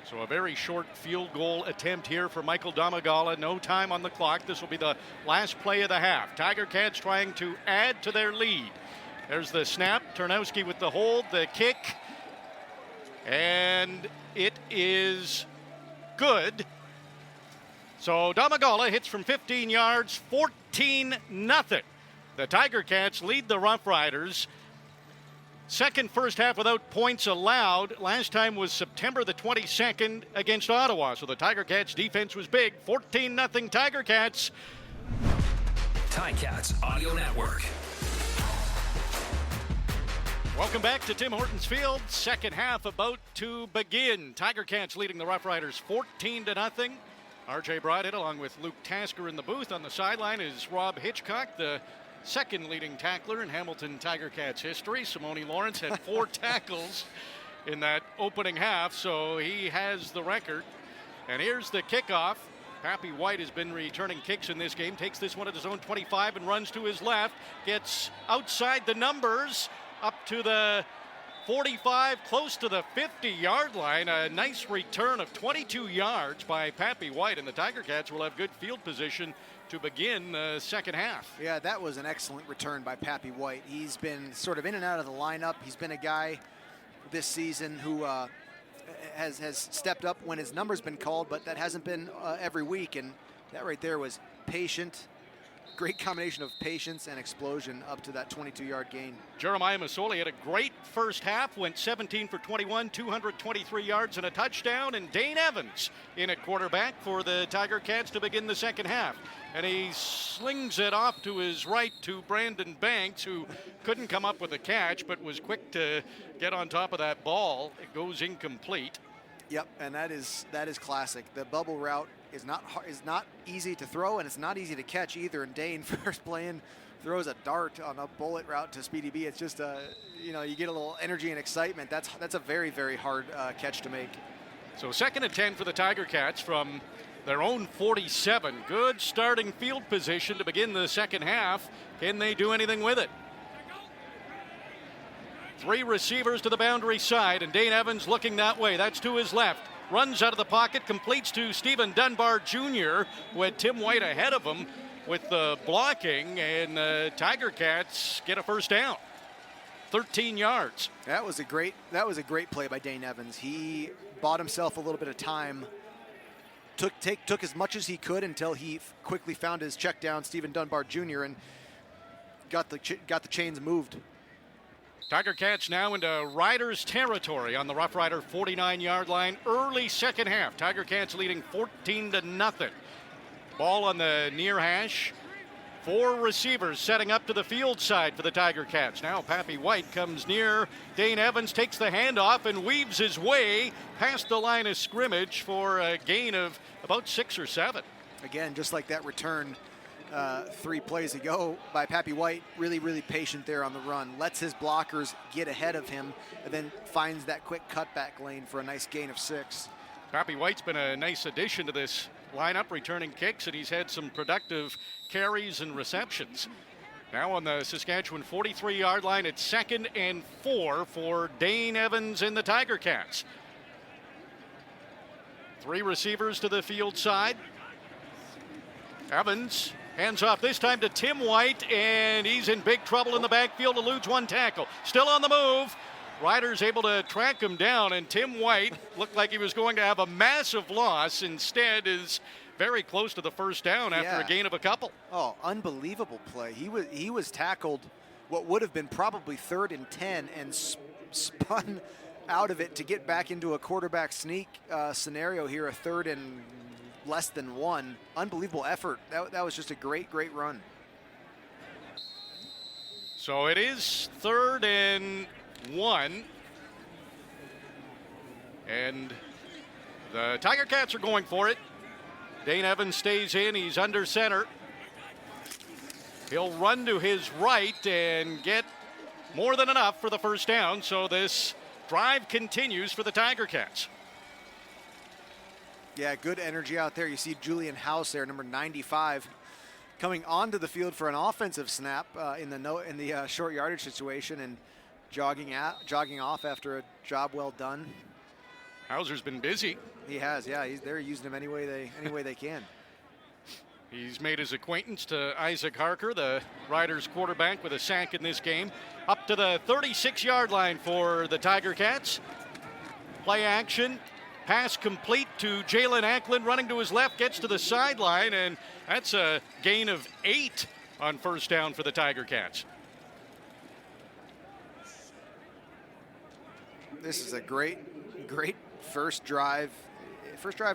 So a very short field goal attempt here for Michael Domagala. No time on the clock. This will be the last play of the half. Tiger Cats trying to add to their lead. There's the snap. Turnowski with the hold, the kick. And it is good. So Domagala hits from 15 yards, 14-0. The Tiger Cats lead the Roughriders. Second first half without points allowed. Last time was September the 22nd against Ottawa. So the Tiger Cats defense was big. 14-0 Tiger Cats. Ticats Audio Network. Welcome back to Tim Hortons Field. Second half about to begin. Tiger Cats leading the Roughriders 14-0. RJ Broadhead along with Luke Tasker in the booth. On the sideline is Rob Hitchcock, the second leading tackler in Hamilton Tiger Cats history. Simone Lawrence had 4 tackles in that opening half, so he has the record. And here's the kickoff. Pappy White has been returning kicks in this game. Takes this one at his own 25 and runs to his left. Gets outside the numbers up to the 45, close to the 50-yard line. A nice return of 22 yards by Pappy White, and the Tiger Cats will have good field position to begin the second half. Yeah, that was an excellent return by Pappy White. He's been sort of in and out of the lineup. He's been a guy this season who has stepped up when his number's been called, but that hasn't been every week, and that right there was patient. Great combination of patience and explosion up to that 22-yard gain. Jeremiah Masoli had a great first half, went 17 for 21, 223 yards and a touchdown, and Dane Evans in at quarterback for the Tiger Cats to begin the second half. And he slings it off to his right to Brandon Banks, who couldn't come up with a catch, but was quick to get on top of that ball. It goes incomplete. Yep, and that is classic. The bubble route is not easy to throw, and it's not easy to catch either. And Dane, first playing, throws a dart on a bullet route to Speedy B. It's just you get a little energy and excitement. That's a very, very hard catch to make. So 2nd and 10 for the Tiger Cats from their own 47. Good starting field position to begin the second half. Can they do anything with it? 3 receivers to the boundary side, and Dane Evans looking that way. That's to his left. Runs out of the pocket, completes to Stephen Dunbar Jr., who had Tim White ahead of him with the blocking, and the Tiger Cats get a first down. 13 yards. That was a great play by Dane Evans. He bought himself a little bit of time. Took as much as he could until he quickly found his check down, Stephen Dunbar Jr., and got the chains moved. Tiger Cats now into Riders territory on the Rough Rider 49-yard line. Early second half. Tiger Cats leading 14-0. Ball on the near hash. 4 receivers setting up to the field side for the Tiger Cats. Now Pappy White comes near. Dane Evans takes the handoff and weaves his way past the line of scrimmage for a gain of about 6 or 7. Again, just like that return 3 plays ago by Pappy White, really, really patient there on the run. Lets his blockers get ahead of him and then finds that quick cutback lane for a nice gain of 6. Pappy White's been a nice addition to this lineup, returning kicks, and he's had some productive carries and receptions. Now on the Saskatchewan 43-yard line, it's 2nd and 4 for Dane Evans and the Tiger Cats. 3 receivers to the field side. Evans hands off this time to Tim White, and he's in big trouble in the backfield, eludes 1 tackle. Still on the move. Riders able to track him down, and Tim White looked like he was going to have a massive loss. Instead is very close to the first down after a gain of a couple. Oh, unbelievable play. He was tackled what would have been probably 3rd and 10 and spun out of it to get back into a quarterback sneak scenario here, a 3rd and less than 1. Unbelievable effort. That was just a great run. So it is 3rd and 1. And the Tiger Cats are going for it. Dane Evans stays in. He's under center. He'll run to his right and get more than enough for the first down. So this drive continues for the Tiger Cats. Yeah, good energy out there. You see Julian House there, number 95, coming onto the field for an offensive snap in the short yardage situation and jogging off after a job well done. Hauser's been busy. He has, yeah. They're using him any way they can. He's made his acquaintance to Isaac Harker, the Riders quarterback, with a sack in this game. Up to the 36-yard line for the Tiger Cats. Play action. Pass complete to Jalen Ackland, running to his left, gets to the sideline, and that's a gain of 8 on first down for the Tiger Cats. This is a great first drive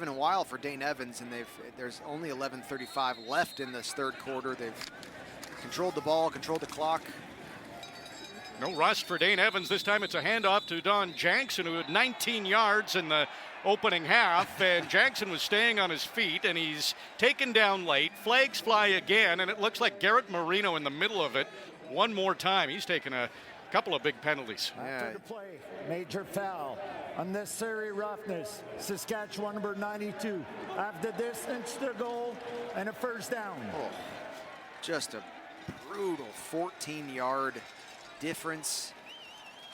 in a while for Dane Evans, and there's only 11:35 left in this third quarter. They've controlled the ball, controlled the clock. No rust for Dane Evans. This time it's a handoff to Don Jackson, who had 19 yards in the opening half, and Jackson was staying on his feet, and he's taken down late. Flags fly again, and it looks like Garrett Marino in the middle of it one more time. He's taken a couple of big penalties. After the play, major foul, unnecessary roughness, Saskatchewan number 92. After distance to goal and a first down. Oh, just a brutal 14-yard difference.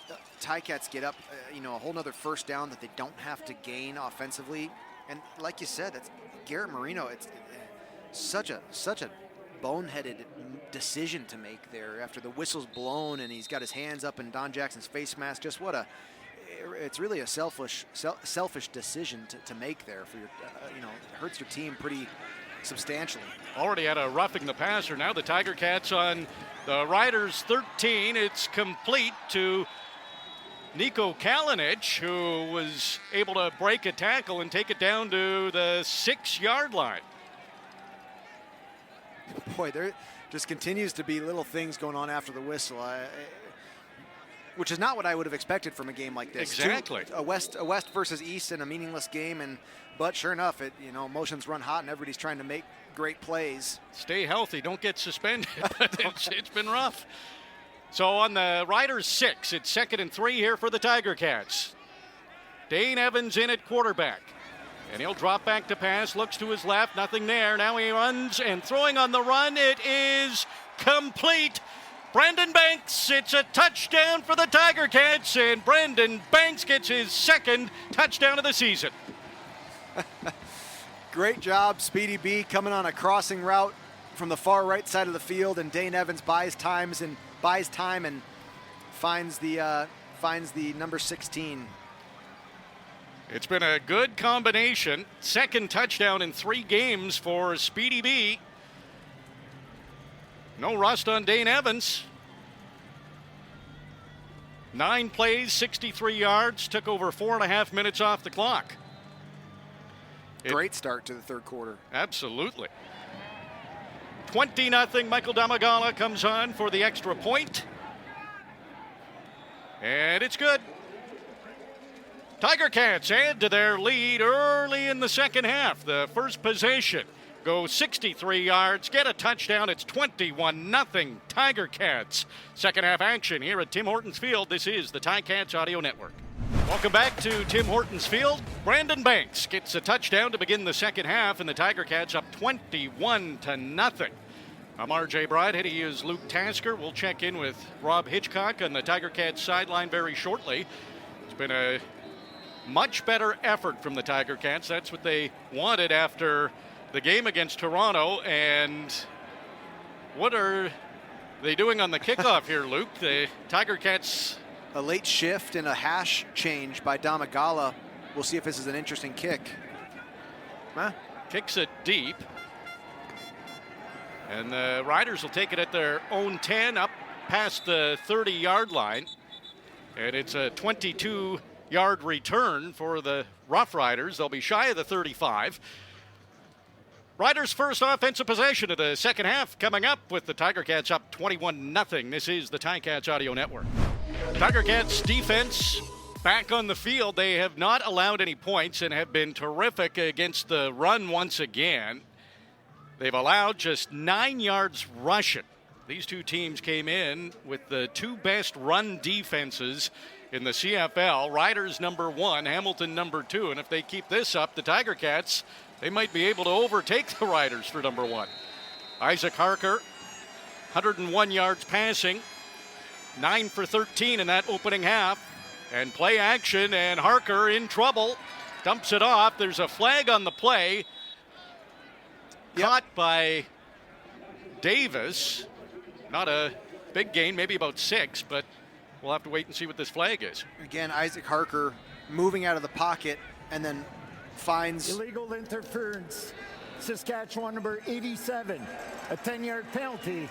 The Ticats get up, a whole nother first down that they don't have to gain offensively. And like you said, it's Garrett Marino. It's such a boneheaded decision to make there after the whistle's blown and he's got his hands up in Don Jackson's face mask. Just it's really a selfish decision to make there for your, it hurts your team pretty substantially. Already had a roughing the passer. Now the Tiger Cats on the Riders 13. It's complete to Nico Kalinic, who was able to break a tackle and take it down to the 6-yard line. Boy, there just continues to be little things going on after the whistle, which is not what I would have expected from a game like this. Exactly. A West versus East in a meaningless game, but sure enough, emotions run hot and everybody's trying to make great plays. Stay healthy, don't get suspended. It's been rough. So on the Riders 6, it's 2nd and 3 here for the Tiger Cats. Dane Evans in at quarterback. And he'll drop back to pass, looks to his left, nothing there. Now he runs and throwing on the run. It is complete. Brandon Banks, it's a touchdown for the Tiger Cats, and Brandon Banks gets his 2nd touchdown of the season. Great job, Speedy B, coming on a crossing route from the far right side of the field, and Dane Evans buys time and finds the number 16. It's been a good combination. 2nd touchdown in 3 games for Speedy B. No rust on Dane Evans. 9 plays, 63 yards, took over 4.5 minutes off the clock. Great start to the third quarter. Absolutely. 20-0. Michael Damagala comes on for the extra point. And it's good. Tiger Cats add to their lead early in the second half. The first possession goes 63 yards, get a touchdown. It's 21-0 Tiger Cats. Second half action here at Tim Hortons Field. This is the Ticats Audio Network. Welcome back to Tim Hortons Field. Brandon Banks gets a touchdown to begin the second half, and the Tiger Cats up 21-0. I'm RJ Broadhead. He is Luke Tasker. We'll check in with Rob Hitchcock on the Tiger Cats sideline very shortly. It's been a much better effort from the Tiger Cats. That's what they wanted after the game against Toronto. And what are they doing on the kickoff here, Luke? The Tiger Cats. A late shift and a hash change by Damagala. We'll see if this is an interesting kick. Huh? Kicks it deep. And the Riders will take it at their own 10 up past the 30-yard line. And it's a 22-yard return for the Roughriders. They'll be shy of the 35. Riders' first offensive possession of the second half coming up with the Tiger Cats up 21-0. This is the Ticats Audio Network. Tiger Cats defense back on the field. They have not allowed any points and have been terrific against the run once again. They've allowed just 9 yards rushing. These two teams came in with the 2 best run defenses in the CFL. Riders number 1, Hamilton number 2. And if they keep this up, the Tiger Cats, they might be able to overtake the Riders for number 1. Isaac Harker, 101 yards passing, 9 for 13 in that opening half. And play action, and Harker in trouble, dumps it off. There's a flag on the play. Caught by Davis. Not a big gain, maybe about 6, but we'll have to wait and see what this flag is. Again, Isaac Harker moving out of the pocket and then finds illegal interference. Saskatchewan number 87. A 10-yard penalty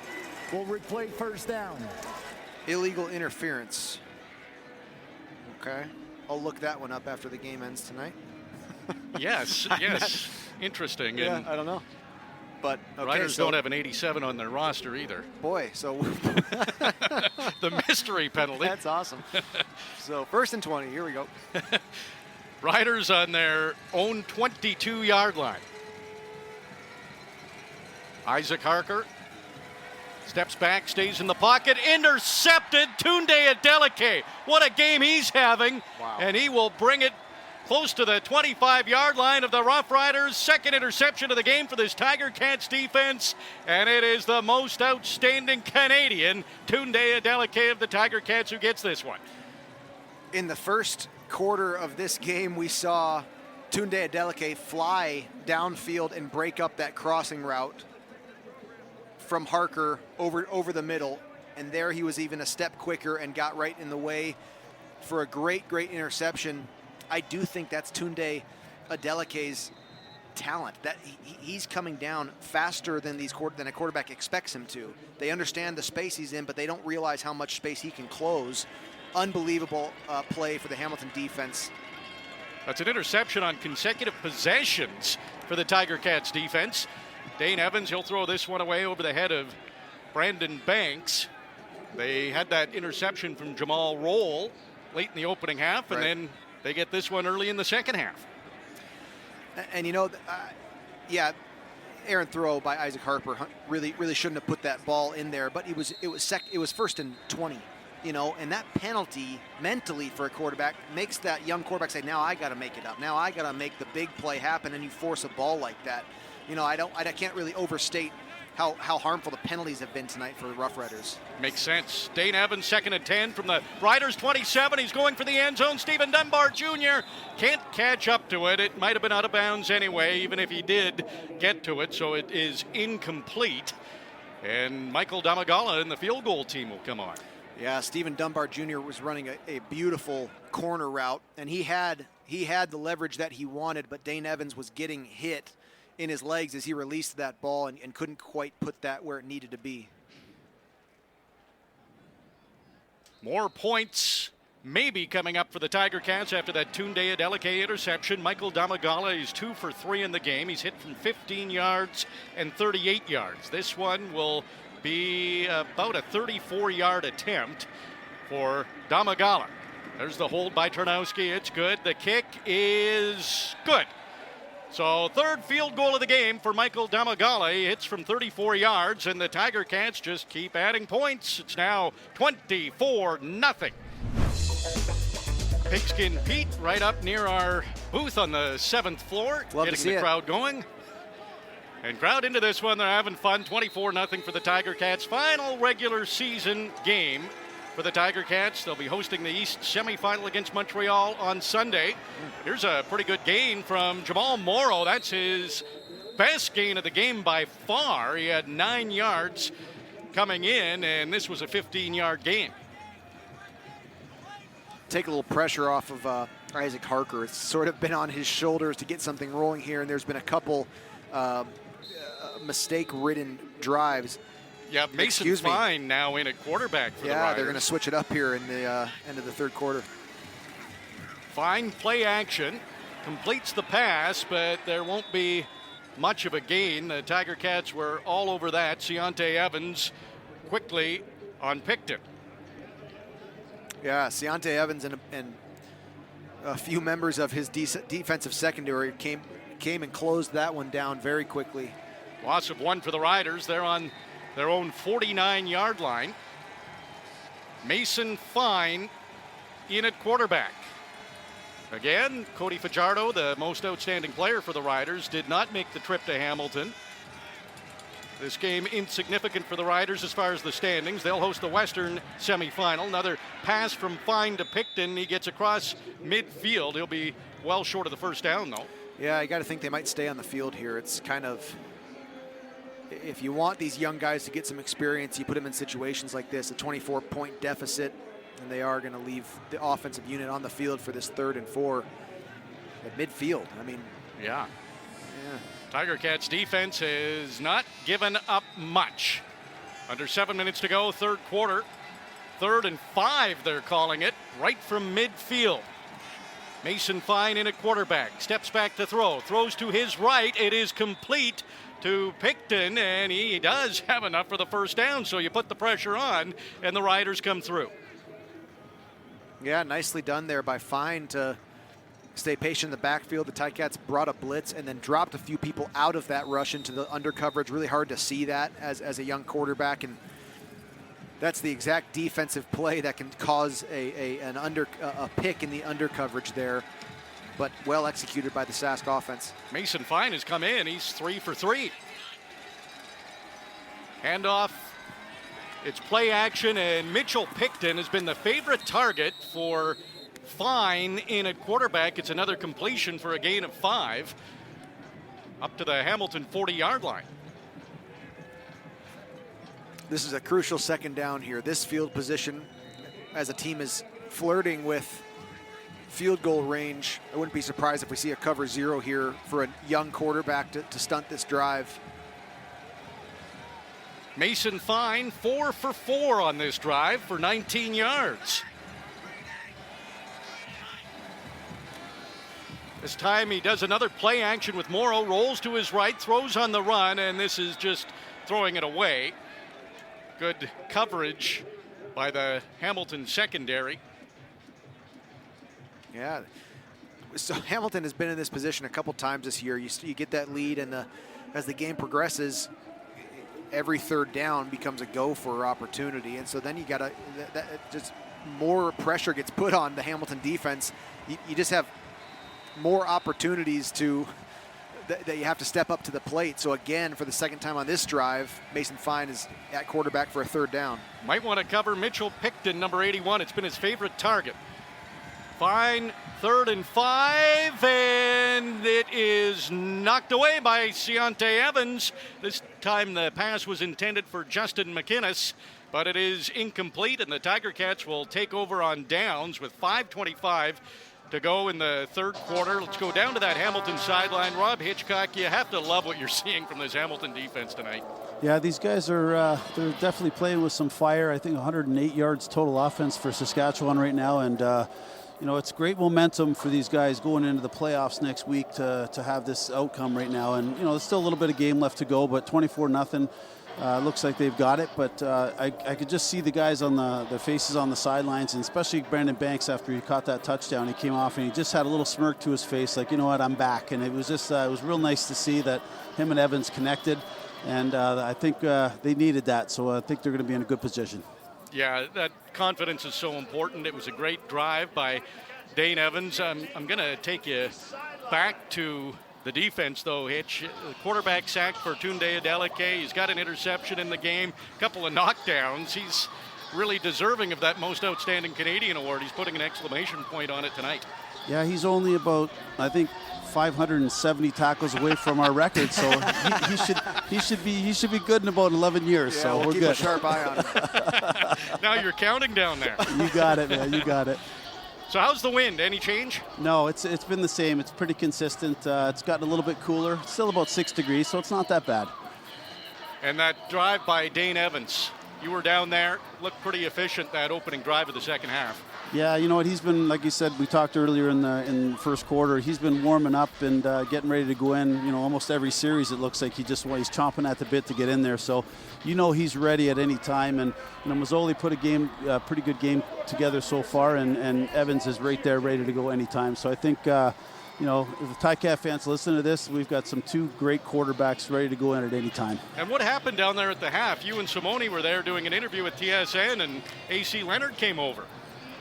will replay first down. illegal interference. Okay. I'll look that one up after the game ends tonight. Yes. Interesting. Yeah, And I don't know. But okay, Riders don't have an 87 on their roster either. Boy, so The mystery penalty. that's awesome. So 1st and 20. Here we go. Riders on their own 22-yard line. Isaac Harker steps back, stays in the pocket, intercepted. Tunde Adeleke. What a game he's having. Wow. And he will bring it close to the 25-yard line of the Roughriders. Second interception of the game for this Tiger Cats defense. And it is the most outstanding Canadian, Tunde Adeleke of the Tiger Cats, who gets this one. In the first quarter of this game, we saw Tunde Adeleke fly downfield and break up that crossing route from Harker over the middle. And there he was even a step quicker and got right in the way for a great interception. I do think that's Tunde Adeleke's talent. That he's coming down faster than a quarterback expects him to. They understand the space he's in, but they don't realize how much space he can close. Unbelievable play for the Hamilton defense. That's an interception on consecutive possessions for the Tiger Cats defense. Dane Evans, he'll throw this one away over the head of Brandon Banks. They had that interception from Jamal Roll late in the opening half, and then they get this one early in the second half. And you know, errant throw by Isaac Harper. Really shouldn't have put that ball in there. But it was 1st and 20. You know, and that penalty mentally for a quarterback makes that young quarterback say, "Now I got to make it up. Now I got to make the big play happen." And you force a ball like that. You know, I can't really overstate how harmful the penalties have been tonight for the Roughriders. Makes sense. Dane Evans, 2nd and 10 from the Riders 27. He's going for the end zone. Stephen Dunbar Jr. can't catch up to it. It might have been out of bounds anyway, even if he did get to it. So it is incomplete. And Michael Damagala and the field goal team will come on. Yeah, Stephen Dunbar Jr. was running a beautiful corner route, and he had the leverage that he wanted, but Dane Evans was getting hit in his legs as he released that ball and couldn't quite put that where it needed to be. More points maybe coming up for the Tiger Cats after that Tunde Adeleke interception. Michael Damagala is 2 for 3 in the game. He's hit from 15 yards and 38 yards. This one will be about a 34-yard attempt for Damagala. There's the hold by Ternowski. It's good. The kick is good. So 3rd field goal of the game for Michael Damagala. He hits from 34 yards, and the Tiger Cats just keep adding points. It's now 24-0. Pigskin Pete right up near our booth on the 7th floor. Love getting to see the it. crowd going. And crowd into this one. They're having fun. 24-0 for the Tiger Cats. Final regular season game for the Tiger Cats. They'll be hosting the East semifinal against Montreal on Sunday. Here's a pretty good gain from Jamal Morrow. That's his best gain of the game by far. He had 9 yards coming in, and this was a 15-yard gain. Take a little pressure off of Isaac Harker. It's sort of been on his shoulders to get something rolling here, and there's been a couple mistake-ridden drives. Yeah, Mason Fine now in at quarterback for the Riders. Yeah, they're going to switch it up here in the end of the 3rd quarter. Fine play action, completes the pass, but there won't be much of a gain. The Tiger Cats were all over that. Seontae Evans quickly unpicked it. Yeah, Seontae Evans and a few members of his defensive secondary came and closed that one down very quickly. Loss of 1 for the Riders. They're on their own 49-yard line. Mason Fine in at quarterback. Again, Cody Fajardo, the most outstanding player for the Riders, did not make the trip to Hamilton. This game insignificant for the Riders as far as the standings. They'll host the Western semifinal. Another pass from Fine to Picton. He gets across midfield. He'll be well short of the first down, though. Yeah, you got to think they might stay on the field here. It's kind of, if you want these young guys to get some experience, you put them in situations like this, a 24-point deficit, and they are going to leave the offensive unit on the field for this 3rd and 4 at midfield. I mean, yeah. Tiger Cats defense has not given up much. Under 7 minutes to go, 3rd quarter. 3rd and 5, they're calling it, right from midfield. Mason Fine in at quarterback, steps back to throw, throws to his right. It is complete to Picton, and he does have enough for the first down, so you put the pressure on, and the Riders come through. Yeah, nicely done there by Fine to stay patient in the backfield. The Ticats brought a blitz and then dropped a few people out of that rush into the under coverage. Really hard to see that as a young quarterback, and that's the exact defensive play that can cause a pick in the under coverage there, but well executed by the Sask offense. Mason Fine has come in. He's 3 for 3. Handoff. It's play action, and Mitchell Picton has been the favorite target for Fine in at quarterback. It's another completion for a gain of 5 up to the Hamilton 40-yard line. This is a crucial 2nd down here. This field position, as a team is flirting with field goal range, I wouldn't be surprised if we see a cover 0 here for a young quarterback to stunt this drive. Mason Fine 4 for 4 on this drive for 19 yards. This time he does another play action with Morrow, rolls to his right, throws on the run, and this is just throwing it away. Good coverage by the Hamilton secondary. Yeah, so Hamilton has been in this position a couple times this year. You get that lead, and as the game progresses, every 3rd down becomes a go-for opportunity, and so then you got to just more pressure gets put on the Hamilton defense. You just have more opportunities that you have to step up to the plate. So again, for the 2nd time on this drive, Mason Fine is at quarterback for a 3rd down. Might want to cover Mitchell Picton, number 81. It's been his favorite target. Fine, 3rd and 5, and it is knocked away by Ciante Evans. This time the pass was intended for Justin McInnes, but it is incomplete, and the Tiger Cats will take over on downs with 5:25 to go in the 3rd quarter. Let's go down to that Hamilton sideline. Rob Hitchcock, you have to love what you're seeing from this Hamilton defense tonight. Yeah, these guys are they're definitely playing with some fire. I think 108 yards total offense for Saskatchewan right now, and it's great momentum for these guys going into the playoffs next week to have this outcome right now. And there's still a little bit of game left to go, but 24-0. Looks like they've got it, but I could just see the guys on the faces on the sidelines, and especially Brandon Banks after he caught that touchdown. He came off and he just had a little smirk to his face, like, you know what, I'm back. And it was just it was real nice to see that him and Evans connected, and I think they needed that, so I think they're going to be in a good position. Yeah, that confidence is so important. It was a great drive by Dane Evans. I'm going to take you back to the defense, though, Hitch. The quarterback sacked for Tunde Adeleke. He's got an interception in the game, a couple of knockdowns. He's really deserving of that Most Outstanding Canadian award. He's putting an exclamation point on it tonight. Yeah, he's only about, I think, 570 tackles away from our record, so he should be good in about 11 years. Yeah, so we'll we're keep good. a sharp eye on it. Now you're counting down there. You got it, man. You got it. So how's the wind? Any change? No, it's been the same. It's pretty consistent. It's gotten a little bit cooler. It's still about 6 degrees, so it's not that bad. And that drive by Dane Evans, you were down there, looked pretty efficient, that opening drive of the second half. Yeah, you know what, he's been, like you said, we talked earlier in the first quarter, he's been warming up and getting ready to go in, almost every series it looks like he's chomping at the bit to get in there. So, he's ready at any time. And, Mazzoli put a pretty good game together so far, and Evans is right there ready to go anytime. So I think, if the Ticat fans listen to this, we've got some 2 great quarterbacks ready to go in at any time. And what happened down there at the half? You and Simone were there doing an interview with TSN, and AC Leonard came over.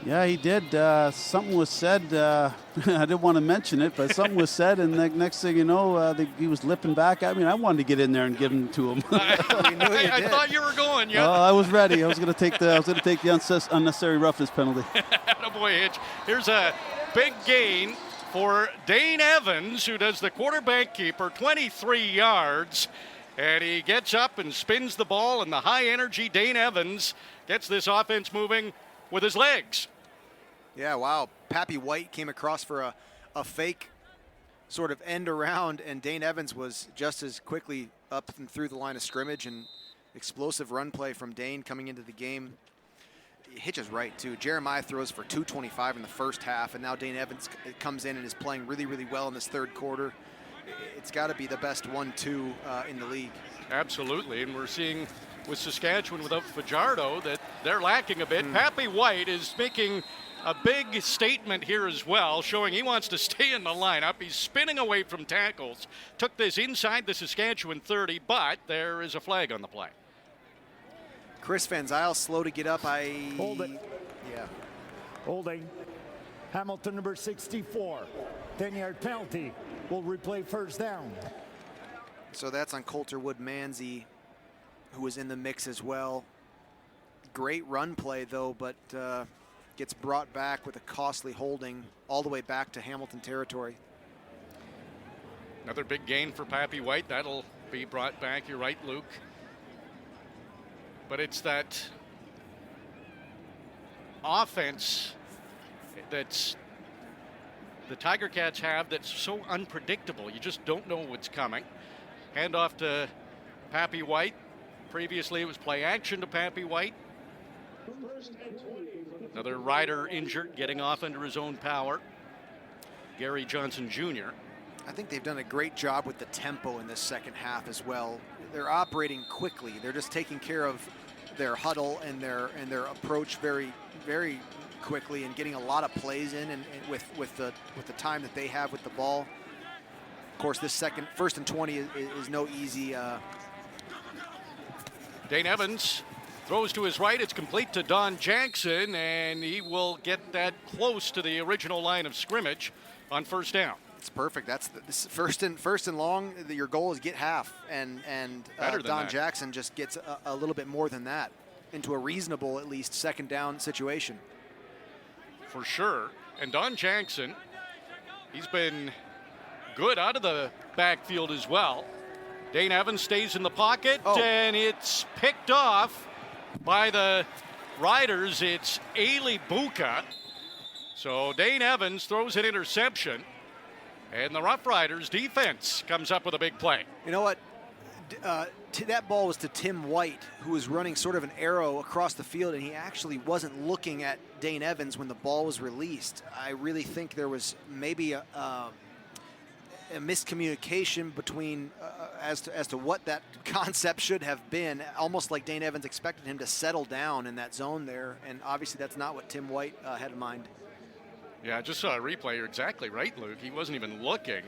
Yeah, he did. Something was said. I didn't want to mention it, but something was said, and the next thing you know, he was lipping back at me, and I wanted to get in there and give him to him. I thought you were going. Yeah. I was ready. I was going to take the unnecessary roughness penalty. Attaboy, Hitch. Here's a big gain for Dane Evans, who does the quarterback keeper, 23 yards. And he gets up and spins the ball, and the high-energy Dane Evans gets this offense moving with his legs. Yeah, wow. Pappy White came across for a fake sort of end around, and Dane Evans was just as quickly up and through the line of scrimmage, and explosive run play from Dane coming into the game. Hitch is right, too. Jeremiah throws for 225 in the first half, and now Dane Evans comes in and is playing really, really well in this third quarter. It's got to be the best 1-2 in the league. Absolutely, and we're seeing with Saskatchewan without Fajardo that they're lacking a bit. Pappy White is making a big statement here as well, showing he wants to stay in the lineup. He's spinning away from tackles. Took this inside the Saskatchewan 30, but there is a flag on the play. Chris Van Zyl slow to get up. Hold it. Yeah. Holding. Hamilton, number 64. 10-yard penalty. Will replay first down. So that's on Coulter Wood-Manzi, who was in the mix as well. Great run play, though, but gets brought back with a costly holding all the way back to Hamilton territory. Another big gain for Pappy White. That'll be brought back. You're right, Luke. But it's that offense that's the Tiger Cats have that's so unpredictable. You just don't know what's coming. Hand off to Pappy White. Previously, it was play action to Pappy White. Another rider injured, getting off under his own power. Gary Johnson Jr. I think they've done a great job with the tempo in this second half as well. They're operating quickly. They're just taking care of their huddle and their approach very, very quickly, and getting a lot of plays in, and with the time that they have with the ball. Of course, this first and 20 is no easy. Dane Evans throws to his right. It's complete to Don Jackson, and he will get that close to the original line of scrimmage on first down. It's perfect. That's first and long. Your goal is get half, and Don Jackson just gets a little bit more than that into a reasonable, at least, second down situation. For sure. And Don Jackson, he's been good out of the backfield as well. Dane Evans stays in the pocket, and it's picked off by the Riders. It's Ailey Buka. So Dane Evans throws an interception, and the Roughriders defense comes up with a big play. You know what? That ball was to Tim White, who was running sort of an arrow across the field, and he actually wasn't looking at Dane Evans when the ball was released. I really think there was maybe a miscommunication between as to what that concept should have been, almost like Dane Evans expected him to settle down in that zone there, and obviously that's not what Tim White had in mind. Yeah, I just saw a replay. You're exactly right, Luke. He wasn't even looking,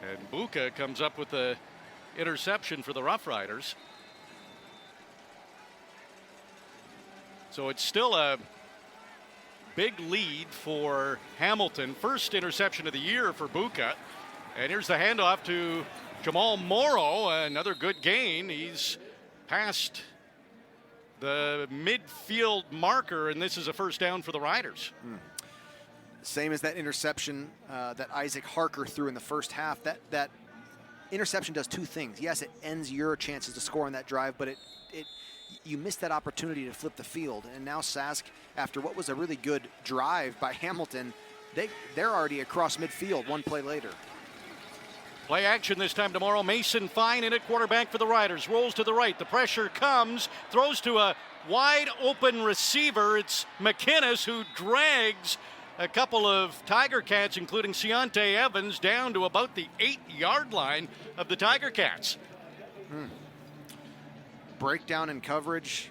and Buka comes up with the interception for the Roughriders. So it's still a big lead for Hamilton. First interception of the year for Buka. And here's the handoff to Jamal Morrow. Another good gain. He's past the midfield marker, and this is a first down for the Riders. Same as that interception that Isaac Harker threw in the first half. That interception does two things. Yes, it ends your chances to score on that drive, but you missed that opportunity to flip the field. And now Sask, after what was a really good drive by Hamilton, they're already across midfield one play later. Play action this time tomorrow. Mason Fine in at quarterback for the Riders. Rolls to the right. The pressure comes. Throws to a wide open receiver. It's McInnes who drags a couple of Tiger Cats, including Ciante Evans, down to about the 8-yard line of the Tiger Cats. Breakdown in coverage.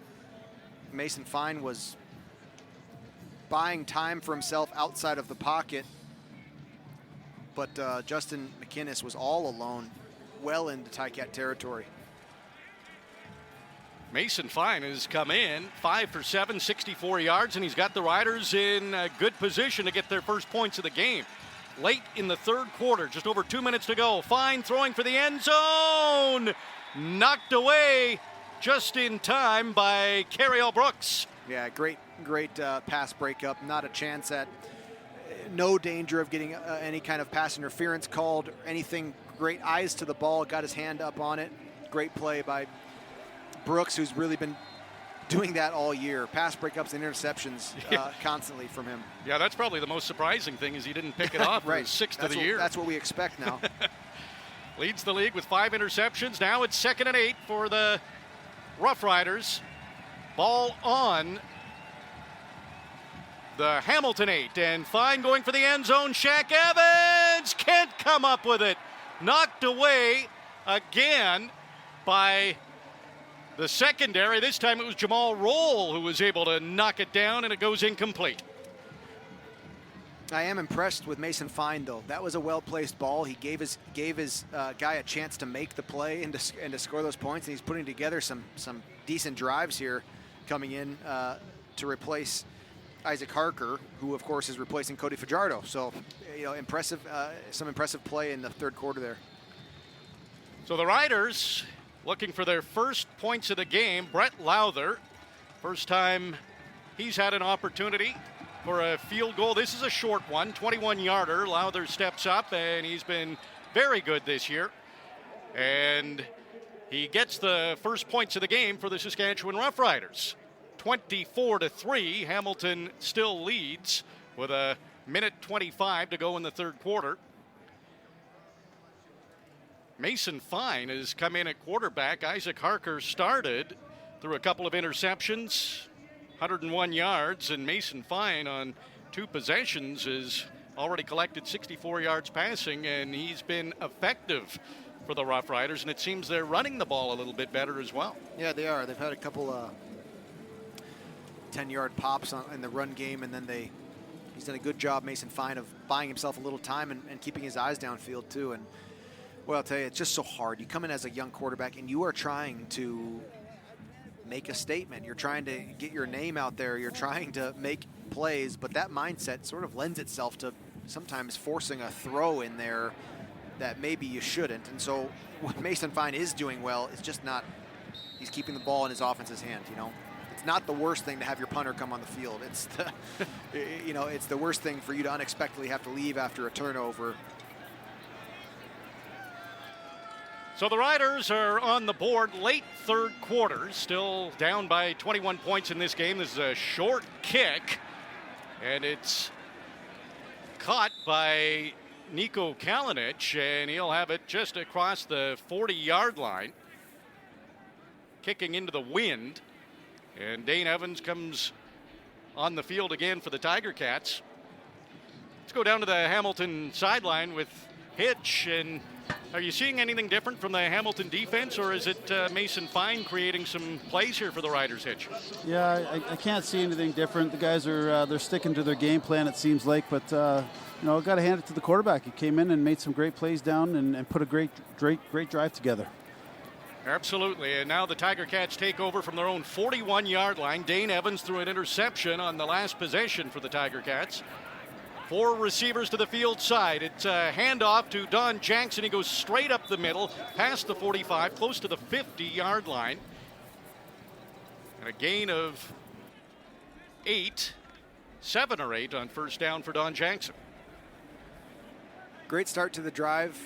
Mason Fine was buying time for himself outside of the pocket, but Justin McInnes was all alone, well into Ticat territory. Mason Fine has come in 5 for 7, 64 yards, and he's got the Riders in a good position to get their first points of the game. Late in the third quarter, just over 2 minutes to go. Fine throwing for the end zone. Knocked away just in time by Carriel Brooks. Yeah, great pass breakup. Not a chance at, no danger of getting any kind of pass interference called, anything. Great eyes to the ball, got his hand up on it. Great play by Brooks, who's really been doing that all year. Pass breakups and interceptions constantly from him. Yeah, that's probably the most surprising thing is he didn't pick it off right. for his sixth That's of the year. That's what we expect now. Leads the league with 5 interceptions. Now it's 2nd and 8 for the Roughriders. Ball on the Hamilton 8. And Fine going for the end zone. Shaq Evans can't come up with it. Knocked away again by the secondary. This time it was Jamal Roll who was able to knock it down, and it goes incomplete. I am impressed with Mason Fine, though. That was a well-placed ball. He gave his guy a chance to make the play and to score those points, and he's putting together some decent drives here coming in to replace Isaac Harker, who, of course, is replacing Cody Fajardo. So, impressive, some impressive play in the third quarter there. So the Riders looking for their first points of the game. Brett Lowther, first time he's had an opportunity for a field goal. This is a short one, 21-yarder. Lowther steps up, and he's been very good this year. And he gets the first points of the game for the Saskatchewan Roughriders. 24-3, Hamilton still leads with a minute 25 to go in the third quarter. Mason Fine has come in at quarterback. Isaac Harker started through a couple of interceptions, 101 yards, and Mason Fine on 2 possessions has already collected 64 yards passing, and he's been effective for the Roughriders, and it seems they're running the ball a little bit better as well. Yeah, they are. They've had a couple 10-yard pops in the run game, and then he's done a good job, Mason Fine, of buying himself a little time and keeping his eyes downfield too. And well, I'll tell you, it's just so hard. You come in as a young quarterback, and you are trying to make a statement. You're trying to get your name out there. You're trying to make plays, but that mindset sort of lends itself to sometimes forcing a throw in there that maybe you shouldn't. And so what Mason Fine is doing well, it's just not, he's keeping the ball in his offense's hand, It's not the worst thing to have your punter come on the field. It's the, it's the worst thing for you to unexpectedly have to leave after a turnover. So the Riders are on the board late third quarter, still down by 21 points in this game. This is a short kick, and it's caught by Nico Kalinic, and he'll have it just across the 40-yard line, kicking into the wind. And Dane Evans comes on the field again for the Tiger Cats. Let's go down to the Hamilton sideline with Hitch. And are you seeing anything different from the Hamilton defense, or is it Mason Fine creating some plays here for the Riders, Hitch? Yeah, I can't see anything different. The guys are they're sticking to their game plan, it seems like. But got to hand it to the quarterback. He came in and made some great plays down and put a great drive together. Absolutely, and now the Tiger Cats take over from their own 41-yard line. Dane Evans threw an interception on the last possession for the Tiger Cats. 4 receivers to the field side. It's a handoff to Don Jackson. He goes straight up the middle, past the 45, close to the 50-yard line. And a gain of 7 or 8 on first down for Don Jackson. Great start to the drive.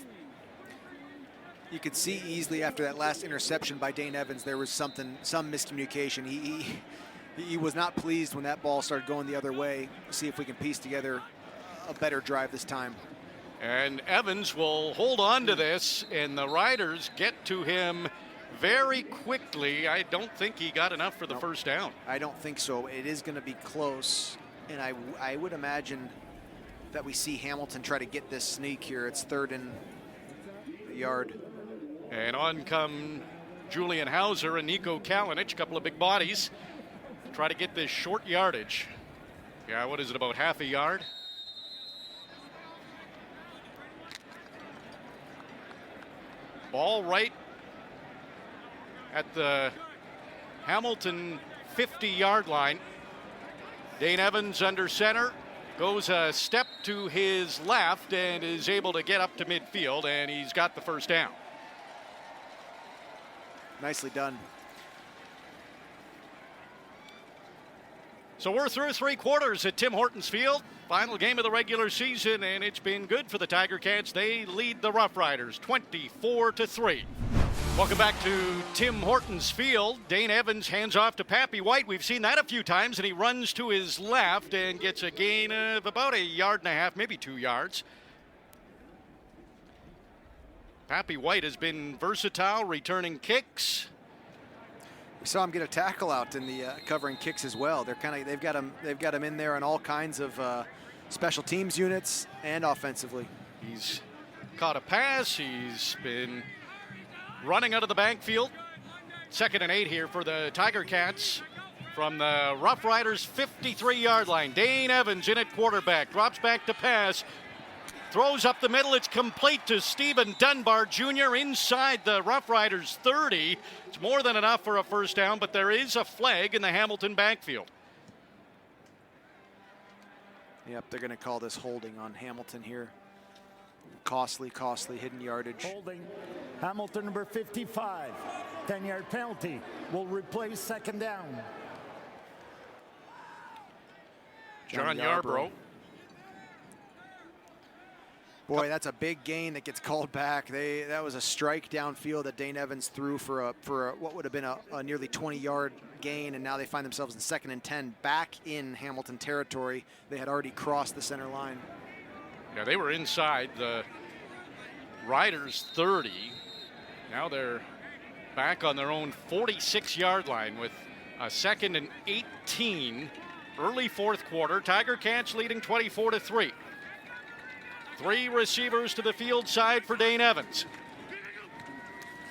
You could see easily after that last interception by Dane Evans, there was some miscommunication. He was not pleased when that ball started going the other way. See if we can piece together a better drive this time. And Evans will hold on to this, and the Riders get to him very quickly. I don't think he got enough for the first down. I don't think so. It is going to be close, and I would imagine that we see Hamilton try to get this sneak here. It's 3rd and a yard. And on come Julian Hauser and Nico Kalinic, a couple of big bodies, to try to get this short yardage. Yeah, what is it, about half a yard? Ball right at the Hamilton 50-yard line. Dane Evans under center. Goes a step to his left and is able to get up to midfield, and he's got the first down. Nicely done. So we're through 3 quarters at Tim Hortons Field. Final game of the regular season, and it's been good for the Tiger Cats. They lead the Roughriders 24-3. Welcome back to Tim Hortons Field. Dane Evans hands off to Pappy White. We've seen that a few times, and he runs to his left and gets a gain of about 1.5 yards, maybe 2 yards. Pappy White has been versatile, returning kicks. We saw him get a tackle out in the covering kicks as well. They've got him in there on all kinds of special teams units and offensively. He's caught a pass. He's been running out of the backfield. 2nd and 8 here for the Tiger Cats from the Roughriders 53-yard line. Dane Evans in at quarterback, drops back to pass, throws up the middle. It's complete to Stephen Dunbar Jr. inside the Roughriders 30. It's more than enough for a first down, but there is a flag in the Hamilton backfield. Yep, they're going to call this holding on Hamilton here. Costly hidden yardage. Holding. Hamilton number 55. 10-yard penalty will replace 2nd down. John Yarbrough. Boy, that's a big gain that gets called back. That was a strike downfield that Dane Evans threw for what would have been a nearly 20-yard gain, and now they find themselves in 2nd and 10 back in Hamilton territory. They had already crossed the center line. Yeah, they were inside the Riders 30. Now they're back on their own 46-yard line with a 2nd and 18. Early 4th quarter. Tiger Cats leading 24-3. 3 receivers to the field side for Dane Evans.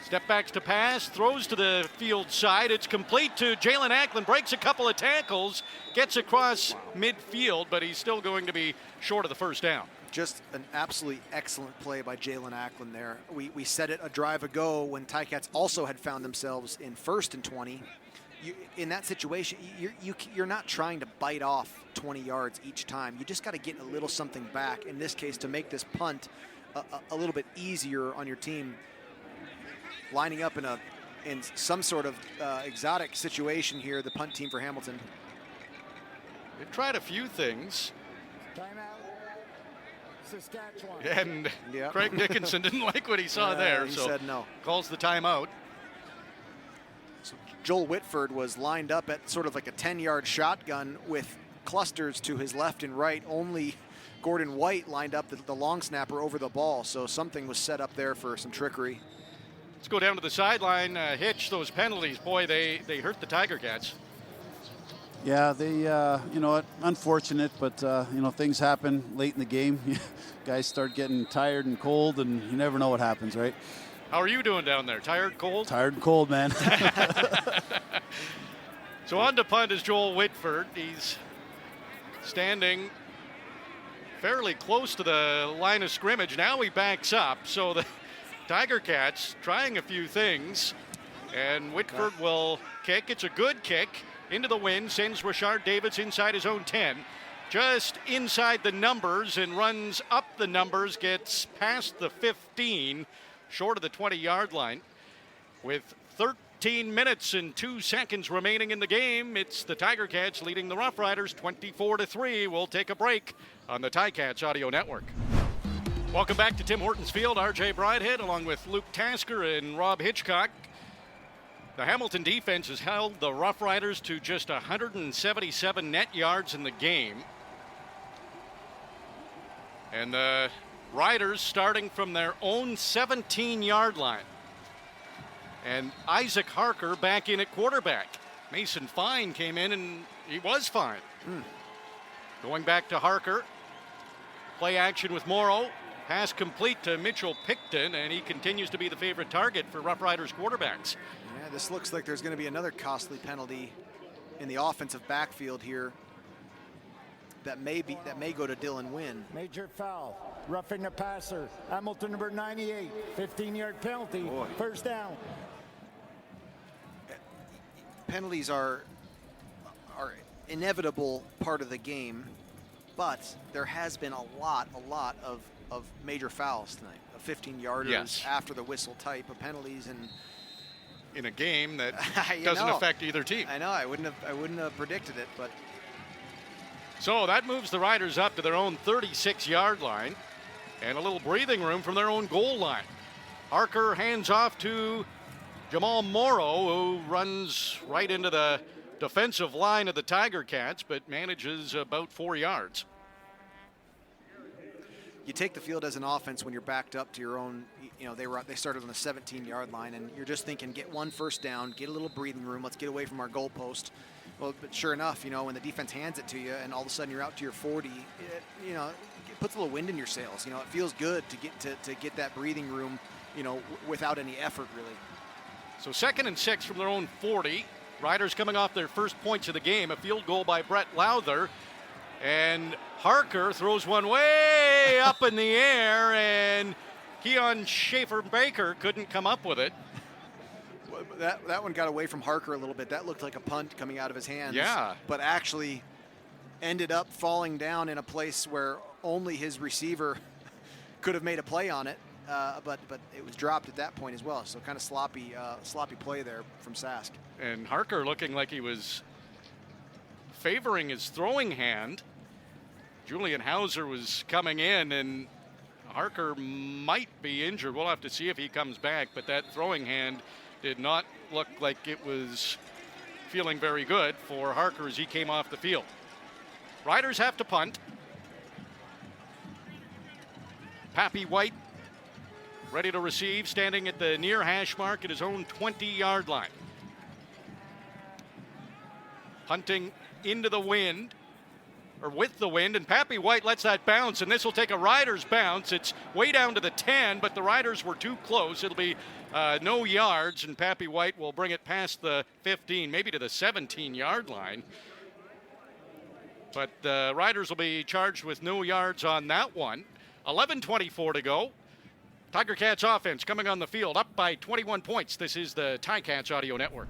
Step backs to pass, throws to the field side. It's complete to Jalen Ackland, breaks a couple of tackles, gets across midfield, but he's still going to be short of the first down. Just an absolutely excellent play by Jalen Ackland there. We said it a drive ago when Ticats also had found themselves in 1st and 20. In that situation, you're not trying to bite off 20 yards each time. You just got to get a little something back, in this case, to make this punt a little bit easier on your team. Lining up in some sort of exotic situation here, the punt team for Hamilton. They've tried a few things. Timeout. Saskatchewan. And Craig Dickinson didn't like what he saw there, he so said no. Calls the timeout. So Joel Whitford was lined up at sort of like a 10-yard shotgun with clusters to his left and right. Only Gordon White lined up the long snapper over the ball, so something was set up there for some trickery. Let's go down to the sideline. Hitch, those penalties, boy, they hurt the Tiger Cats. Yeah, they, unfortunate, but, things happen late in the game. Guys start getting tired and cold, and you never know what happens, right? How are you doing down there? Tired, cold? Tired and cold, man. So on to punt is Joel Whitford. He's standing fairly close to the line of scrimmage. Now he backs up, so the Tiger Cats trying a few things, and Whitford will kick. It's a good kick into the wind, sends Rashard Davids inside his own 10, just inside the numbers, and runs up the numbers, gets past the 15, short of the 20-yard line. With 13 minutes and 2 seconds remaining in the game, it's the Tiger Cats leading the Roughriders 24-3. We'll take a break on the Ticats Audio Network. Welcome back to Tim Hortons Field. RJ Broadhead along with Luke Tasker and Rob Hitchcock. The Hamilton defense has held the Roughriders to just 177 net yards in the game. And the Riders starting from their own 17-yard line. And Isaac Harker back in at quarterback. Mason Fine came in and he was fine. Going back to Harker. Play action with Morrow. Pass complete to Mitchell Picton, and he continues to be the favorite target for Roughriders quarterbacks. Yeah, this looks like there's going to be another costly penalty in the offensive backfield here that may go to Dylan Wynn. Major foul. Roughing the passer. Hamilton number 98. 15-yard penalty. Boy. First down. penalties are inevitable part of the game, but there has been a lot of major fouls tonight, of 15-yarders after the whistle type of penalties, and in a game that doesn't affect either team. I know. I wouldn't have predicted it, but so that moves the Riders up to their own 36-yard line and a little breathing room from their own goal line. Harker hands off to Jamal Morrow, who runs right into the defensive line of the Tiger Cats, but manages about 4 yards. You take the field as an offense when you're backed up to your own. They started on the 17-yard line, and you're just thinking, get one first down, get a little breathing room, let's get away from our goalpost. Well, but sure enough, when the defense hands it to you, and all of a sudden you're out to your 40, it puts a little wind in your sails. It feels good to get that breathing room, without any effort really. So 2nd and 6 from their own 40. Riders coming off their first points of the game. A field goal by Brett Lowther. And Harker throws one way up in the air, and Keon Schaefer-Baker couldn't come up with it. That one got away from Harker a little bit. That looked like a punt coming out of his hands. Yeah. But actually ended up falling down in a place where only his receiver could have made a play on it. But it was dropped at that point as well. So kind of sloppy play there from Sask. And Harker looking like he was favoring his throwing hand. Julian Hauser was coming in, and Harker might be injured. We'll have to see if he comes back, but that throwing hand did not look like it was feeling very good for Harker as he came off the field. Riders have to punt. Pappy White ready to receive, standing at the near hash mark at his own 20-yard line. Punting into the wind, or with the wind, and Pappy White lets that bounce, and this will take a Riders bounce. It's way down to the 10, but the Riders were too close. It'll be no yards, and Pappy White will bring it past the 15, maybe to the 17-yard line. But the Riders will be charged with no yards on that one. 11:24 to go. Tiger Cats offense coming on the field, up by 21 points. This is the Ticats Audio Network.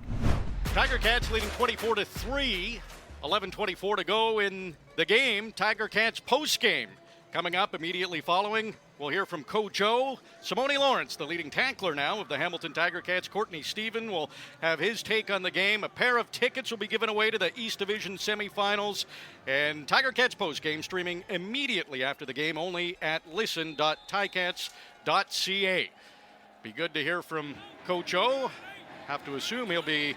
Tiger Cats leading 24-3. 11:24 to go in the game. Tiger Cats post game coming up immediately following. We'll hear from Coach O. Simone Lawrence, the leading tackler now of the Hamilton Tiger Cats. Courtney Stephen will have his take on the game. A pair of tickets will be given away to the East Division semifinals. And Tiger Cats post game streaming immediately after the game only at listen.ticats.ca. Be good to hear from Coach O. Have to assume he'll be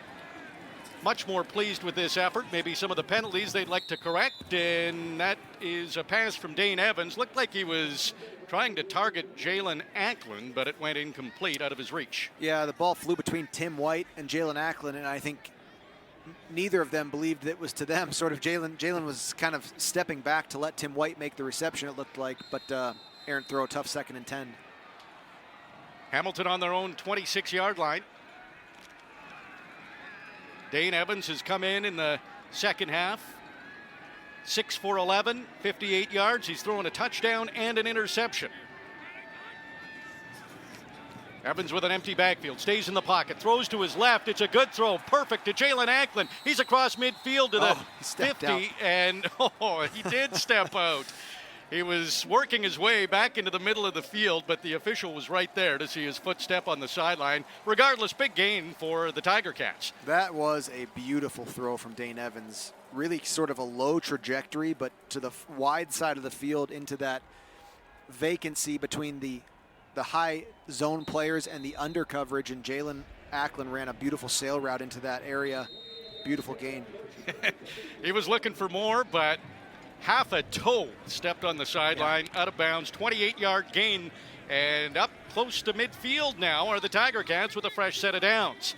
much more pleased with this effort. Maybe some of the penalties they'd like to correct, and that is a pass from Dane Evans. Looked like he was trying to target Jalen Acklin, but it went incomplete, out of his reach. Yeah, the ball flew between Tim White and Jalen Acklin, and I think neither of them believed it was to them. Sort of Jalen was kind of stepping back to let Tim White make the reception, it looked like, but errant throw, tough 2nd and 10. Hamilton on their own 26-yard line. Dane Evans has come in the second half. 6 for 11, 58 yards. He's thrown a touchdown and an interception. Evans with an empty backfield, stays in the pocket, throws to his left. It's a good throw, perfect to Jalen Acklin. He's across midfield to the 50, out. And he did step out. He was working his way back into the middle of the field, but the official was right there to see his footstep on the sideline. Regardless, big gain for the Tiger Cats. That was a beautiful throw from Dane Evans. Really sort of a low trajectory, but to the wide side of the field into that vacancy between the high zone players and the under coverage, and Jalen Acklin ran a beautiful sail route into that area. Beautiful gain. He was looking for more, but half a toe stepped on the sideline, out of bounds. 28-yard gain, and up close to midfield now are the Tiger Cats with a fresh set of downs.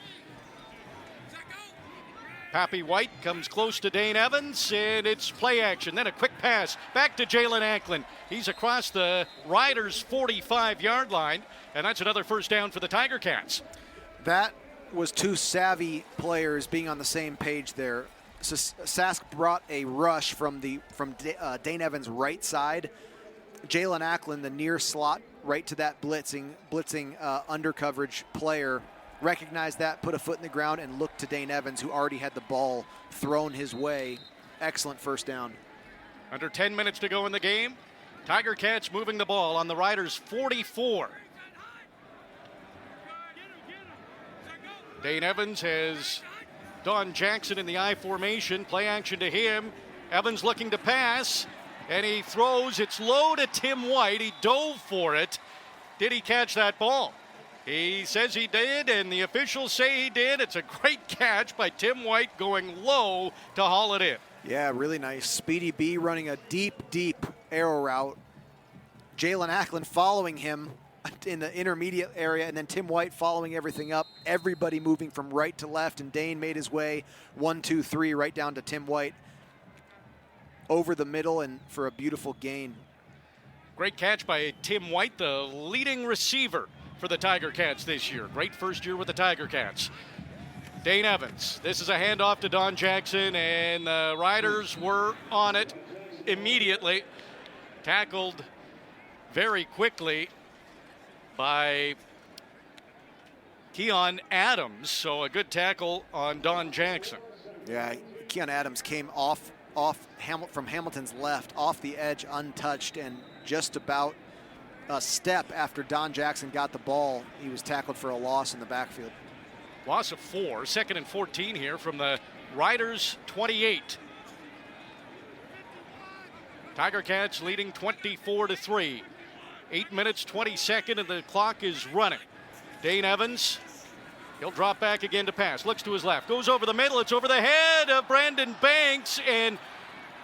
Pappy White comes close to Dane Evans, and it's play action. Then a quick pass back to Jalen Acklin. He's across the Riders' 45-yard line, and that's another first down for the Tiger Cats. That was two savvy players being on the same page there. Sask brought a rush from Dane Evans' right side. Jalen Acklin, the near slot, right to that blitzing under coverage player, recognized that, put a foot in the ground, and looked to Dane Evans, who already had the ball thrown his way. Excellent first down. Under 10 minutes to go in the game. Tiger Cats moving the ball on the Riders' 44. Dane Evans has Don Jackson in the I formation. Play action to him. Evans looking to pass, and he throws. It's low to Tim White. He dove for it. Did he catch that ball? He says he did, and the officials say he did. It's a great catch by Tim White going low to haul it in. Yeah, really nice. Speedy B running a deep arrow route. Jalen Ackland following him in the intermediate area, and then Tim White following everything up. Everybody moving from right to left, and Dane made his way 1, 2, 3 right down to Tim White over the middle and for a beautiful gain. Great catch by Tim White, the leading receiver for the Tiger Cats this year. Great first year with the Tiger Cats. Dane Evans. This is a handoff to Don Jackson, and the Riders were on it immediately. Tackled very quickly by Keon Adams, so a good tackle on Don Jackson. Yeah, Keon Adams came from Hamilton's left, off the edge, untouched, and just about a step after Don Jackson got the ball, he was tackled for a loss in the backfield. Loss of 4, 2nd and 14 here from the Riders' 28. Tiger Cats leading 24-3. 8 minutes, 22nd, and the clock is running. Dane Evans, he'll drop back again to pass. Looks to his left, goes over the middle. It's over the head of Brandon Banks, and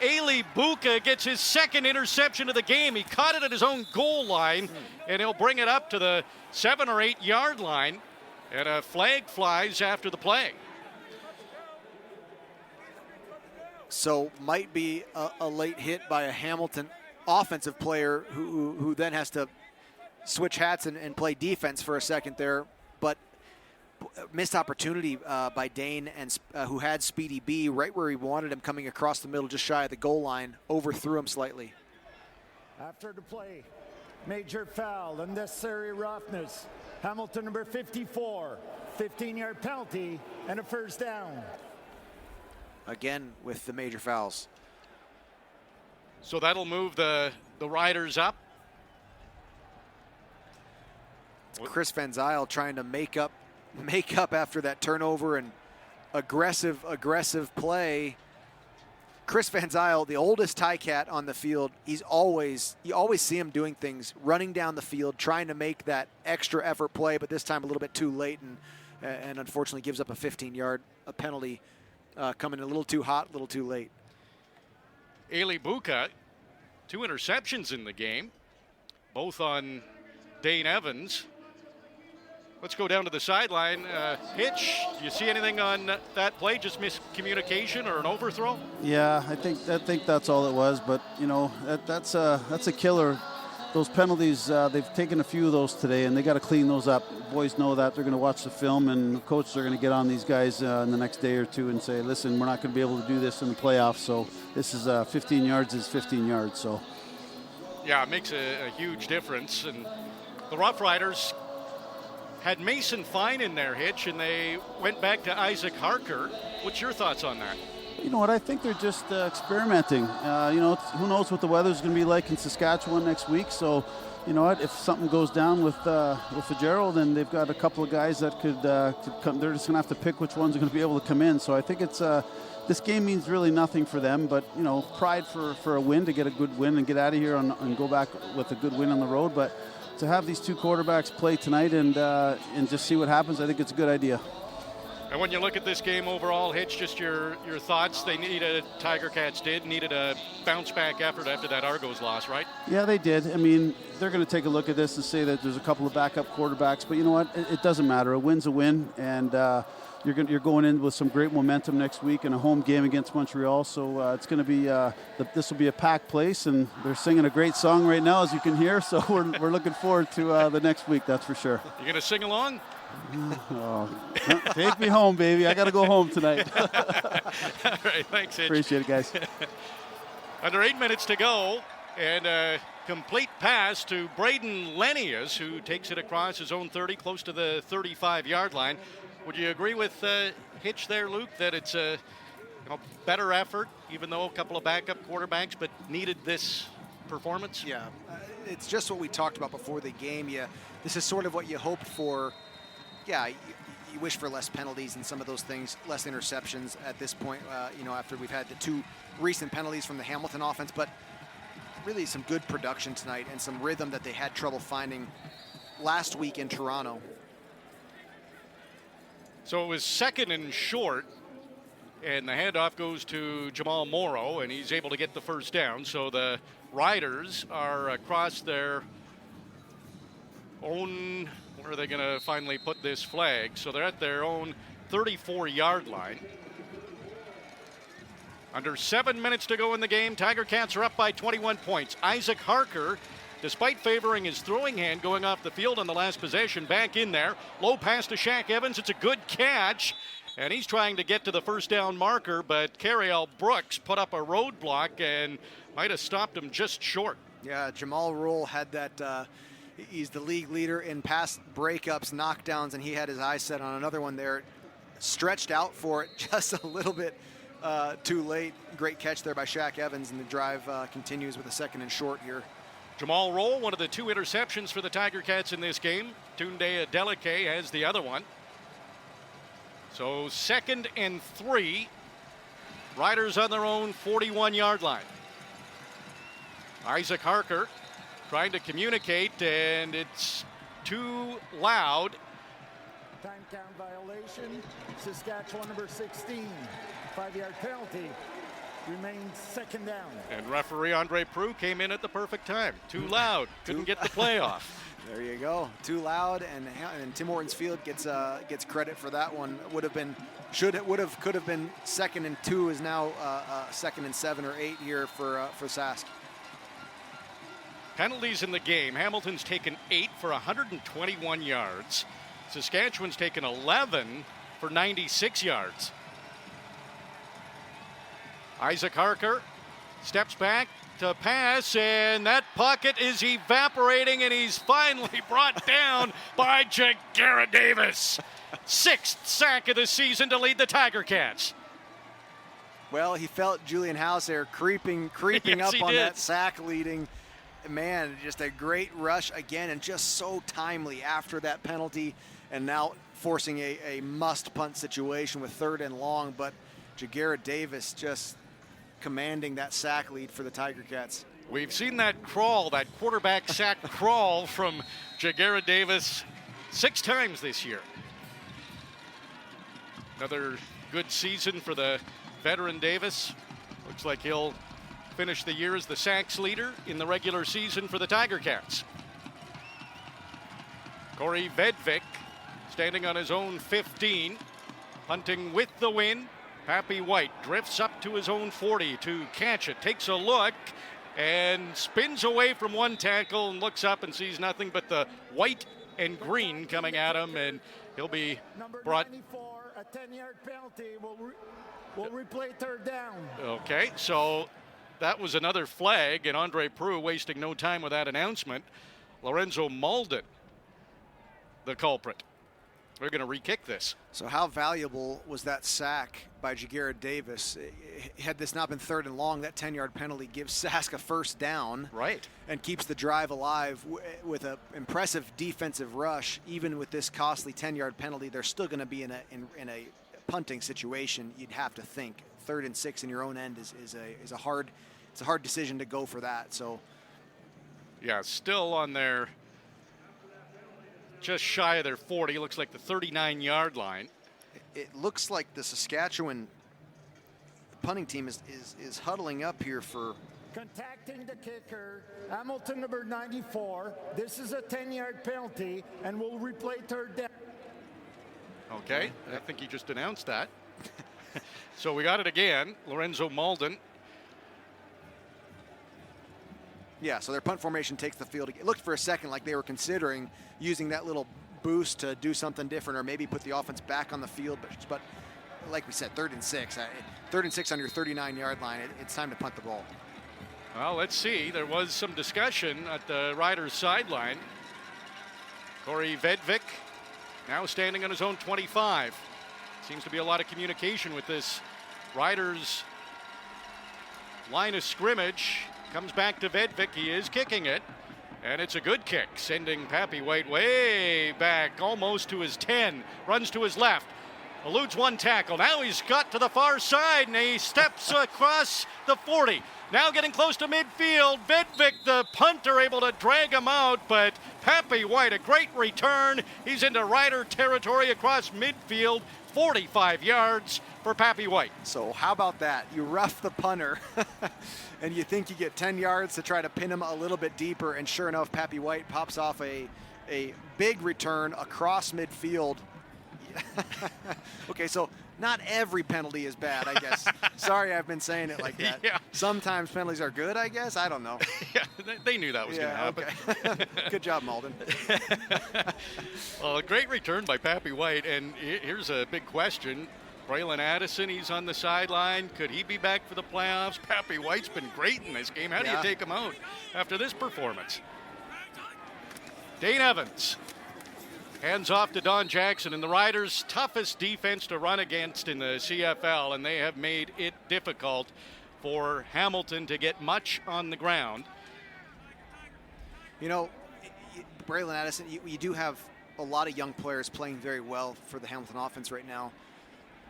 Ailey Buka gets his second interception of the game. He caught it at his own goal line, and he'll bring it up to the 7 or 8 yard line. And a flag flies after the play. So might be a late hit by a Hamilton offensive player who then has to switch hats and play defense for a second there. But missed opportunity by Dane, and who had Speedy B right where he wanted him, coming across the middle just shy of the goal line, overthrew him slightly. After the play, major foul, unnecessary roughness. Hamilton number 54, 15-yard penalty, and a first down. Again with the major fouls. So that'll move the Riders up. Chris Van Zyl trying to make up after that turnover and aggressive play. Chris Van Zyl, the oldest Ticat on the field, you always see him doing things, running down the field, trying to make that extra effort play, but this time a little bit too late, and unfortunately gives up a 15-yard penalty, coming a little too hot, a little too late. Ailey Buka, 2 interceptions in the game, both on Dane Evans. Let's go down to the sideline. Hitch, you see anything on that play? Just miscommunication or an overthrow? Yeah, I think that's all it was. But you know, that's a killer. Those penalties, they've taken a few of those today, and they got to clean those up. Boys know that. They're going to watch the film, and the coaches are going to get on these guys in the next day or two and say, listen, we're not going to be able to do this in the playoffs. So this is 15 yards is 15 yards. So yeah, it makes a huge difference. And the Roughriders had Mason Fine in their Hitch, and they went back to Isaac Harker. What's your thoughts on that? You know what? I think they're just experimenting. You know, who knows what the weather's going to be like in Saskatchewan next week. So, you know what? If something goes down with Fitzgerald, then they've got a couple of guys that could come. They're just going to have to pick which ones are going to be able to come in. So I think it's this game means really nothing for them. But you know, pride for a win, to get a good win and get out of here and go back with a good win on the road. But to have these two quarterbacks play tonight and just see what happens, I think it's a good idea. And when you look at this game overall, Hitch, just your thoughts. Tiger Cats needed a bounce back effort after that Argos loss, right? Yeah, they did. I mean, they're going to take a look at this and say that there's a couple of backup quarterbacks, but you know what? It doesn't matter. A win's a win, and you're going in with some great momentum next week in a home game against Montreal. So it's going to be this will be a packed place, and they're singing a great song right now, as you can hear. So we're looking forward to the next week. That's for sure. You going to sing along? Oh, take me home, baby. I got to go home tonight. All right, thanks, Hitch. Appreciate it, guys. Under 8 minutes to go, and complete pass to Braden Lenius, who takes it across his own 30, close to the 35-yard line. Would you agree with Hitch there, Luke, that it's a better effort, even though a couple of backup quarterbacks, but needed this performance? Yeah, it's just what we talked about before the game. This is sort of what you hoped for. Yeah, you wish for less penalties and some of those things, less interceptions at this point, after we've had the 2 recent penalties from the Hamilton offense, but really some good production tonight and some rhythm that they had trouble finding last week in Toronto. So it was 2nd and short, and the handoff goes to Jamal Morrow, and he's able to get the first down. So the Riders are across their own, where are they going to finally put this flag? So they're at their own 34-yard line. Under 7 minutes to go in the game, Tiger Cats are up by 21 points. Isaac Harker, despite favoring his throwing hand going off the field on the last possession, back in there. Low pass to Shaq Evans. It's a good catch, and he's trying to get to the first down marker, but Cariel Brooks put up a roadblock and might have stopped him just short. Yeah, Jamal Roll had that. He's the league leader in pass breakups, knockdowns, and he had his eyes set on another one there. Stretched out for it just a little bit too late. Great catch there by Shaq Evans, and the drive continues with a 2nd and short here. Jamal Roll, one of the 2 interceptions for the Tiger Cats in this game. Tunde Adeleke has the other one. So 2nd and 3. Riders on their own 41-yard line. Isaac Harker trying to communicate, and it's too loud. Time count violation. Saskatchewan number 16. 5-yard penalty. Remains 2nd down. And referee Andre Prue came in at the perfect time. Too loud. Couldn't get the play off. There you go. Too loud, and Tim Hortons Field gets credit for that one. Could have been 2nd and 2 is now 2nd and 7 or 8 here for Sask. Penalties in the game. Hamilton's taken 8 for 121 yards. Saskatchewan's taken 11 for 96 yards. Isaac Harker steps back to pass, and that pocket is evaporating, and he's finally brought down by Jagara Davis. 6th sack of the season to lead the Tiger Cats. Well, he felt Julian House there creeping Yes, up on did. that sack leading. Man, just a great rush again, and just so timely after that penalty, and now forcing a must punt situation with 3rd and long, but Jagara Davis just commanding that sack lead for the Tiger Cats. We've seen that crawl, that quarterback sack crawl from Jagara Davis 6 times this year. Another good season for the veteran Davis. Looks like he'll finish the year as the sacks leader in the regular season for the Tiger Cats. Corey Vedvik standing on his own 15, punting with the wind. Pappy White drifts up to his own 40 to catch it, takes a look, and spins away from one tackle and looks up and sees nothing but the white and green coming at him, and he'll be Number brought. 94, a 10-yard penalty will replay 3rd down. Okay, so that was another flag, and Andre Prue wasting no time with that announcement. Lorenzo Malden, the culprit. We're going to re-kick this. So how valuable was that sack by Jagara Davis? Had this not been 3rd and long, that 10-yard penalty gives Sask a first down. Right. And keeps the drive alive with an impressive defensive rush. Even with this costly 10-yard penalty, they're still going to be in a punting situation, you'd have to think. 3rd and 6 in your own end is a hard decision to go for that. So yeah, still on their just shy of their 40, looks like the 39-yard line. it looks like the Saskatchewan punting team is huddling up here for Contacting the kicker, Hamilton number 94. This is a 10-yard penalty and will replay 3rd down. Okay, I think you just announced that. So we got it again. Lorenzo Malden. Yeah, so their punt formation takes the field. It looked for a second like they were considering using that little boost to do something different or maybe put the offense back on the field. But like we said, 3rd and 6. 3rd and 6 on your 39-yard line. It's time to punt the ball. Well, let's see. There was some discussion at the Riders sideline. Corey Vedvik now standing on his own 25. Seems to be a lot of communication with this Riders line of scrimmage. Comes back to Vedvik. He is kicking it. And it's a good kick, sending Pappy White way back, almost to his 10. Runs to his left. Eludes one tackle. Now he's got to the far side, and he steps across the 40. Now getting close to midfield. Vedvik, the punter, able to drag him out, but Pappy White, a great return. He's into Rider territory across midfield. 45 yards for Pappy White. So how about that? You rough the punter, and you think you get 10 yards to try to pin him a little bit deeper, and sure enough, Pappy White pops off a big return across midfield. Okay, so not every penalty is bad, I guess. Sorry, I've been saying it like that. Yeah. Sometimes penalties are good, I guess. I don't know. Yeah, they knew that was going to happen. Okay. Good job, Malden. Well, a great return by Pappy White, and here's a big question. Braylon Addison, he's on the sideline. Could he be back for the playoffs? Pappy White's been great in this game. How do you take him out after this performance? Dane Evans hands off to Don Jackson, and the Riders' toughest defense to run against in the CFL, and they have made it difficult for Hamilton to get much on the ground. You know, Braylon Addison, you do have a lot of young players playing very well for the Hamilton offense right now.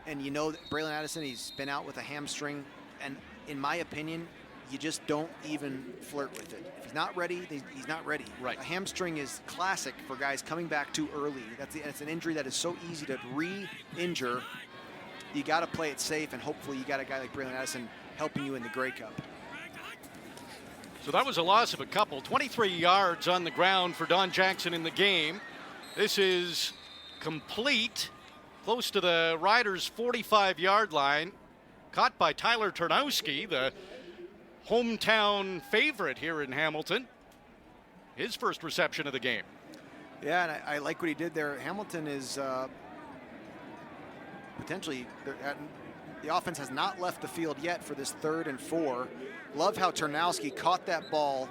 And you know that Braylon Addison, he's been out with a hamstring, and in my opinion, you just don't even flirt with it. If he's not ready, he's not ready. Right. A hamstring is classic for guys coming back too early. It's an injury that is so easy to re-injure. You got to play it safe, and hopefully you got a guy like Braylon Addison helping you in the Grey Cup. So that was a loss of a couple. 23 yards on the ground for Don Jackson in the game. This is complete, close to the Riders' 45-yard line. Caught by Tyler Turnowski, the hometown favorite here in Hamilton. His first reception of the game. Yeah, and I like what he did there. Hamilton is potentially, the offense has not left the field yet for this 3rd and 4. Love how Turnowski caught that ball,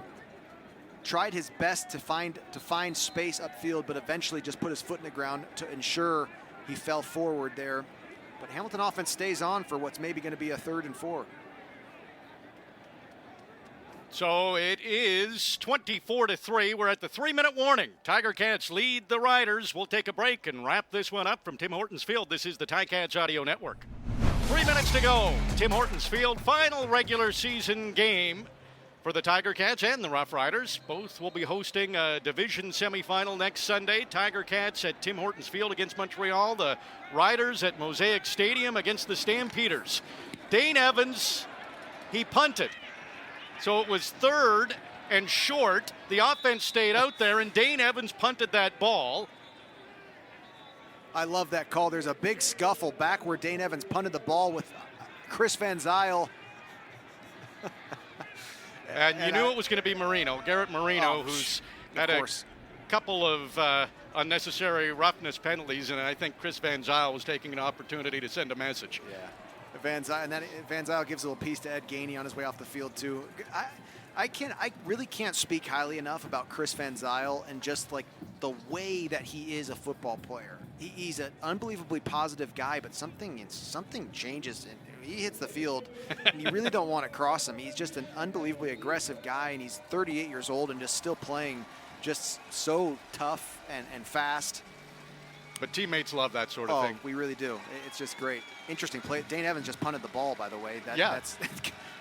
tried his best to find space upfield, but eventually just put his foot in the ground to ensure he fell forward there. But Hamilton offense stays on for what's maybe going to be a 3rd and 4. So it is 24-3. We're at the 3-minute warning. Tiger Cats lead the Riders. We'll take a break and wrap this one up from Tim Hortons Field. This is the Ticats Audio Network. 3 minutes to go. Tim Hortons Field, final regular season game for the Tiger Cats and the Roughriders. Both will be hosting a division semifinal next Sunday. Tiger Cats at Tim Hortons Field against Montreal. The Riders at Mosaic Stadium against the Stampeders. Dane Evans, he punted. So it was 3rd and short. The offense stayed out there, and Dane Evans punted that ball. I love that call. There's a big scuffle back where Dane Evans punted the ball with Chris Van Zyl. And you knew it was going to be Marino, Garrett Marino, who's had a couple of unnecessary roughness penalties, and I think Chris Van Zyl was taking an opportunity to send a message. Yeah. Van Zyl gives a little piece to Ed Gainey on his way off the field too. I really can't speak highly enough about Chris Van Zyl and just like the way that he is a football player. He's an unbelievably positive guy, but something changes and he hits the field and you really don't want to cross him. He's just an unbelievably aggressive guy, and he's 38 years old and just still playing just so tough and fast. But teammates love that sort of thing. We really do. It's just great. Interesting play. Dane Evans just punted the ball, by the way. That's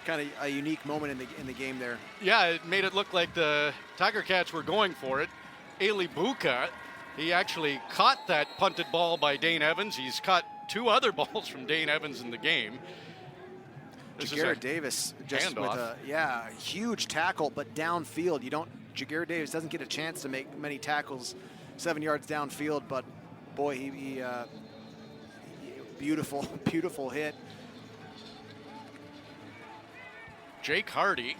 kind of a unique moment in the game there. Yeah, it made it look like the Tiger Cats were going for it. Eli Buka, he actually caught that punted ball by Dane Evans. He's caught 2 other balls from Dane Evans in the game. Jagarrett Davis just with a huge tackle, but downfield. Jagarrett Davis doesn't get a chance to make many tackles 7 yards downfield, but boy, he beautiful hit. Jake Hardy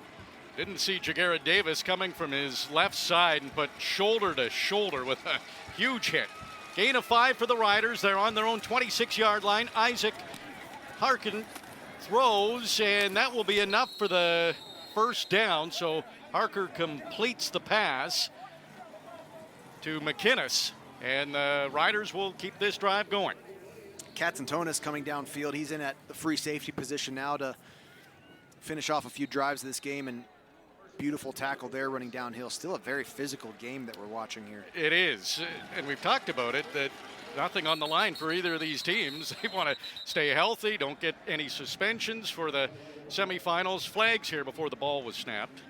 didn't see Jagarrett Davis coming from his left side and put shoulder to shoulder with a huge hit. Gain of 5 for the Riders. They're on their own 26-yard line. Isaac Harkin throws, and that will be enough for the first down, so Harker completes the pass to McInnes, and the Riders will keep this drive going. Katsantonis coming downfield. He's in at the free safety position now to finish off a few drives of this game, and beautiful tackle there running downhill. Still a very physical game that we're watching here. It is, and we've talked about it, that nothing on the line for either of these teams. They want to stay healthy, don't get any suspensions for the semifinals. Flags here before the ball was snapped.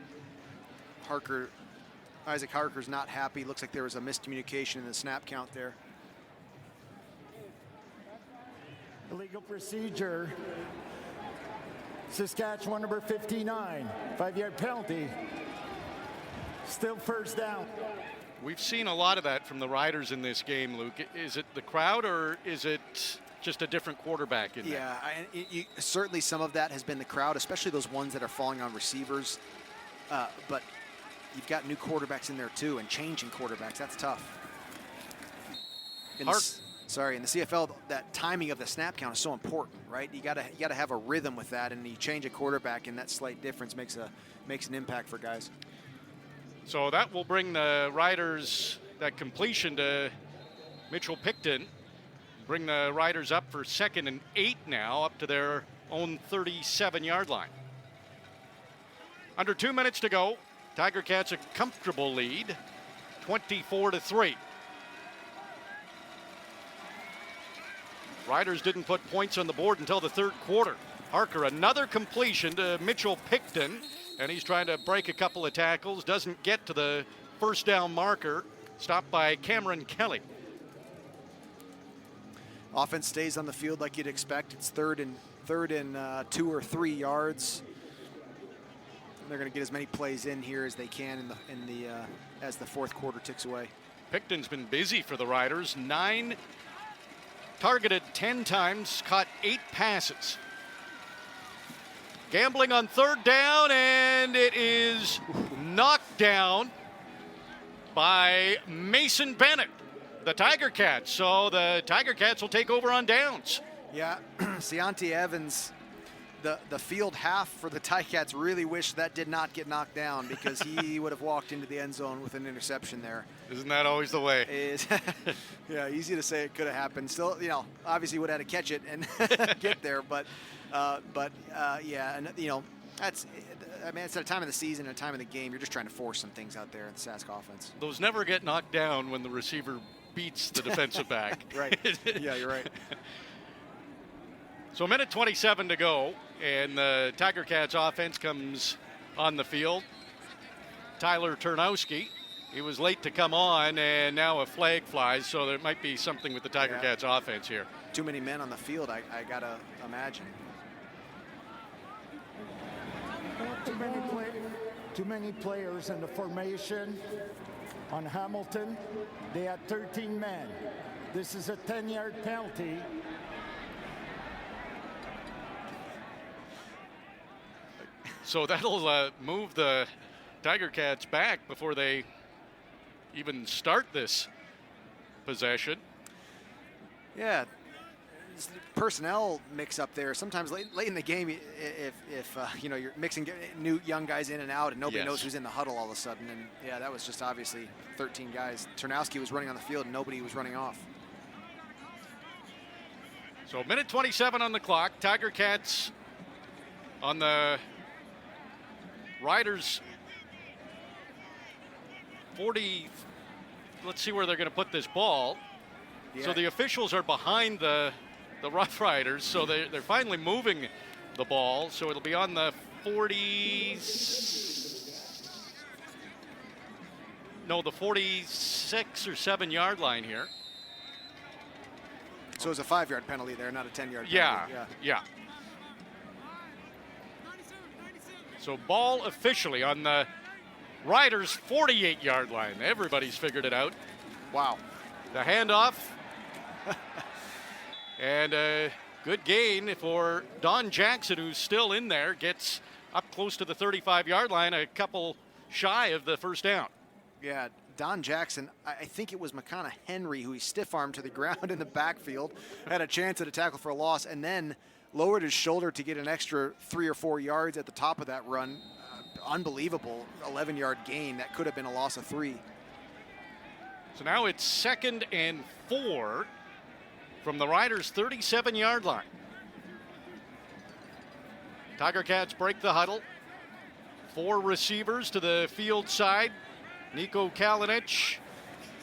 Isaac Harker's not happy. Looks like there was a miscommunication in the snap count there. Illegal procedure. Saskatchewan number 59. 5-yard penalty. Still first down. We've seen a lot of that from the Riders in this game, Luke. Is it the crowd or is it just a different quarterback in there? Yeah, certainly some of that has been the crowd, especially those ones that are falling on receivers. But you've got new quarterbacks in there too, and changing quarterbacks, that's tough. In the CFL, that timing of the snap count is so important, right? You gotta have a rhythm with that, and you change a quarterback, and that slight difference makes an impact for guys. So that will bring the Riders, that completion to Mitchell Picton, bring the Riders up for 2nd and 8 now, up to their own 37-yard line. Under 2 minutes to go. Tiger Cats a comfortable lead, 24-3. Riders didn't put points on the board until the third quarter. Harker, another completion to Mitchell Picton, and he's trying to break a couple of tackles, doesn't get to the first down marker, stopped by Cameron Kelly. Offense stays on the field like you'd expect. It's third and 2 or 3 yards. They're going to get as many plays in here as they can as the fourth quarter ticks away. Picton's been busy for the Riders. 9 targeted 10 times, caught 8 passes. Gambling on third down, and it is knocked down by Mason Bennett, the Tiger Cats. So the Tiger Cats will take over on downs. Yeah, Cianti Evans, the field half for the Ticats really wish that did not get knocked down, because he would have walked into the end zone with an interception there. Isn't that always the way? Yeah, easy to say it could have happened. Still, obviously would have had to catch it and get there, but yeah, and it's at a time of the season, and a time of the game, you're just trying to force some things out there in the Sask offense. Those never get knocked down when the receiver beats the defensive back. Right. Yeah, you're right. So a minute 27 to go, and the Tiger Cats offense comes on the field. Tyler Turnowski, he was late to come on, and now a flag flies, so there might be something with the Tiger Cats offense here. Too many men on the field, I gotta imagine. Too many players in the formation on Hamilton. They had 13 men. This is a 10-yard penalty. So that'll move the Tiger Cats back before they even start this possession. Yeah, personnel mix up there. Sometimes late in the game, if you're mixing new young guys in and out, and nobody knows who's in the huddle all of a sudden. And yeah, that was just obviously 13 guys. Turnowski was running on the field, and nobody was running off. So minute 27 on the clock. Tiger Cats on the Riders 40. Let's see where they're going to put this ball. Yeah. So the officials are behind the Roughriders, so they're finally moving the ball. So it'll be on the 46 or 7 yard line here. So it's a 5-yard penalty there, not a 10-yard penalty. Yeah. So ball officially on the Riders' 48-yard line. Everybody's figured it out. Wow. The handoff. And a good gain for Don Jackson, who's still in there. Gets up close to the 35-yard line, a couple shy of the first down. Yeah, Don Jackson, I think it was McConnell Henry who he stiff-armed to the ground in the backfield, had a chance at a tackle for a loss, and then lowered his shoulder to get an extra 3 or 4 yards at the top of that run. unbelievable 11-yard gain that could have been a loss of 3. So now it's 2nd and 4 from the Riders' 37-yard line. Tiger Cats break the huddle. 4 receivers to the field side. Nico Kalinich,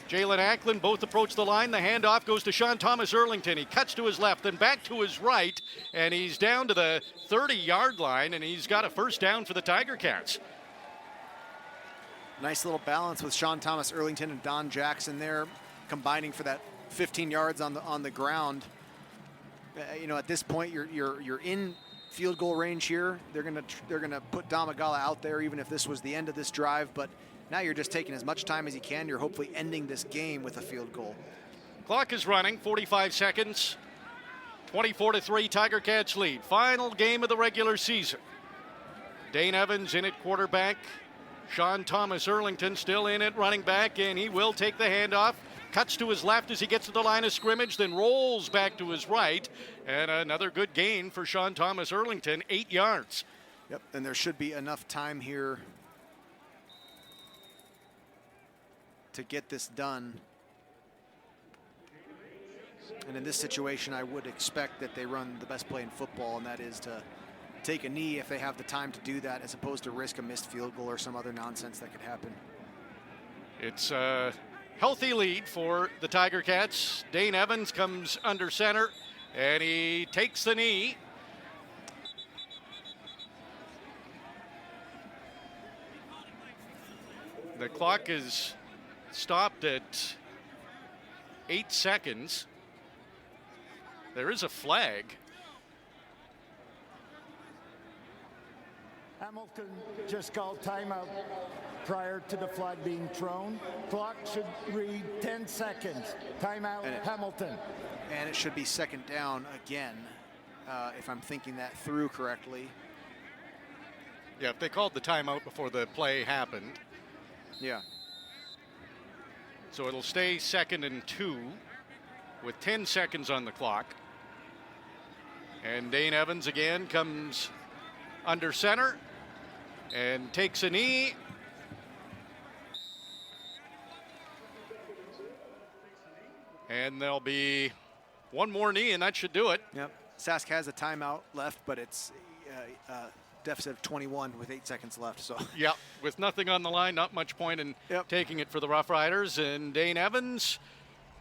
Jalen Ackland both approach the line. The handoff goes to Sean Thomas Erlington. He cuts to his left, then back to his right, and he's down to the 30-yard line, and he's got a first down for the Tiger Cats. Nice little balance with Sean Thomas Erlington and Don Jackson there, combining for that 15 yards on the ground. At this point, you're in field goal range here. They're gonna put Damagala out there, even if this was the end of this drive. But now you're just taking as much time as you can. You're hopefully ending this game with a field goal. Clock is running, 45 seconds. 24-3, Tiger Cats lead. Final game of the regular season. Dane Evans in at quarterback. Sean Thomas Erlington still in at running back, and he will take the handoff. Cuts to his left as he gets to the line of scrimmage, then rolls back to his right. And another good gain for Sean Thomas Erlington, 8 yards. Yep, and there should be enough time here to get this done. And in this situation, I would expect that they run the best play in football, and that is to take a knee if they have the time to do that, as opposed to risk a missed field goal or some other nonsense that could happen. It's a healthy lead for the Tiger Cats. Dane Evans comes under center, and he takes the knee. The clock is stopped at 8 seconds. There is a flag. Hamilton just called timeout prior to the flag being thrown. Clock should read 10 seconds. Timeout, Hamilton. And it should be second down again, if I'm thinking that through correctly. Yeah, if they called the timeout before the play happened. Yeah. So it'll stay 2nd and 2 with 10 seconds on the clock. And Dane Evans again comes under center and takes a knee. And there'll be one more knee, and that should do it. Yep. Sask has a timeout left, but it's deficit of 21 with 8 seconds left. So. Yeah, with nothing on the line, not much point in taking it for the Roughriders. And Dane Evans,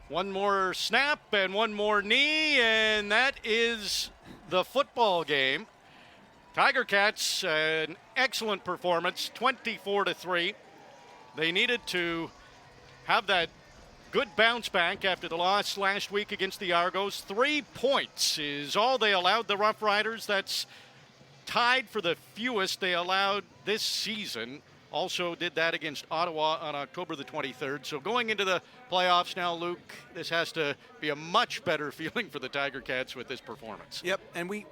one more snap and one more knee, and that is the football game. Tiger Cats, an excellent performance, 24-3. They needed to have that good bounce back after the loss last week against the Argos. 3 points is all they allowed the Roughriders. That's tied for the fewest they allowed this season. Also did that against Ottawa on October the 23rd. So going into the playoffs now, Luke, this has to be a much better feeling for the Tiger Cats with this performance. Yep, and we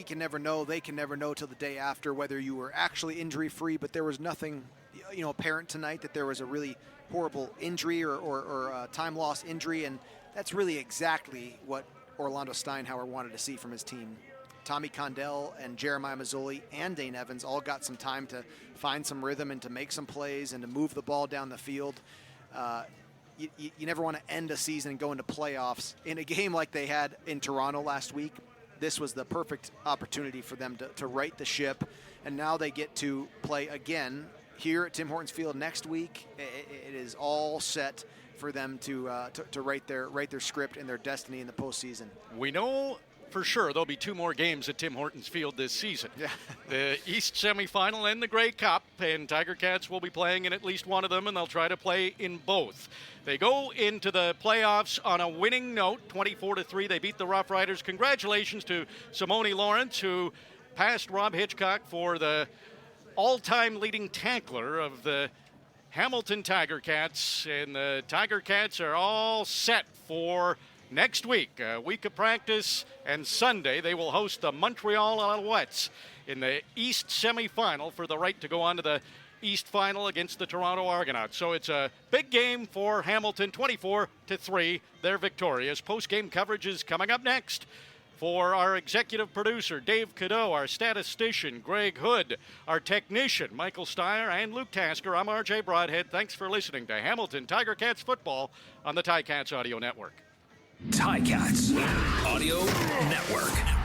can never know, they can never know till the day after whether you were actually injury-free, but there was nothing, apparent tonight that there was a really horrible injury or a time loss injury, and that's really exactly what Orlando Steinhauer wanted to see from his team. Tommy Condell and Jeremiah Mazzoli and Dane Evans all got some time to find some rhythm and to make some plays and to move the ball down the field. You never want to end a season and go into playoffs in a game like they had in Toronto last week. This was the perfect opportunity for them to right the ship, and now they get to play again here at Tim Hortons Field next week. It is all set for them to write their script and their destiny in the postseason. We know for sure there'll be 2 more games at Tim Hortons Field this season. Yeah. The East semifinal and the Grey Cup, and Tiger Cats will be playing in at least one of them, and they'll try to play in both. They go into the playoffs on a winning note, 24-3. They beat the Roughriders. Congratulations to Simone Lawrence, who passed Rob Hitchcock for the all-time leading tackler of the Hamilton Tiger Cats, and the Tiger Cats are all set for next week, a week of practice, and Sunday they will host the Montreal Alouettes in the East semifinal for the right to go on to the East final against the Toronto Argonauts. So it's a big game for Hamilton, 24-3. They're victorious. Post-game coverage is coming up next. For our executive producer, Dave Cadeau, our statistician, Greg Hood, our technician, Michael Steyer, and Luke Tasker, I'm RJ Broadhead. Thanks for listening to Hamilton Tiger Cats football on the Ticats Audio Network. Ticats Audio Network.